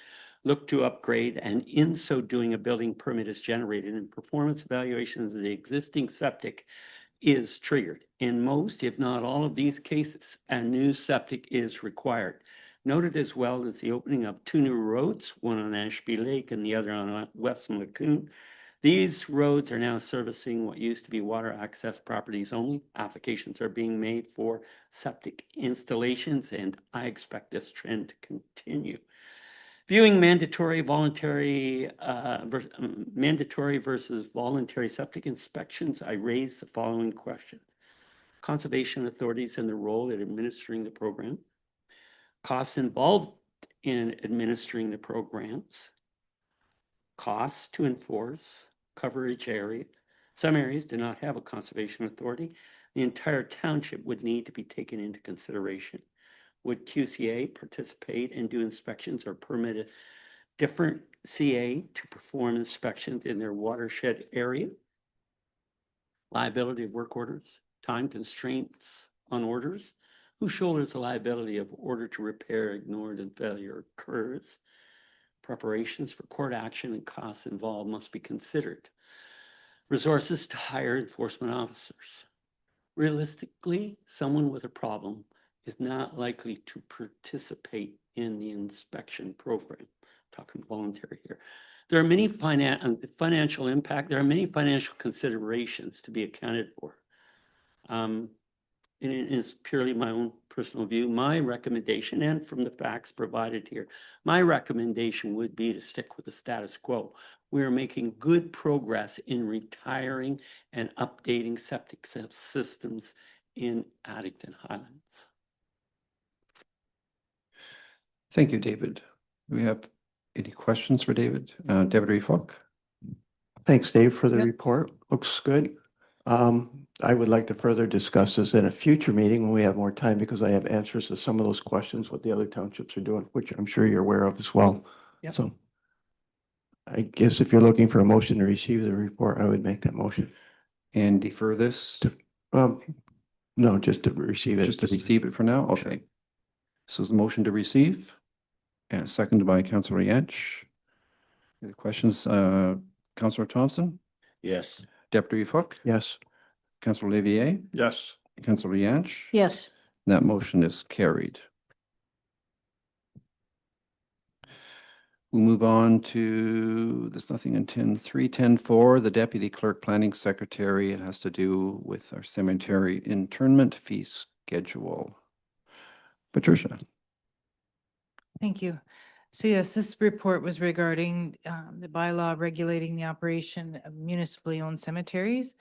look to upgrade, and in so doing, a building permit is generated and performance evaluations of the existing septic is triggered. In most, if not all of these cases, a new septic is required. Noted as well is the opening of 2 new roads, one on Ashby Lake and the other on Western Lacoon. These roads are now servicing what used to be water access properties only. Applications are being made for septic installations, and I expect this trend to continue. Viewing mandatory versus voluntary septic inspections, I raise the following question. Conservation authorities and their role in administering the program. Costs involved in administering the programs. Costs to enforce. Coverage area. Some areas do not have a conservation authority. The entire township would need to be taken into consideration. Would QCA participate and do inspections or permit a different CA to perform inspections in their watershed area? Liability of work orders, time constraints on orders. Who shoulders the liability of order to repair ignored and failure occurs? Preparations for court action and costs involved must be considered. Resources to hire enforcement officers. Realistically, someone with a problem is not likely to participate in the inspection program. Talking voluntary here. There are many financial impact. There are many financial considerations to be accounted for. And it is purely my own personal view. My recommendation, and from the facts provided here, my recommendation would be to stick with the status quo. We are making good progress in retiring and updating septic systems in Addington Highlands. Thank you, David. Do we have any questions for David? Deputy Hook? Thanks, Dave, for the Yep. report. Looks good. I would like to further discuss this in a future meeting when we have more time, because I have answers to some of those questions, what the other townships are doing, which I'm sure you're aware of as well. Yep. So I guess if you're looking for a motion to receive the report, I would make that motion. And defer this? Um, No, just to receive it. Just to receive it for now? Okay. So is the motion to receive? And seconded by Councillor Yantch. Any questions? Councillor Thompson, Yes. Deputy Hook, Yes. Councillor Olivier, Yes. Councillor Yantch. Yes. That motion is carried. We'll move on to, there's nothing in 10.3, 10.4, the Deputy Clerk Planning Secretary. It has to do with our cemetery internment fee schedule. Patricia. Thank you. So yes, this report was regarding the bylaw regulating the operation of municipally owned cemeteries.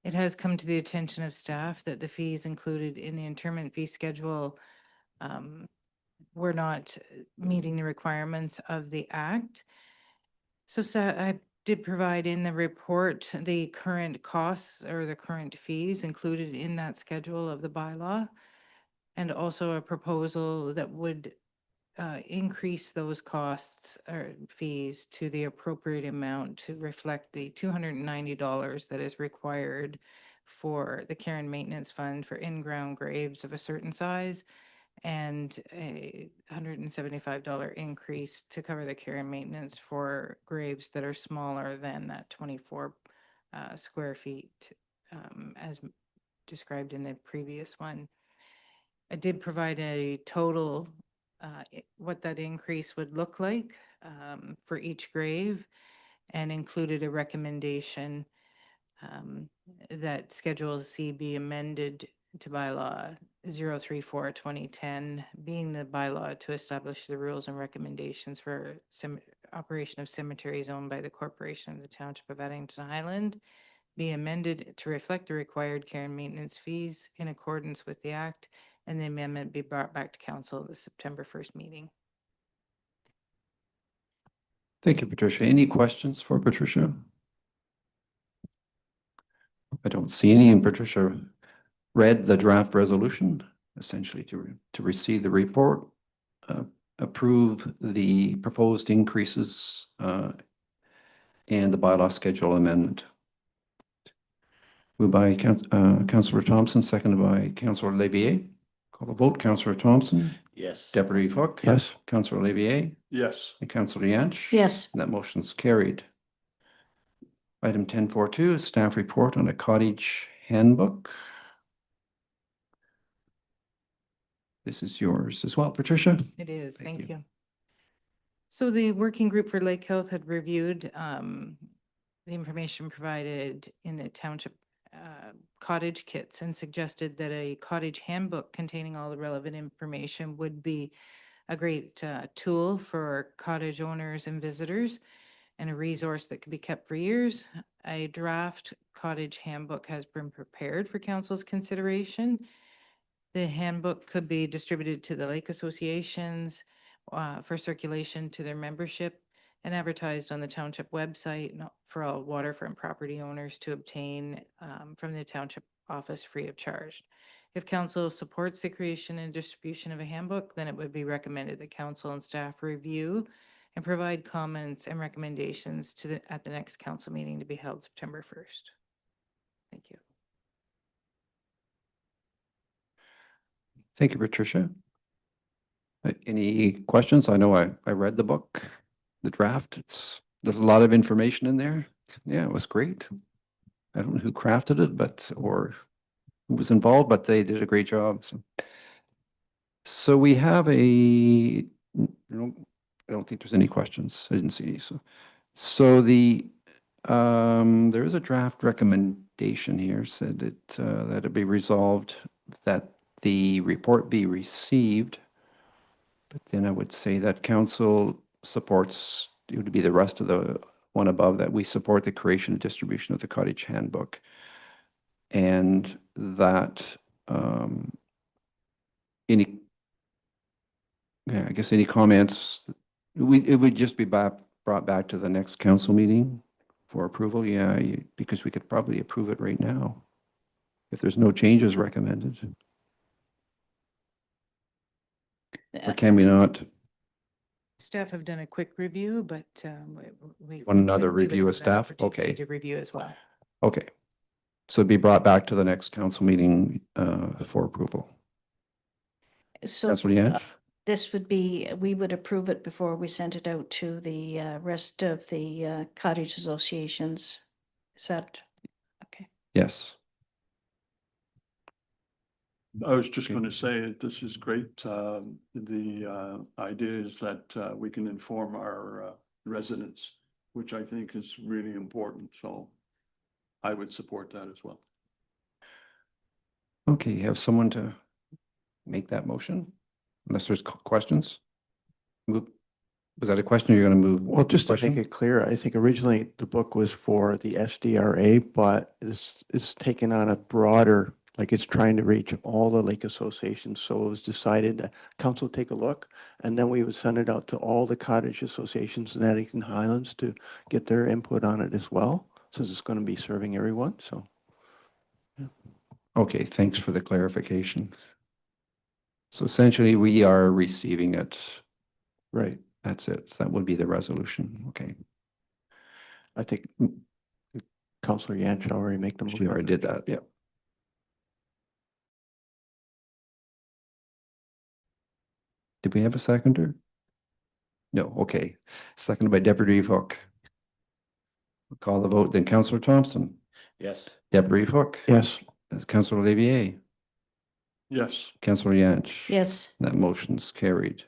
It has come to the attention of staff that the fees included in the interment fee schedule were not meeting the requirements of the act. So I did provide in the report the current costs or the current fees included in that schedule of the bylaw, and also a proposal that would increase those costs or fees to the appropriate amount to reflect the $290 that is required for the care and maintenance fund for in-ground graves of a certain size, and a $175 increase to cover the care and maintenance for graves that are smaller than that 24 square feet, as described in the previous one. I did provide a total, what that increase would look like for each grave, and included a recommendation that Schedule C be amended to bylaw 034/2010, being the bylaw to establish the rules and recommendations for operation of cemeteries owned by the corporation of the Township of Addington Highland, be amended to reflect the required care and maintenance fees in accordance with the act, and the amendment be brought back to council at the September 1st meeting. Thank you, Patricia. Any questions for Patricia? I don't see any, and Patricia read the draft resolution, essentially to receive the report, approve the proposed increases and the bylaw schedule amendment. Moved by Councillor Thompson, seconded by Councillor Levier. Call the vote. Councillor Thompson, Yes. Deputy Hook. Yes. Councillor Levier Yes. and Councillor Yantch. Yes. And that motion's carried. Item 10.4.2 is staff report on a cottage handbook. This is yours as well, Patricia. It is, Thank thank you. you. So the working group for Lake Health had reviewed the information provided in the township cottage kits, and suggested that a cottage handbook containing all the relevant information would be a great tool for cottage owners and visitors, and a resource that could be kept for years. A draft cottage handbook has been prepared for council's consideration. The handbook could be distributed to the lake associations for circulation to their membership, and advertised on the township website for all waterfront property owners to obtain from the township office free of charge. If council supports the creation and distribution of a handbook, then it would be recommended that council and staff review and provide comments and recommendations at the next council meeting to be held September 1st. Thank you. Thank you, Patricia. Any questions? I know I read the book, the draft. There's a lot of information in there. Yeah, it was great. I don't know who crafted it, or who was involved, but they did a great job. So we have I don't think there's any questions. I didn't see any. So there is a draft recommendation here, said that it be resolved that the report be received. But then I would say that council supports, it would be the rest of the one above, that we support the creation and distribution of the cottage handbook. And that I guess any comments, it would just be brought back to the next council meeting for approval. Yeah, because we could probably approve it right now if there's no changes recommended. Or can we not? Staff have done a quick review, but we. Want another we would review of have that staff? opportunity Okay. To review as well. Okay. So it'd be brought back to the next council meeting for approval. So Councillor Yance? this would be, we would approve it before we sent it out to the rest of the cottage associations. Is that, okay? Yes. I was just Okay. going to say, this is great. The idea is that we can inform our residents, which I think is really important. So I would support that as well. Okay, you have someone to make that motion? Unless there's questions? Move. Was that a question or you're going to move? Well, just to make Question? it clear, I think originally the book was for the SDRA, but it's taken on a broader, like it's trying to reach all the lake associations. So it was decided that council take a look, and then we would send it out to all the cottage associations in Addington Highlands to get their input on it as well, since it's going to be serving everyone. So Okay, thanks for the clarification. So essentially, we are receiving it. right, That's it. That would be the resolution. Okay. I think Councillor Yance already make the motion. She already did that, yeah. Did we have a seconder? No, okay. Seconded by Deputy Hook. We'll call the vote, then Councillor Thompson, Yes. Deputy Hook. Yes, Councillor Olivier, Yes, Councillor Yance. Yes, That motion's carried.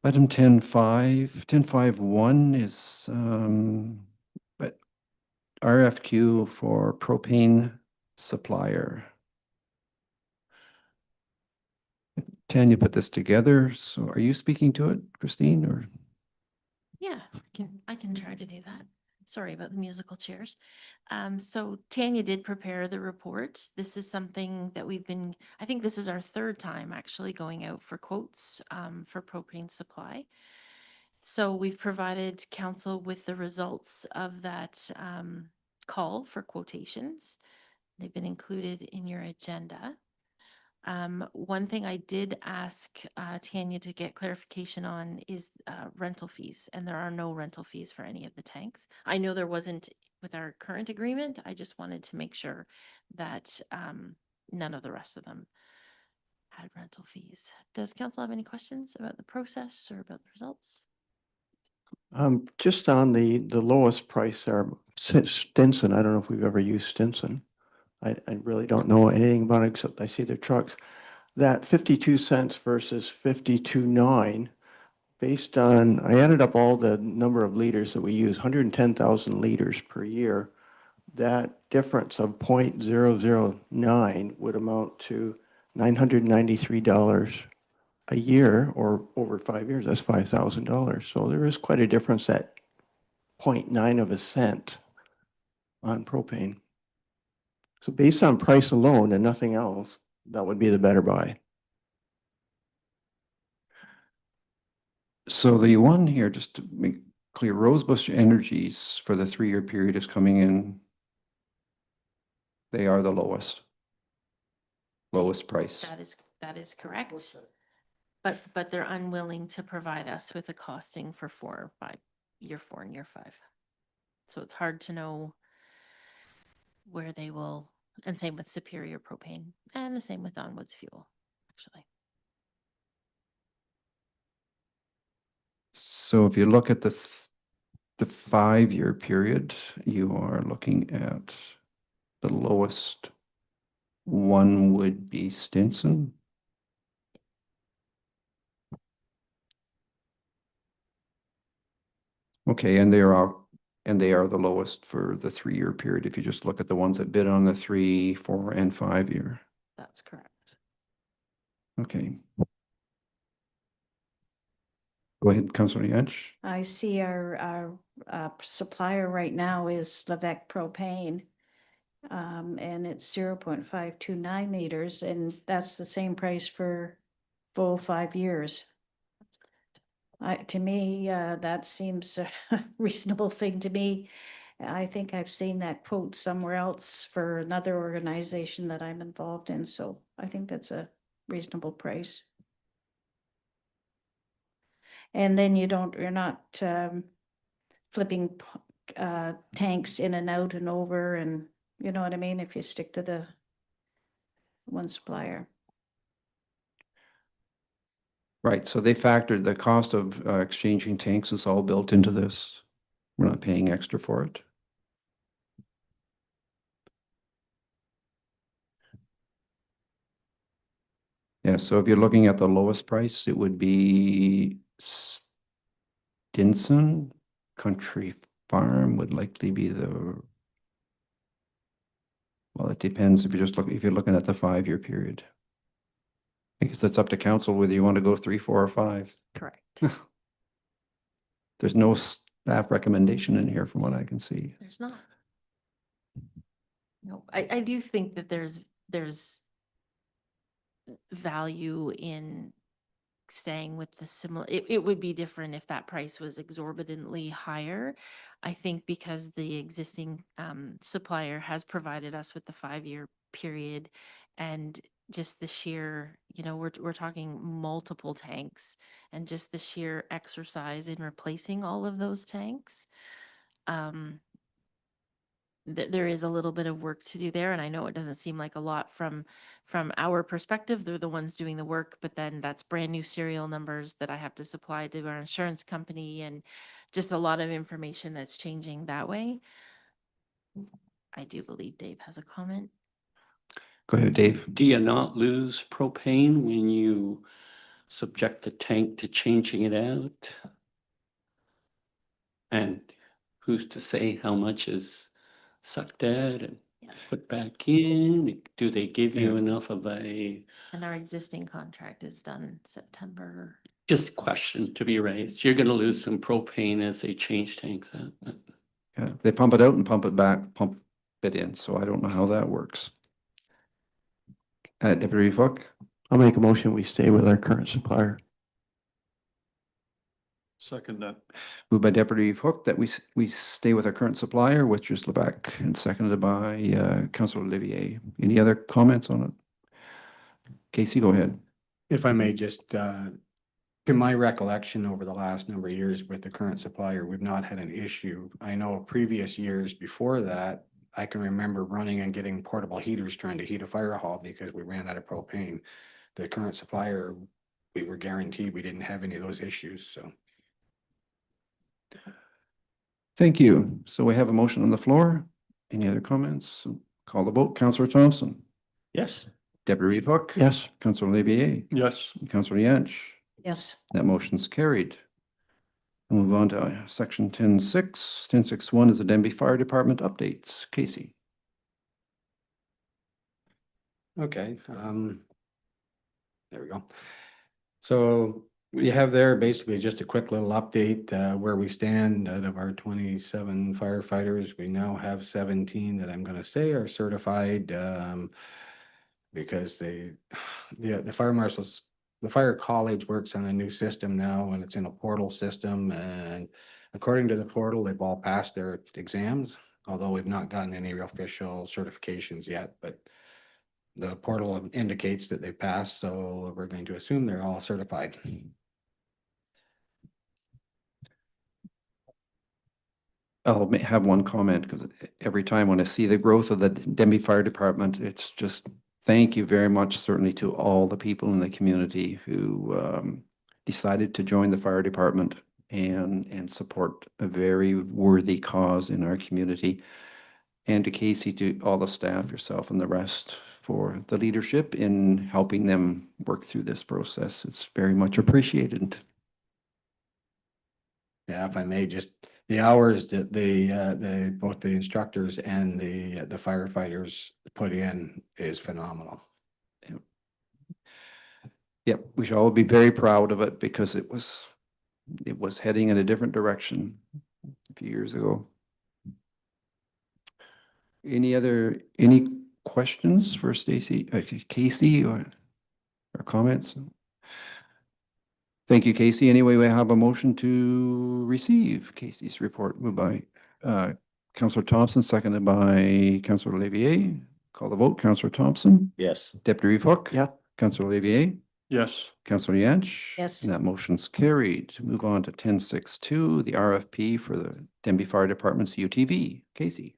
Item 10.5.1 is but RFQ for propane supplier. Tanya put this together, so are you speaking to it, Christine, or? Yeah, I can try to do that. Sorry about the musical chairs. So Tanya did prepare the report. This is something that I think this is our third time actually going out for quotes for propane supply. So we've provided council with the results of that call for quotations. They've been included in your agenda. One thing I did ask Tanya to get clarification on is rental fees, and there are no rental fees for any of the tanks. I know there wasn't with our current agreement. I just wanted to make sure that none of the rest of them had rental fees. Does council have any questions about the process or about the results? just on the lowest price there, Stinson, I don't know if we've ever used Stinson. I really don't know anything about it except I see their trucks. That 52 cents versus 52.9, based on, I added up all the number of liters that we use, 110,000 liters per year. That difference of 0.009 would amount to $993 a year, or over 5 years, that's $5,000. So there is quite a difference at 0.9 of a cent on propane. So based on price alone and nothing else, that would be the better buy. So the one here, just to make clear, Rosebush Energies for the 3-year period is coming in. They are the lowest price. That is correct. But they're unwilling to provide us with a costing for year 4 and year 5. So it's hard to know where they will, and same with Superior Propane and the same with Donwood's Fuel, actually. So if you look at the 5-year period, you are looking at the lowest one would be Stinson. Okay, and they are the lowest for the 3-year period. If you just look at the ones that bid on the 3, 4, and 5-year. That's correct. Okay. Go ahead, Councillor Yance. I see our supplier right now is Levesque Propane. And it's 0.529 liters, and that's the same price for full 5 years. To me, that seems a reasonable thing to me. I think I've seen that quote somewhere else for another organization that I'm involved in, so I think that's a reasonable price. And then you're not flipping tanks in and out and over and You know what I mean? If you stick to the one supplier. Right, so they factored the cost of exchanging tanks is all built into this. We're not paying extra for it. Yeah, so if you're looking at the lowest price, it would be Stinson Country Farm would likely be the, well, it depends if you're looking at the 5-year period. I guess it's up to council whether you want to go 3, 4, or 5. Correct. There's no staff recommendation in here from what I can see. There's not. No, I do think that there's value in staying with the similar, it would be different if that price was exorbitantly higher. I think because the existing supplier has provided us with the 5-year period and just the sheer, we're talking multiple tanks and just the sheer exercise in replacing all of those tanks. There is a little bit of work to do there, and I know it doesn't seem like a lot from our perspective. They're the ones doing the work, but then that's brand new serial numbers that I have to supply to our insurance company, and just a lot of information that's changing that way. I do believe Dave has a comment. Go ahead, Dave. Do you not lose propane when you subject the tank to changing it out? And who's to say how much is sucked out and put back in? Do they give you Yeah. enough of a, And our existing contract is done September. just question to be raised? You're gonna lose some propane as they change tanks out. Yeah, they pump it out and pump it back, pump it in, so I don't know how that works. Deputy Fook, I'll make a motion, we stay with our current supplier. Second that. moved by Deputy Fook that we stay with our current supplier, which is Lebec, and seconded by Councillor Olivier. Any other comments on it? Casey, go ahead. If I may just, to my recollection over the last number of years with the current supplier, we've not had an issue. I know previous years before that, I can remember running and getting portable heaters trying to heat a fire hall because we ran out of propane. The current supplier, we were guaranteed we didn't have any of those issues, so. Thank you. So we have a motion on the floor. Any other comments? Call the vote. Councillor Thompson. Yes. Deputy Fook. Yes. Councillor Olivier. Yes. Councillor Yantch. Yes. That motion's carried. We'll move on to section 10.6. 10.6.1 is the Denbigh Fire Department updates. Casey. Okay, there we go. So we have there basically just a quick little update, where we stand. Out of our 27 firefighters, we now have 17 that I'm gonna say are certified, because the fire marshals, the fire college works on a new system now, and it's in a portal system, and according to the portal, they've all passed their exams, although we've not gotten any official certifications yet, but the portal indicates that they passed, so we're going to assume they're all certified. I'll have one comment because every time when I see the growth of the Denbigh Fire Department, it's just thank you very much, certainly to all the people in the community who decided to join the fire department and support a very worthy cause in our community. And to Casey, to all the staff, yourself and the rest for the leadership in helping them work through this process. It's very much appreciated. Yeah, if I may, just the hours that both the instructors and the firefighters put in is phenomenal. Yep, we should all be very proud of it because it was heading in a different direction a few years ago. Any questions for Stacy, Casey, or comments? Thank you, Casey. Anyway, we have a motion to receive Casey's report moved by Councillor Thompson, seconded by Councillor Olivier. Call the vote. Councillor Thompson. Yes. Deputy Fook. Yep. Councillor Olivier. Yes. Councillor Yantch. Yes. And that motion's carried. Move on to 10.6.2, the RFP for the Denbigh Fire Department's UTV. Casey.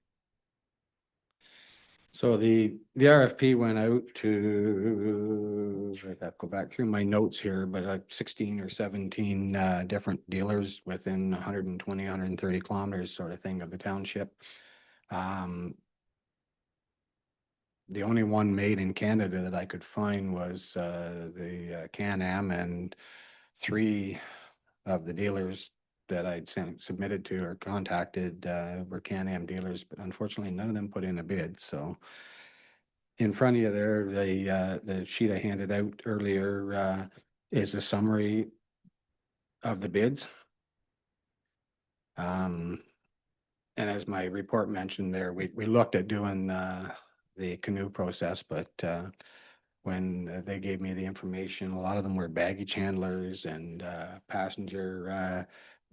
So the RFP went out to, I have to go back through my notes here, but like 16 or 17 different dealers within 120, 130 kilometers sort of thing of the township. The only one made in Canada that I could find was the Can-Am, and 3 of the dealers that I'd submitted to or contacted were Can-Am dealers, but unfortunately none of them put in a bid, so. In front of you there, the sheet I handed out earlier is a summary of the bids. And as my report mentioned there, we looked at doing the canoe process, but when they gave me the information, a lot of them were baggage handlers and passenger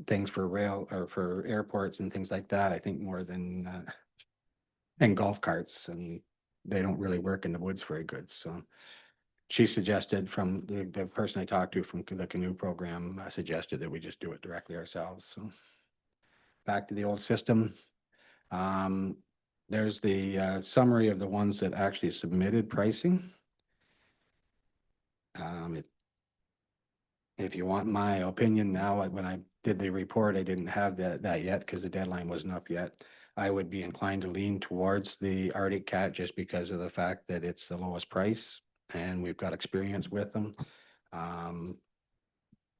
things for rail or for airports and things like that. I think more than and golf carts, and they don't really work in the woods very good. So she suggested, from the person I talked to from the canoe program, suggested that we just do it directly ourselves. So back to the old system. There's the summary of the ones that actually submitted pricing. If you want my opinion now, when I did the report, I didn't have that yet because the deadline wasn't up yet. I would be inclined to lean towards the Arctic Cat just because of the fact that it's the lowest price and we've got experience with them. I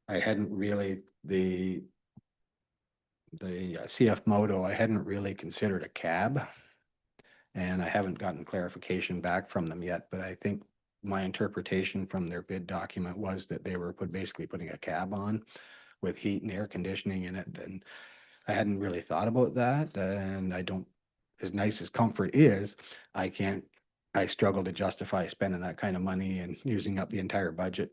hadn't really, the CF Moto, I hadn't really considered a cab, and I haven't gotten clarification back from them yet, but I think my interpretation from their bid document was that they were basically putting a cab on with heat and air conditioning in it, and I hadn't really thought about that, and I don't, as nice as comfort is, I struggle to justify spending that kind of money and using up the entire budget.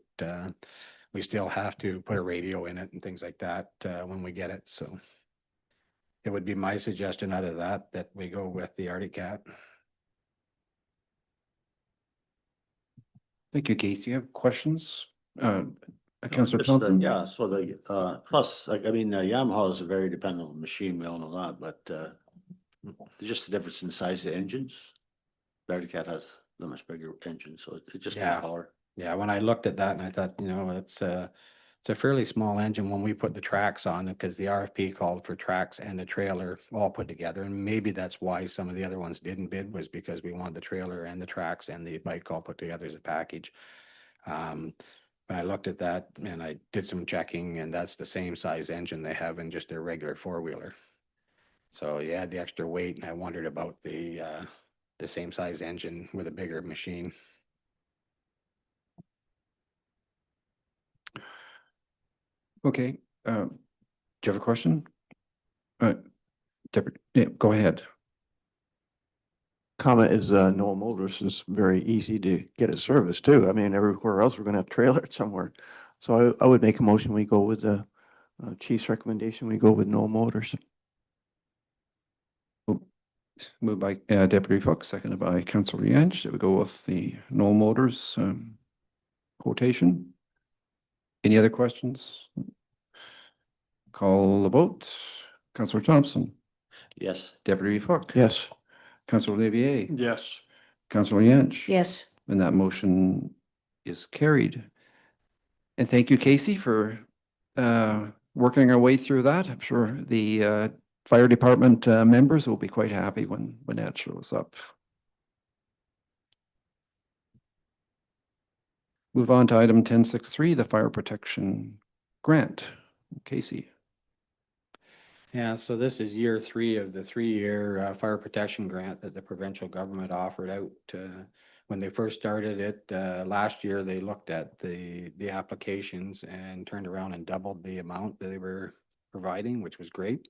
We still have to put a radio in it and things like that when we get it, so it would be my suggestion out of that we go with the Arctic Cat. Thank you, Keith. Do you have questions? Councillor Just, Thompson? yeah, so the, plus, like, I mean, Yamaha is a very dependable machine, we all know that, but just the difference in the size of the engines. Bearcat has a much bigger engine, so it's just Yeah. power. Yeah, when I looked at that and I thought, it's a fairly small engine when we put the tracks on it, because the RFP called for tracks and a trailer all put together. And maybe that's why some of the other ones didn't bid, was because we wanted the trailer and the tracks and the bike all put together as a package. When I looked at that and I did some checking, and that's the same size engine they have in just their regular 4-wheeler. So you add the extra weight, and I wondered about the same size engine with a bigger machine. Okay, do you have a question? Deputy, yeah, go ahead. Comment is Noel Motors is very easy to get a service too. I mean, everywhere else we're going to have trailer somewhere. So I would make a motion. We go with the chief's recommendation. We go with Noel Motors. Moved by Deputy Fox, seconded by Councillor Rianch. That we go with the Knoll Motors quotation. Any other questions? Call the vote. Councillor Thompson. Yes. Deputy Fox. Yes. Councillor Olivier. Yes. Councillor Rianch. Yes. And that motion is carried. And thank you, Casey, for working our way through that. I'm sure the fire department members will be quite happy when that shows up. Move on to item 10.6.3, the fire protection grant. Casey. Yeah, so this is year 3 of the 3-year fire protection grant that the provincial government offered out. When they first started it last year, they looked at the applications and turned around and doubled the amount that they were providing, which was great.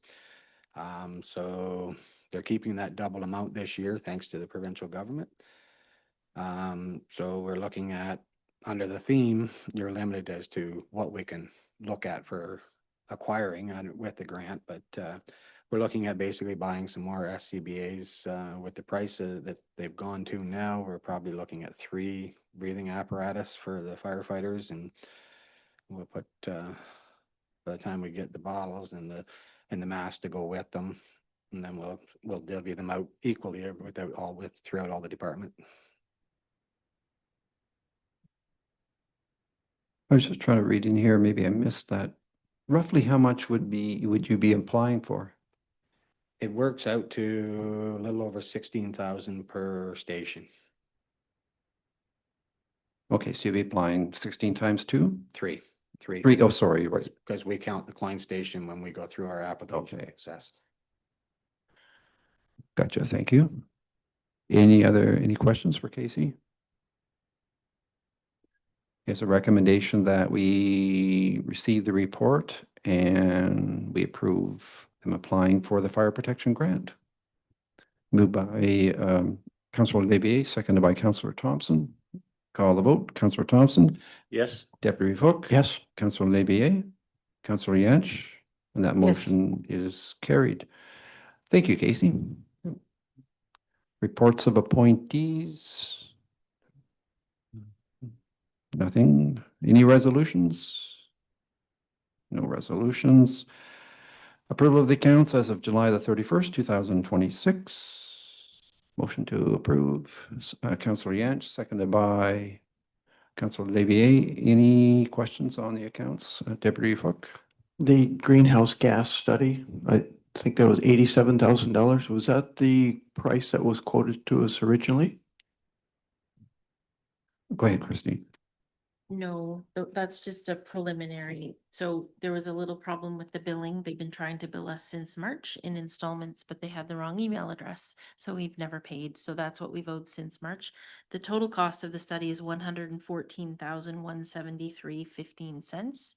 So they're keeping that double amount this year, thanks to the provincial government. So we're looking at, under the theme, you're limited as to what we can look at for acquiring with the grant, but we're looking at basically buying some more SCBAs with the price that they've gone to now. We're probably looking at 3 breathing apparatus for the firefighters, and we'll put by the time we get the bottles and the mask to go with them, and then we'll divvy them out equally throughout all the department. I was just trying to read in here, maybe I missed that. Roughly how much would you be applying for? It works out to a little over 16,000 per station. Okay, so you'll be applying 16 times 2? Three. Three, oh, sorry, right. Because we count the Klein station when we go through our application Okay. process. Gotcha, thank you. Any questions for Casey? It's a recommendation that we receive the report and we approve them applying for the fire protection grant. Moved by Councillor Levier, seconded by Councillor Thompson. Call the vote. Councillor Thompson, Yes. Deputy Hook. Yes. Councillor Levier, Councillor Yantch, and that motion is carried. Thank you, Casey. Reports of appointees. Nothing. Any resolutions? No resolutions. Approval of the accounts as of July the 31st, 2026. Motion to approve. Councillor Yantch, seconded by Councillor Levier. Any questions on the accounts? Deputy Hook? The greenhouse gas study, I think that was $87,000. Was that the price that was quoted to us originally? Go ahead, Christine. No, that's just a preliminary. So there was a little problem with the billing. They've been trying to bill us since March in installments, but they had the wrong email address. So we've never paid. So that's what we've owed since March. The total cost of the study is $114,173.15.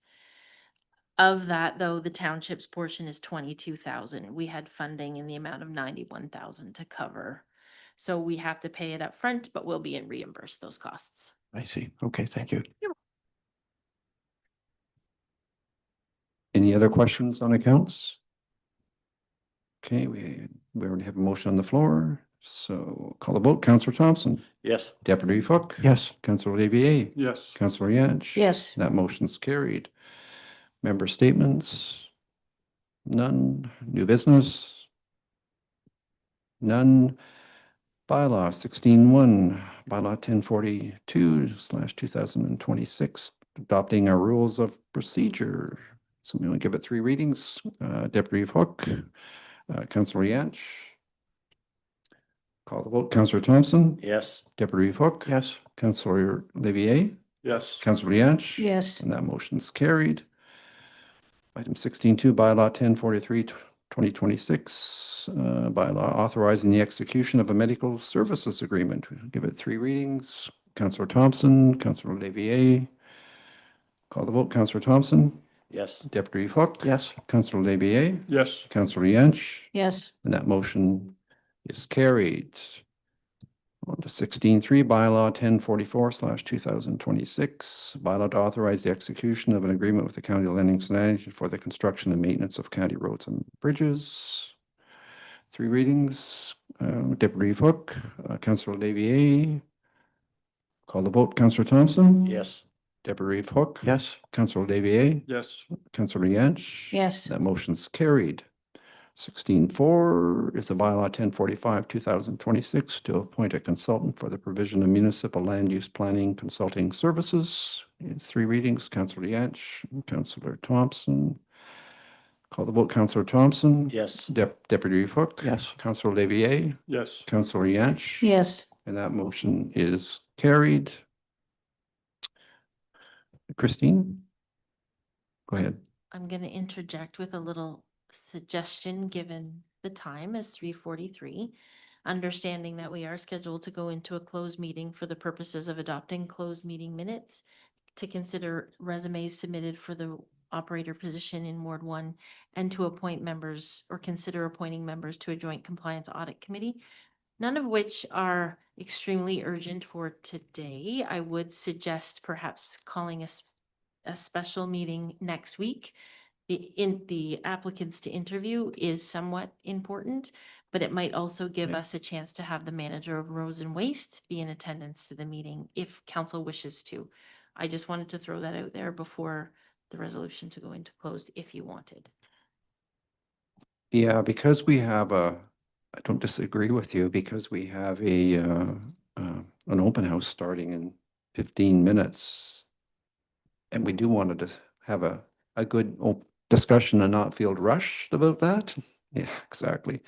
Of that, though, the township's portion is 22,000. We had funding in the amount of 91,000 to cover. So we have to pay it up front, but we'll be reimbursed those costs. I see. Okay, thank you. Any other questions on accounts? Okay, we already have a motion on the floor, so call the vote. Councillor Thompson. Yes. Deputy Hook. Yes. Councillor Olivier. Yes. Councillor Yantch. Yes. That motion's carried. Member statements? None. New business? None. Bylaw 16.1, bylaw 1042/2026, adopting our rules of procedure. So we only give it 3 readings. Deputy Hook, Councillor Yantch. Call the vote. Councillor Thompson. Yes. Deputy Hook. Yes. Councillor Olivier. Yes. Councillor Yantch. Yes. And that motion's carried. Item 16.2, bylaw 1043/2026, bylaw authorizing the execution of a medical services agreement. We'll give it 3 readings. Councillor Thompson, Councillor Olivier. Call the vote. Councillor Thompson. Yes. Deputy Hook. Yes. Councillor Olivier. Yes. Councillor Yantch. Yes. And that motion is carried. On to 16.3, bylaw 1044/2026, bylaw to authorize the execution of an agreement with the County of Addington for the construction and maintenance of county roads and bridges. 3 readings. Deputy Hook, Councillor Olivier. Call the vote. Councillor Thompson. Yes. Deputy Hook. Yes. Councillor Olivier. Yes. Councillor Yantch. Yes. That motion's carried. 16.4 is a bylaw 1045/2026 to appoint a consultant for the provision of municipal land use planning consulting services. 3 readings. Councillor Yantch, Councillor Thompson. Call the vote. Councillor Thompson. Yes. Deputy Hook. Yes. Councillor Olivier. Yes. Councillor Yantch. Yes. And that motion is carried. Christine? Go ahead. I'm going to interject with a little suggestion, given the time is 3:43. Understanding that we are scheduled to go into a closed meeting for the purposes of adopting closed meeting minutes to consider resumes submitted for the operator position in Ward 1 and to appoint members or consider appointing members to a joint compliance audit committee, none of which are extremely urgent for today. I would suggest perhaps calling a special meeting next week. The applicants to interview is somewhat important, but it might also give Okay. us a chance to have the manager of Roads and Waste be in attendance to the meeting if council wishes to. I just wanted to throw that out there before the resolution to go into closed if you wanted. Yeah, because we have I don't disagree with you, because we have an open house starting in 15 minutes. And we do want to have a good discussion and not feel rushed about that. Yeah, exactly.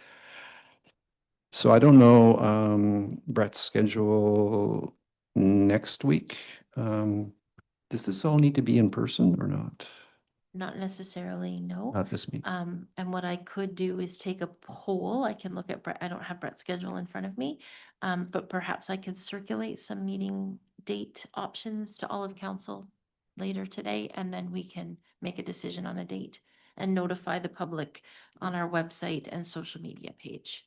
So I don't know, Brett's schedule next week. Does this all need to be in person or not? Not necessarily, no. Not this meeting. And what I could do is take a poll. I can look at Brett. I don't have Brett's schedule in front of me. But perhaps I could circulate some meeting date options to all of council later today, and then we can make a decision on a date and notify the public on our website and social media page.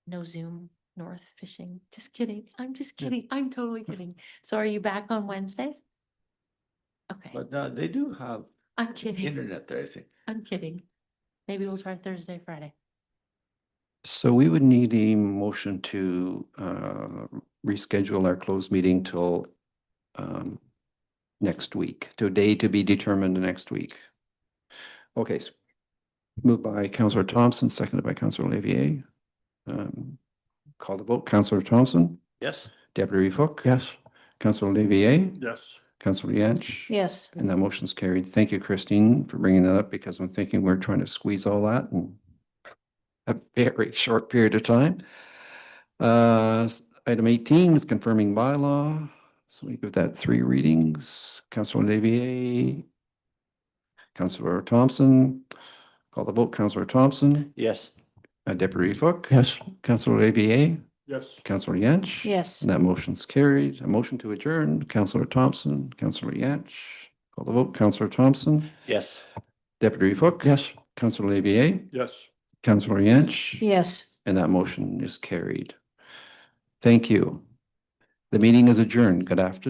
No Zoom, North fishing. Just kidding. I'm just kidding. I'm totally kidding. So are you back on Wednesday? Okay, But they do have I'm kidding. internet there, I think. I'm kidding. Maybe we'll try Thursday, Friday. So we would need a motion to reschedule our closed meeting till next week, to a day to be determined next week. Okay, moved by Councillor Thompson, seconded by Councillor Olivier. Call the vote. Councillor Thompson, Yes. Deputy Fook. Yes. Councillor Olivier, Yes. Councillor Yance. Yes. And that motion's carried. Thank you, Christine, for bringing that up, because I'm thinking we're trying to squeeze all that in a very short period of time. Item 18 is confirming bylaw. So we give that 3 readings. Councillor Olivier, Councillor Thompson. Call the vote. Councillor Thompson, Yes. Deputy Fook. Yes. Councillor Olivier, Yes. Councillor Yance. Yes. And that motion's carried. A motion to adjourn. Councillor Thompson, Councillor Yance. Call the vote. Councillor Thompson, Yes. Deputy Fook. Yes. Councillor Olivier, Yes. Councillor Yance. Yes. And that motion is carried. Thank you. The meeting is adjourned. Good afternoon.